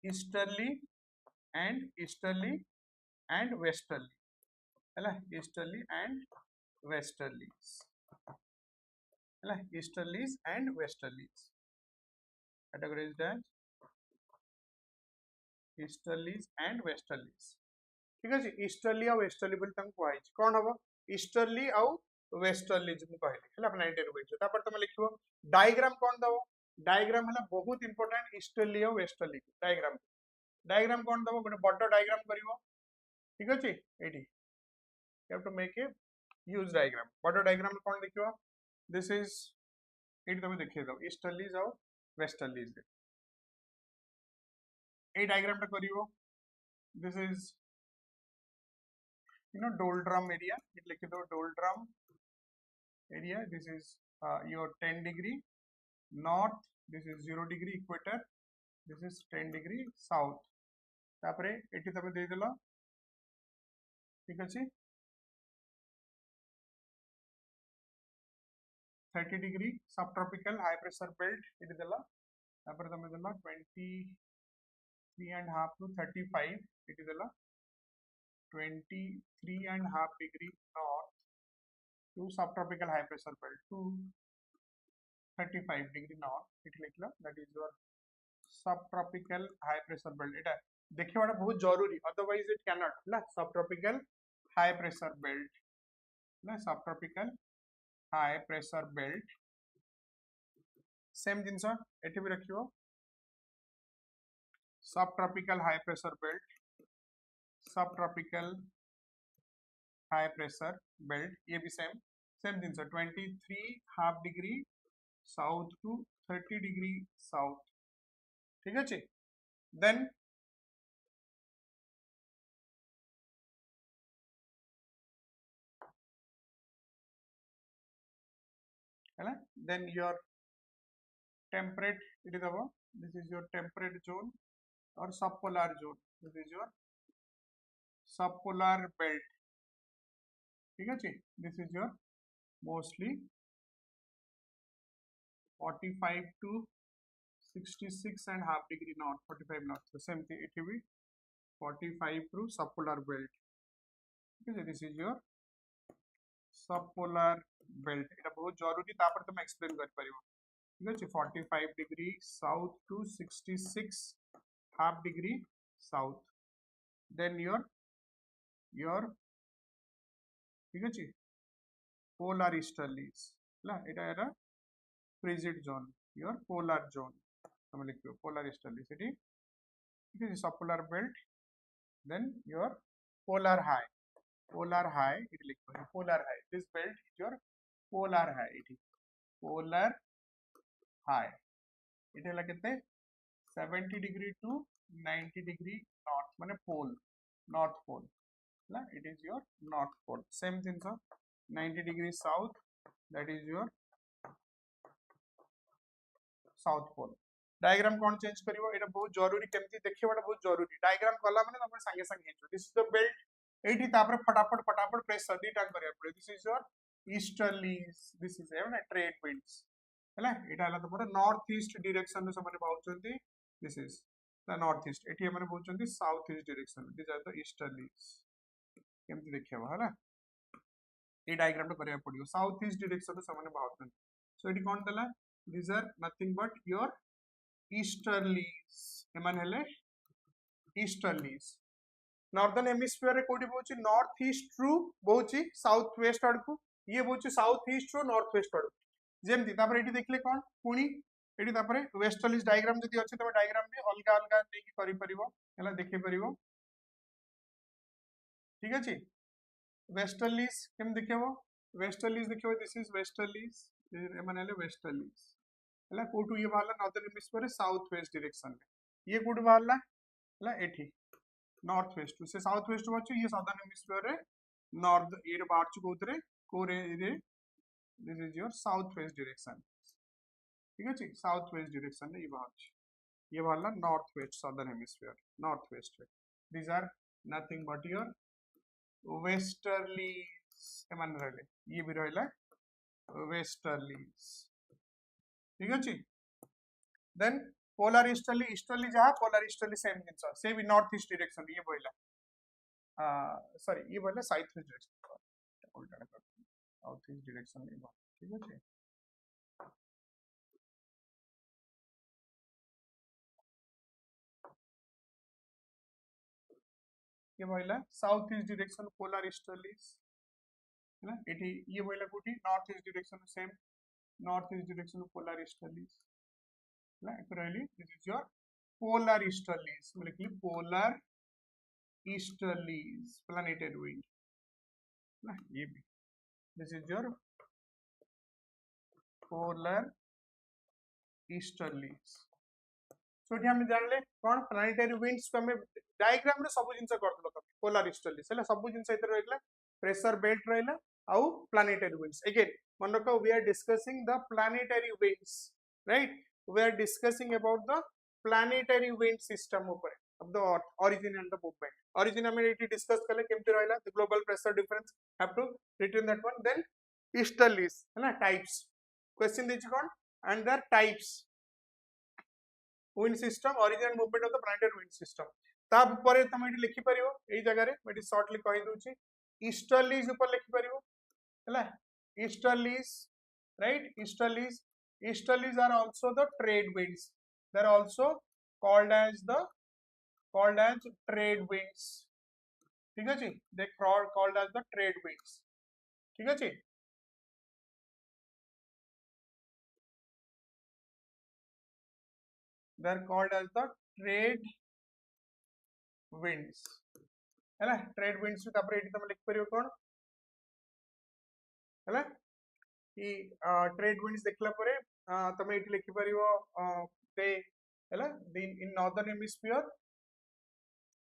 easterly and westerly. Easterly and westerlies. Easterlies and westerlies categorized as easterlies and westerlies. ठीक है जी, easterly और westerly बोल तंग कहै छी कोन हबो easterly और westerly जम कहले हला 90 रुपए छै तापर तुम लिखिबो डायग्राम कोन दबो डायग्राम हला बहुत इंपोर्टेंट ईस्टर्ली और वेस्टर्ली डायग्राम कोन दबो गोटे बड़ डायग्राम करिवो ठीक अछि एठी you have to make a use diagram बड़ डायग्राम कोन देखिबो this is एठी तुम देखै दो ईस्टर्लीज और वेस्टर्लीज ए डायग्राम टा करिवो this is doldrum area. It like the doldrum area. This is your 10 degree north. This is 0 degree equator. This is 10 degree south. तापरे eighty तबे दे देला ठीक अछि 30 degree subtropical high pressure belt eighty देला तापरे तमे देला 23 and half to 35 एटी देला 23 and half degree north to subtropical high pressure belt to 35 degree north it लिखला that is your subtropical high pressure belt एटा देखिबाटा बहुत जरूरी otherwise it cannot ना subtropical high pressure belt ना subtropical high pressure belt same जिंस एठी भी रखियो subtropical high pressure belt subtropical high pressure belt ये भी same jeans 23 half degree south to 30 degree south ठीक अछि then then your temperate it is above this is your temperate zone or subpolar zone this is your subpolar belt ठीक है this is your mostly 45 to 66 and half degree north 45 north so same thing it will be 45 to subpolar belt okay this is your subpolar belt এটা বহুত জরুরি তারপর তুমি explain করি পারিবো ঠিক আছে 45 degree south to 66 half degree south then your ঠিক আছে polar easterlies না এটা এটা frigid zone your polar zone আমি লিখব polar easterlies এটি ঠিক আছে subpolar belt then your polar high it লিখব polar high this belt is your polar high এটি polar high এটা হলো কেতে 70 degree to 90 degree north মানে pole north pole না it is your north pole same thing so 90 degree south that is your south pole diagram कोन change करिवो एटा बहुत जरूरी केमती देखिबाटा बहुत जरूरी डायग्राम कला माने तमर संगे संगे हेचो दिस इज द बेल्ट एठी तापर फटाफट प्रेशर दीटा करिया पड़े this is your easterlies this is एवं ट्रेड विंड्स हैला एटा हला तमर नॉर्थ ईस्ट डायरेक्शन रे समरे बाउचंती this is the north east एठी हमरे बाउचंती south east direction this are the easterlies केमती देखिबा हैला ए डायग्राम तो करिया पड़ियो साउथ ईस्ट डायरेक्शन रे समरे बाउचंती सो एठी कोन दला these are nothing but your easterlies एमन हेले easterlies northern hemisphere रे कोडी बोची north east रू बोची south west आड़ को ये बोची south east रू north west आड़ जेमती तापर एठी देखले कोन पुनी एठी तापर westerlies डायग्राम जदी अछि तबे डायग्राम भी अलगा अलगा देकी करि परिबो हला देखि परिबो ठीक अछि westerlies came देखिबो westerlies देखिबो this is westerlies एमन हेले westerlies हला कोटू ये वाला northern hemisphere south west direction में ये कोड वाला हला एठी नॉर्थ वेस्ट से साउथ वेस्ट बच्चे ये साउदर्न हेमिस्फीयर रे north ये बाहर चुके उतरे कोरे ये this is your south west direction ठीक है साउथ वेस्ट डायरेक्शन रे ये बाहर north west southern hemisphere north west these are nothing but your westerlies एमान रहले ये भी रहला westerlies ठीक है देन पोलर ईस्टर्ली जहाँ पोलर ईस्टर्ली सेम जिनस से भी नॉर्थ ईस्ट डायरेक्शन ये बोला सॉरी ये बोला साउथ ईस्ट डायरेक्शन उल्टा कर साउथ ईस्ट डायरेक्शन ये ठीक है ये बोला south east direction polar easterlies है ना ये बोला कोठी north east direction same north east direction polar easterlies Actually, this is your polar easterlies. Polar easterlies, planetary wind. This is your polar easterlies. So ये हम जान ले कौन planetary winds को हमें diagram में सब जिनसे कर दो कभी polar easterlies है ना सब जिनसे इधर रहेगा pressure belt रहेगा आउ planetary winds. Again, मन रखो we are discussing the planetary winds, right? We are discussing about the planetary wind system of the earth origin and the movement origin hame eti discuss kale kemti rahila the global pressure difference have to return that one then easterlies है ना types question देछि कोन and their types wind system origin and movement of the planetary wind system ता परे तमे eighty लिखि परियो एई जगह रे एटी शॉर्टली कहि दोछि easterlies ऊपर लिखि परियो हैला easterlies right easterlies are also the trade winds. They are also called as trade winds. ठीक है जी? They are called as the trade winds. ठीक है जी? They are called as the trade winds. है ना? Trade winds तो तापर eighty तमे लिख परियो कोन? है ना? कि ट्रेड विंड्स देखला परे तमे एटी लिखि परियो ते हैला इन नॉर्दर्न हेमिस्फीयर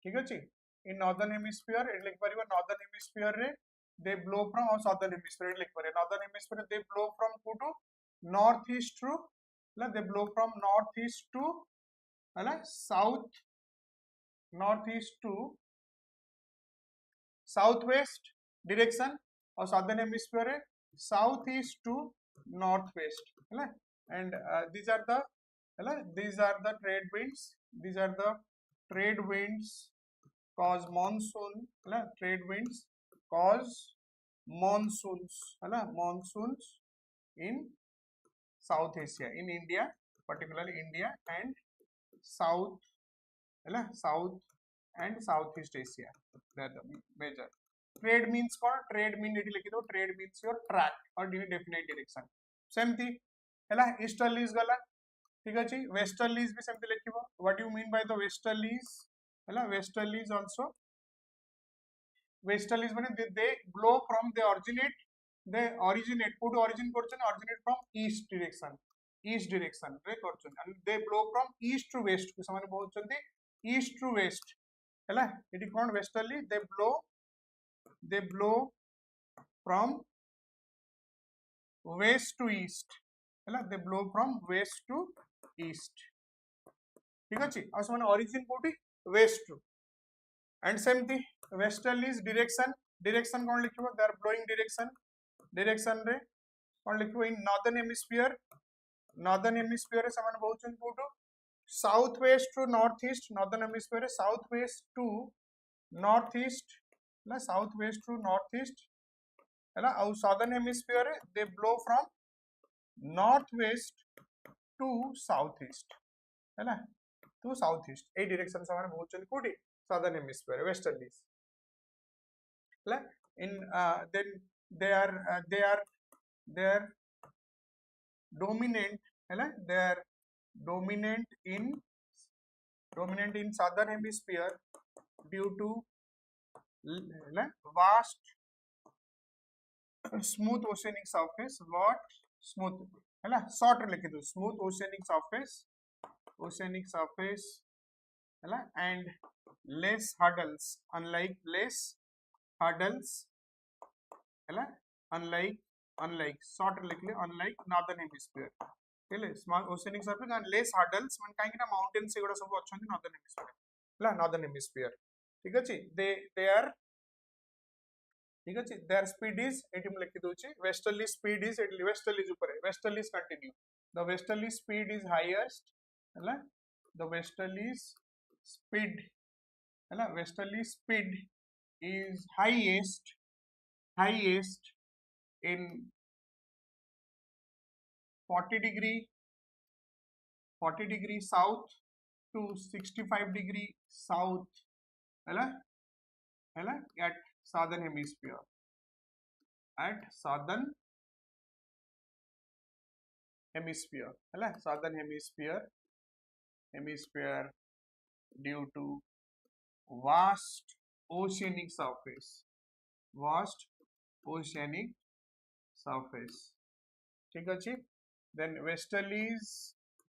ठीक अछि इन नॉर्दर्न हेमिस्फीयर एटी लिखि परियो नॉर्दर्न हेमिस्फीयर रे दे ब्लो फ्रॉम और साउदर्न हेमिस्फीयर लिखि परियो northern hemisphere they blow from to north east to हैला they blow from north east to हैला south north east to south west direction और southern hemisphere रे southeast to northwest and these are the trade winds cause monsoon trade winds cause monsoons in South Asia in India particularly India and south and Southeast Asia they are the major trade means कौन trade mean एटी लिखि दो trade means your track और definite direction सेमती हैला easterlies गला ठीक अछि वेस्टर्लीज भी सेमती लिखिबो what you mean by the westerlies हैला वेस्टर्लीज आल्सो वेस्टर्लीज माने they blow from they originate put origin करछन ओरिजिनेट फ्रॉम ईस्ट डायरेक्शन रे करछन and they blow from east to west को समान बोलछन्ती ईस्ट टू वेस्ट हैला एटी कोन westerly they blow from west to east हैला they blow from west to east ठीक अछि आ समान origin कोठी west to and same thing westerlies direction cone लिखिबो they are blowing direction रे कोन लिखिबो in northern hemisphere रे समान बहुचन कोठो south west to northeast northern hemisphere रे south west to northeast southwest to northeast है ना और southern hemisphere they blow from northwest to southeast है ना to southeast A direction से हमारे बहुत चली कोठी southern hemisphere westerlies है ना in then they are dominant है ना they are dominant in southern hemisphere due to vast smooth oceanic surface what smooth है ना short लिख दो smooth oceanic surface है ना and less hurdles ହେଲା unlike short लिखले unlike northern hemisphere हेले small oceanic surface and less hurdles man काहे ना mountains एगुडा सब अछंती northern hemisphere ହେଲା northern hemisphere ठीक अछि they are ठीक अछि their speed is एठी म लिखि दोछि westerly speed is westerly ऊपर westerly continue the westerly speed is highest ହେଲା the westerly speed ହେଲା westerly speed is highest in 40 degree south to 65 degree south ହେଲା ହେଲା at southern hemisphere ହେଲା southern hemisphere due to vast oceanic surface ठीक अछि then westerlies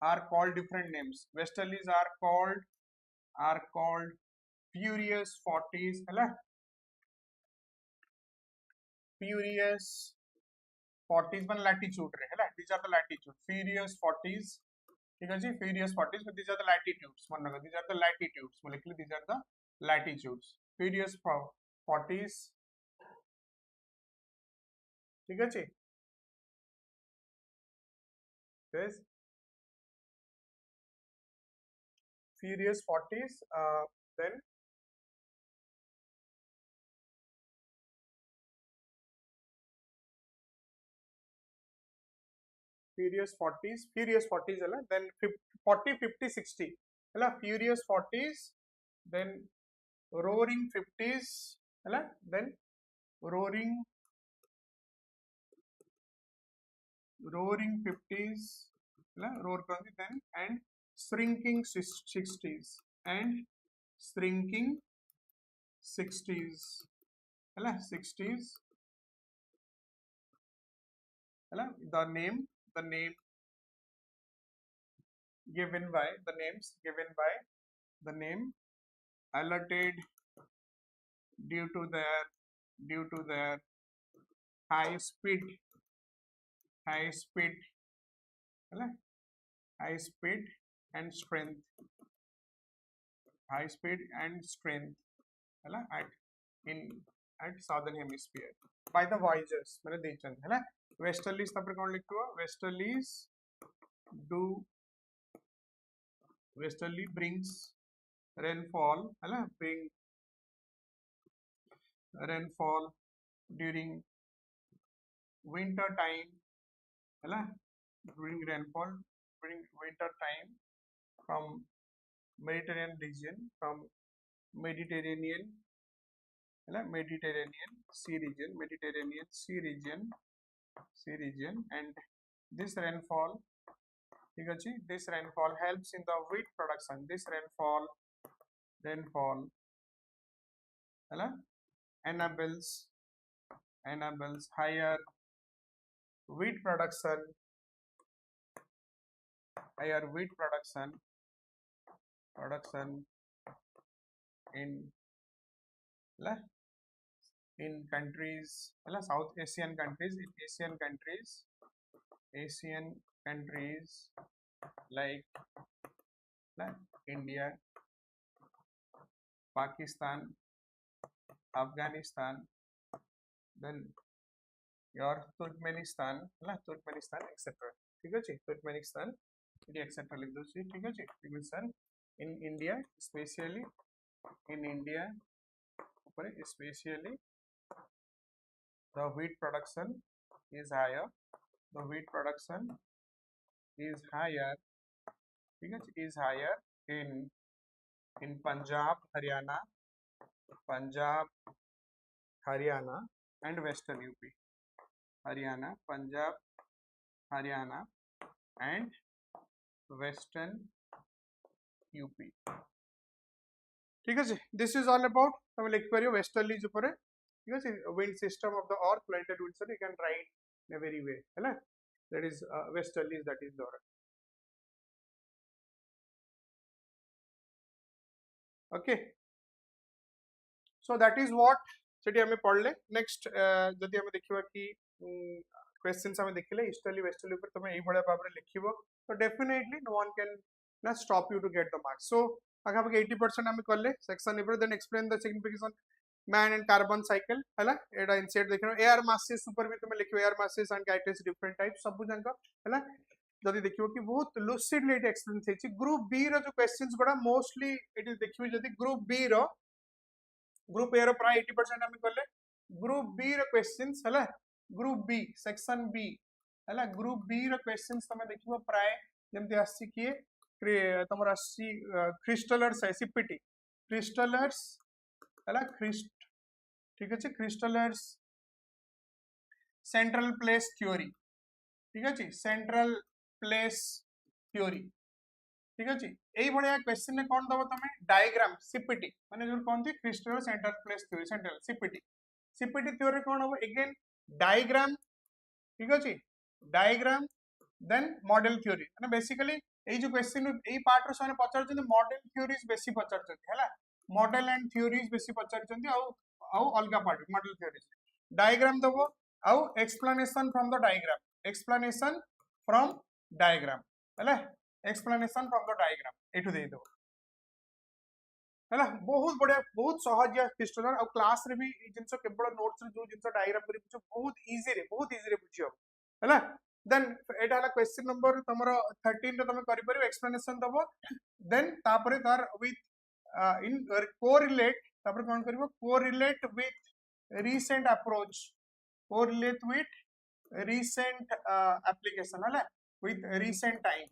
are called different names westerlies are called furious 40s ହେଲା furious 40s मान latitude रे ହେଲା these are the latitude furious 40s ठीक अछि furious 40s but these are the latitudes मन रखो these are the latitudes मैं लिखली these are the latitudes furious 40s ठीक अछि yes furious 40s then furious 40s है then 40 50 60 है furious 40s then roaring 50s है then roaring 50s है roar करते then and shrinking 60s and shrinking 60s है 60s है the names given by the name alerted due to their high speed high speed and strength at southern hemisphere by the voyagers मैंने देचन है ना westerlies तापर कौन लिखो westerly brings rainfall है ना bring rainfall during winter time है ना during winter time from Mediterranean region Mediterranean sea region and this rainfall helps in the wheat production this rainfall enables higher wheat production in countries South Asian countries like India Pakistan Afghanistan then your Turkmenistan etc ठीक अछि Turkmenistan etc लिख दो ठीक अछि Turkmenistan in India especially the wheat production is higher ठीक अछि is higher in Punjab Haryana and Western UP Punjab Haryana and Western UP ठीक है this is all about તમે लिख परियो westerlies ऊपर ठीक है wind system of the earth planetary wind system you can write in a very way है ना that is westerlies that is the okay so that is what सेठी हमें पढ़ले नेक्स्ट जदि हमें देखिबा कि क्वेश्चंस हमें देखिले हिस्टोरी वेस्टोरी ऊपर तमे एई भलिया भाबरे लिखिबो तो डेफिनेटली नो वन कैन ना stop you to get the marks so पाखापाखि 80% हमें कले सेक्शन ऊपर then explain the signification man and carbon cycle हैला एडा इनसेट देखिनो एयर मासेस ऊपर भी तुम लिखियो air masses and characteristics different type सब जंक हैला जदि देखियो कि बहुत लुसिडली एट एक्सप्लेन थेछि ग्रुप बी रो जो क्वेश्चंस बडा मोस्टली इट इज देखियो जदि ग्रुप बी रो ग्रुप ए रो प्राय 80% हमें कले ग्रुप बी रो क्वेश्चंस हैला ग्रुप बी सेक्शन बी हैला ग्रुप बी रो क्वेश्चंस तमे देखिबो प्राय जेमति आसी कि तमर आसी क्रिस्टलर्स सीपीटी क्रिस्टलर्स हैला क्रिस्ट ठीक अछि क्रिस्टलर्स सेंट्रल प्लेस थ्योरी ठीक अछि सेंट्रल प्लेस थ्योरी ठीक अछि एई भलिया क्वेश्चन ने कोन दबो तमे डायग्राम सीपीटी माने जो कोनथि Christaller central place theory central CPT CPT theory कोन हो अगेन डायग्राम ठीक अछि डायग्राम देन मॉडल थ्योरी माने बेसिकली एई जो क्वेश्चन एई पार्ट रो साने पचार जंदी मॉडल थ्योरीज बेसी पचार जंदी हैला मॉडल एंड थ्योरीज बेसी पचार जंदी आउ अलगा पार्ट मॉडल थ्योरीज डायग्राम दबो आउ explanation from the diagram explanation from diagram हैला एक्सप्लेनेशन फ्रॉम द डायग्राम एठु देई दो हैला बहुत बढ़िया बहुत सहज क्रिस्टलर और क्लास रे भी ई जिंस केवल नोट्स रे जो जिंस डायग्राम करी बुझो बहुत इजी रे बुझियो हैला देन एटा हला क्वेश्चन नंबर तमरो 13 रे तमे करि परिबो एक्सप्लेनेशन दबो देन तापरे तार विथ इन कोरिलेट तापरे कोन करबो correlate with recent approach correlate with recent application हला विथ रीसेंट टाइम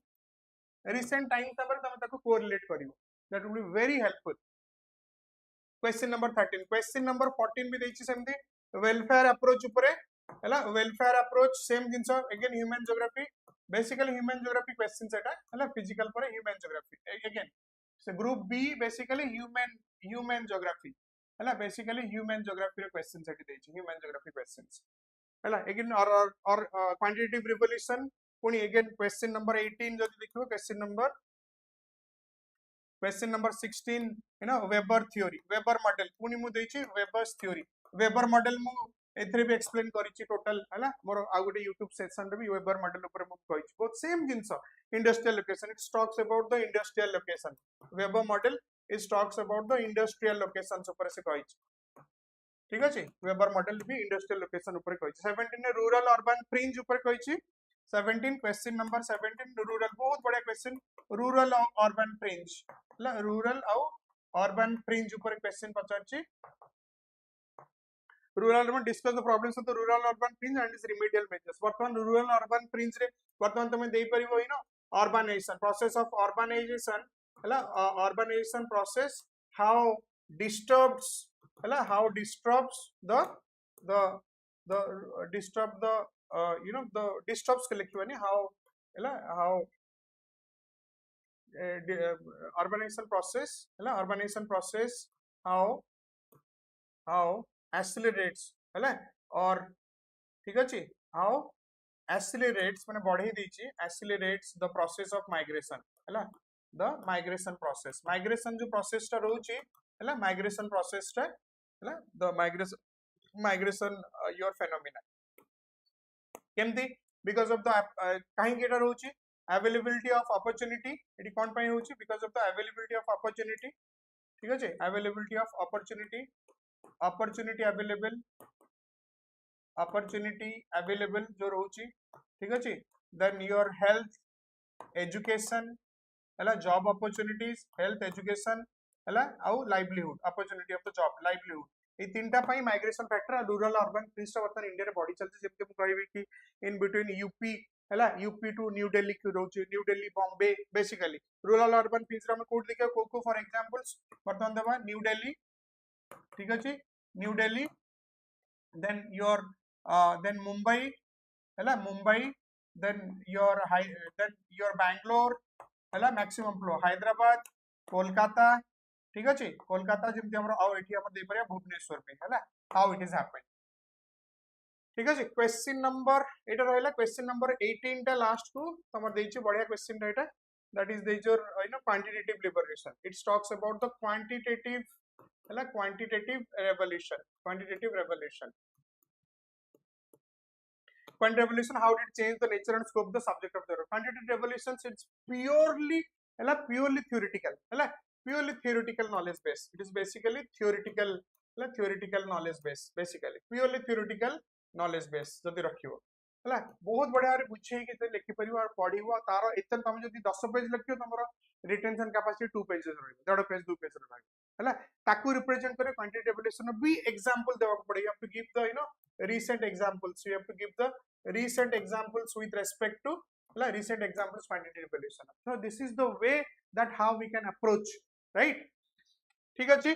तापरे तमे ताको कोरिलेट करिवो that will be very helpful question number 13 question number 14 भी देछि सेमती वेलफेयर अप्रोच ऊपरे हैला वेलफेयर अप्रोच सेम जिंस again human geography basically human geography question सेटा हैला फिजिकल पर ह्यूमन ज्योग्राफी अगेन से group B basically human geography हैला बेसिकली ह्यूमन ज्योग्राफी रे क्वेश्चन सेटी देछि ह्यूमन ज्योग्राफी क्वेश्चंस हैला अगेन और क्वांटिटेटिव रिवोल्यूशन पुनी अगेन क्वेश्चन नंबर 18 जदि देखिबो question number 16 you know Weber theory Weber model पुनी मु देछि वेबर्स थ्योरी वेबर मॉडल मु एथरे भी एक्सप्लेन करिछि टोटल हैला मोर आ गुटे YouTube सेक्शन रे भी वेबर मॉडल ऊपर मु कहिछि बहुत same jeans industrial location it talks about the industrial location weber model is talks about the industrial locations ऊपर से कहिछि ठीक अछि वेबर मॉडल भी इंडस्ट्रियल लोकेशन ऊपर कहिछि 17 रूरल अर्बन फ्रिंज ऊपर कहिछि 17 क्वेश्चन नंबर 17 रूरल बहुत बढ़िया क्वेश्चन रूरल अर्बन फ्रिंज ला रूरल और अर्बन फ्रिंज ऊपर क्वेश्चन पचारछि रूरल में discuss the problems of the rural urban fringe and its remedial measures वर्तमान रूरल अर्बन फ्रिंज रे वर्तमान तमे देई परिबो इ know urbanization process of urbanization हला अर्बनाइजेशन प्रोसेस हाउ डिस्टर्ब्स हला how disturbs the disturb the you know the disturbs के लिखिबनी how हला how urbanization process हला urbanization process how accelerates हला और ठीक अछि how accelerates माने बढ़े दीची accelerates the process of migration हला the migration जो process टा रहउची हला migration process टा हला the migration your phenomena केमती because of the काहे केटा रहउची availability of opportunity एटी कोन पय होउची because of the availability of opportunity ठीक अछि availability of opportunity available जो रहउची ठीक अछि then your health education हला job opportunities health education हला आउ livelihood opportunity of the job livelihood ए तीनटा पई migration factor rural urban fringe वर्तमान इंडिया रे बॉडी चलते जेमते मु कहबी कि इन बिटवीन यूपी हला यूपी टू न्यू दिल्ली की रोचे new Delhi Bombay basically rural urban fringe रे हम कोड देखियो को फॉर एग्जांपल्स वर्तमान देबा न्यू दिल्ली ठीक अछि New Delhi then your then Mumbai हला मुंबई देन योर बैंगलोर हला मैक्सिमम फ्लो हैदराबाद कोलकाता ठीक अछि कोलकाता जेमति हमर आउ एठी हम दे परिया भुवनेश्वर पे हला हाउ इट इज हैपेंड ठीक अछि क्वेश्चन नंबर एटा रहला क्वेश्चन नंबर 18 टा लास्ट को हमर देछि बढ़िया क्वेश्चन एटा दैट इज देजोर you know quantitative liberation it talks about the quantitative है quantitative revolution. Quantitative revolution. Quantitative revolution, how did it change the nature and scope of the subject of the work? Quantitative revolutions, it's purely purely theoretical, purely theoretical knowledge base. It is basically theoretical knowledge base, basically purely theoretical knowledge base जदि रखियो है बहुत बढ़िया रे बुझे कि लिखि परियो और पढियो तार एतन तुम जदि 10 पेज लिखियो तमरो रिटेंशन कैपेसिटी 2 पेजेस रहइबो 1.5 पेज 2 पेज रहइबो है ताकू रिप्रेजेंट करे क्वांटिटेटिव एवोल्यूशन भी एग्जांपल देवा पड़े you have to give the recent examples. You have to give the recent examples with respect to recent examples quantitative evaluation. So this is the way that how we can approach, right? ठीक अछि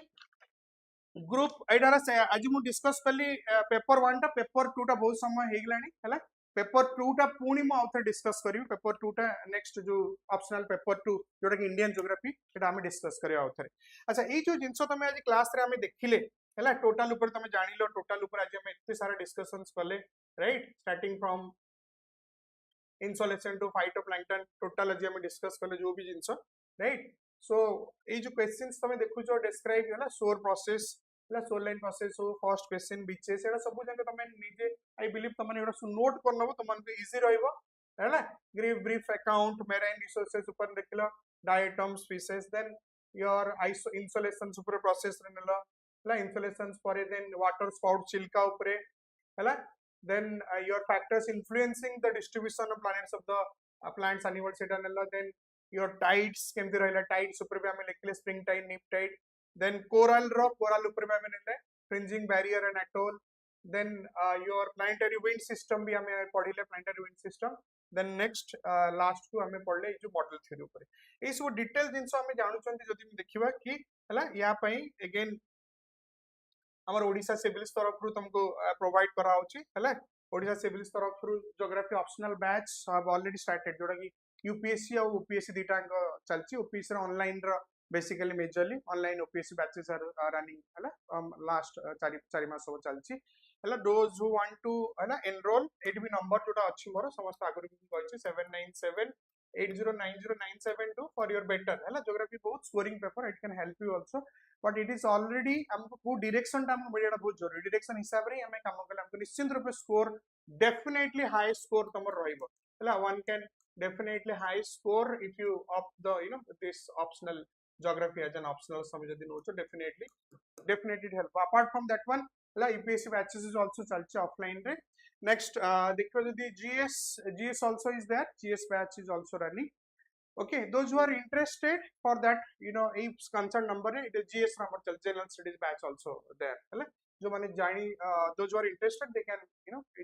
group एडारा आज मु discuss कली paper 1 टा paper 2 टा बहुत समय हे गलानी हला पेपर 2 टा पुणी मु आउथर डिस्कस करियो पेपर 2 टा नेक्स्ट जो ऑप्शनल पेपर 2 जोटा कि इंडियन ज्योग्राफी एटा हम डिस्कस करियो आउथर अच्छा ए जो जिंसो तमे आज क्लास रे हम देखिले हला टोटल ऊपर तमे जानि लो टोटल ऊपर आज हम इतने सारा डिस्कशंस कले right starting from insolation to phytoplankton total आज हम डिस्कस कले जो भी जिंसो राइट सो ए जो क्वेश्चंस तमे देखु जो डिस्क्राइब है ना सोर प्रोसेस सोर लाइन प्रोसेस हो फर्स्ट क्वेश्चन बीचेस एटा सब जंग तमे निजे आई बिलीव तमने एटा नोट कर नबो तमन को इजी रहइबो हैला ब्रीफ अकाउंट मेराइन रिसोर्सेस ऊपर देखिलो diatom species then your insolation super process रे नेलो हैला इंसोलेशंस परे देन वाटर स्पाउट चिल्का ऊपर हैला then your factors influencing the distribution of planets of the plants animals eta nella then your tides kemti rahila tides upar be ame lekhile spring tide nip tide then coral upar be ame nelle fringing barrier and atoll then your planetary wind system भी हमें पढ़िले planetary wind system then next last को हमें पढ़ले जो model theory ऊपर ये सब detail जिंस हमें जानू चंती जदि हम देखिबा कि हला या पई अगेन हमर ओडिसा सिविल्स तरफ रु तुमको प्रोवाइड करा होची हला ओडिसा सिविल्स तरफ रु geography optional batch have already started जोटा कि यूपीएससी और ओपीएससी दीटा चलची ओपीएससी ऑनलाइन रो basically majorly online OPSC batches are running हला लास्ट 4 मास हो चलची हला दोज हु वांट टू हला एनरोल एट भी नंबर जोटा अछि मोर समस्त आगु कहछि 7978090972 फॉर योर बेटर हला ज्योग्राफी बहुत scoring paper it can help you also but it is already हमको को डायरेक्शन टा हमको बढ़िया बहुत जरूरी डायरेक्शन हिसाब रे हमें काम करले हमको निश्चित रूप से स्कोर डेफिनेटली हाई स्कोर तमर रहइबो हला one can definitely high score if you opt the this optional geography as an optional समझ जदि नो definitely it help apart from that one ला UPSC batches is also chalche offline रे next देखो जदि GS also is there GS batch is also running okay those who are interested for that if concern number it is GS number general studies batch also there है जो माने जानी those who are interested they can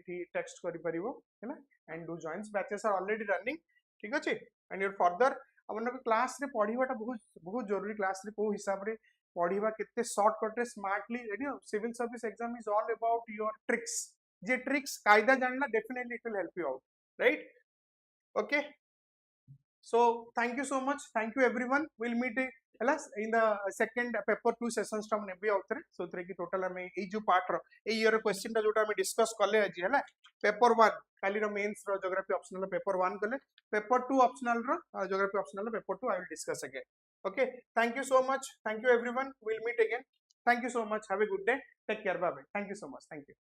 it text करि परिबो है and do joins batches are already running ठीक अछि and your further हमन class रे पढिबाटा बहुत जरूरी क्लास रे को हिसाब रे पढिबा केते शॉर्टकट रे smartly civil service exam is all about your tricks जे ट्रिक्स कायदा जानना definitely it will help you out right okay so thank you so much thank you everyone we'll meet in the second paper 2 sessions टा नेबी आउथरे सो तरे की total हमें ए जो part रो ए ईयर क्वेश्चन टा जोटा हमें डिस्कस करले आज हैला पेपर 1 काली रो मेंस रो ज्योग्राफी ऑप्शनल पेपर 1 कले पेपर 2 ऑप्शनल रो geography optional paper 2 I will discuss again okay thank you so much thank you everyone we'll meet again thank you so much have a good day take care bye bye thank you so much thank you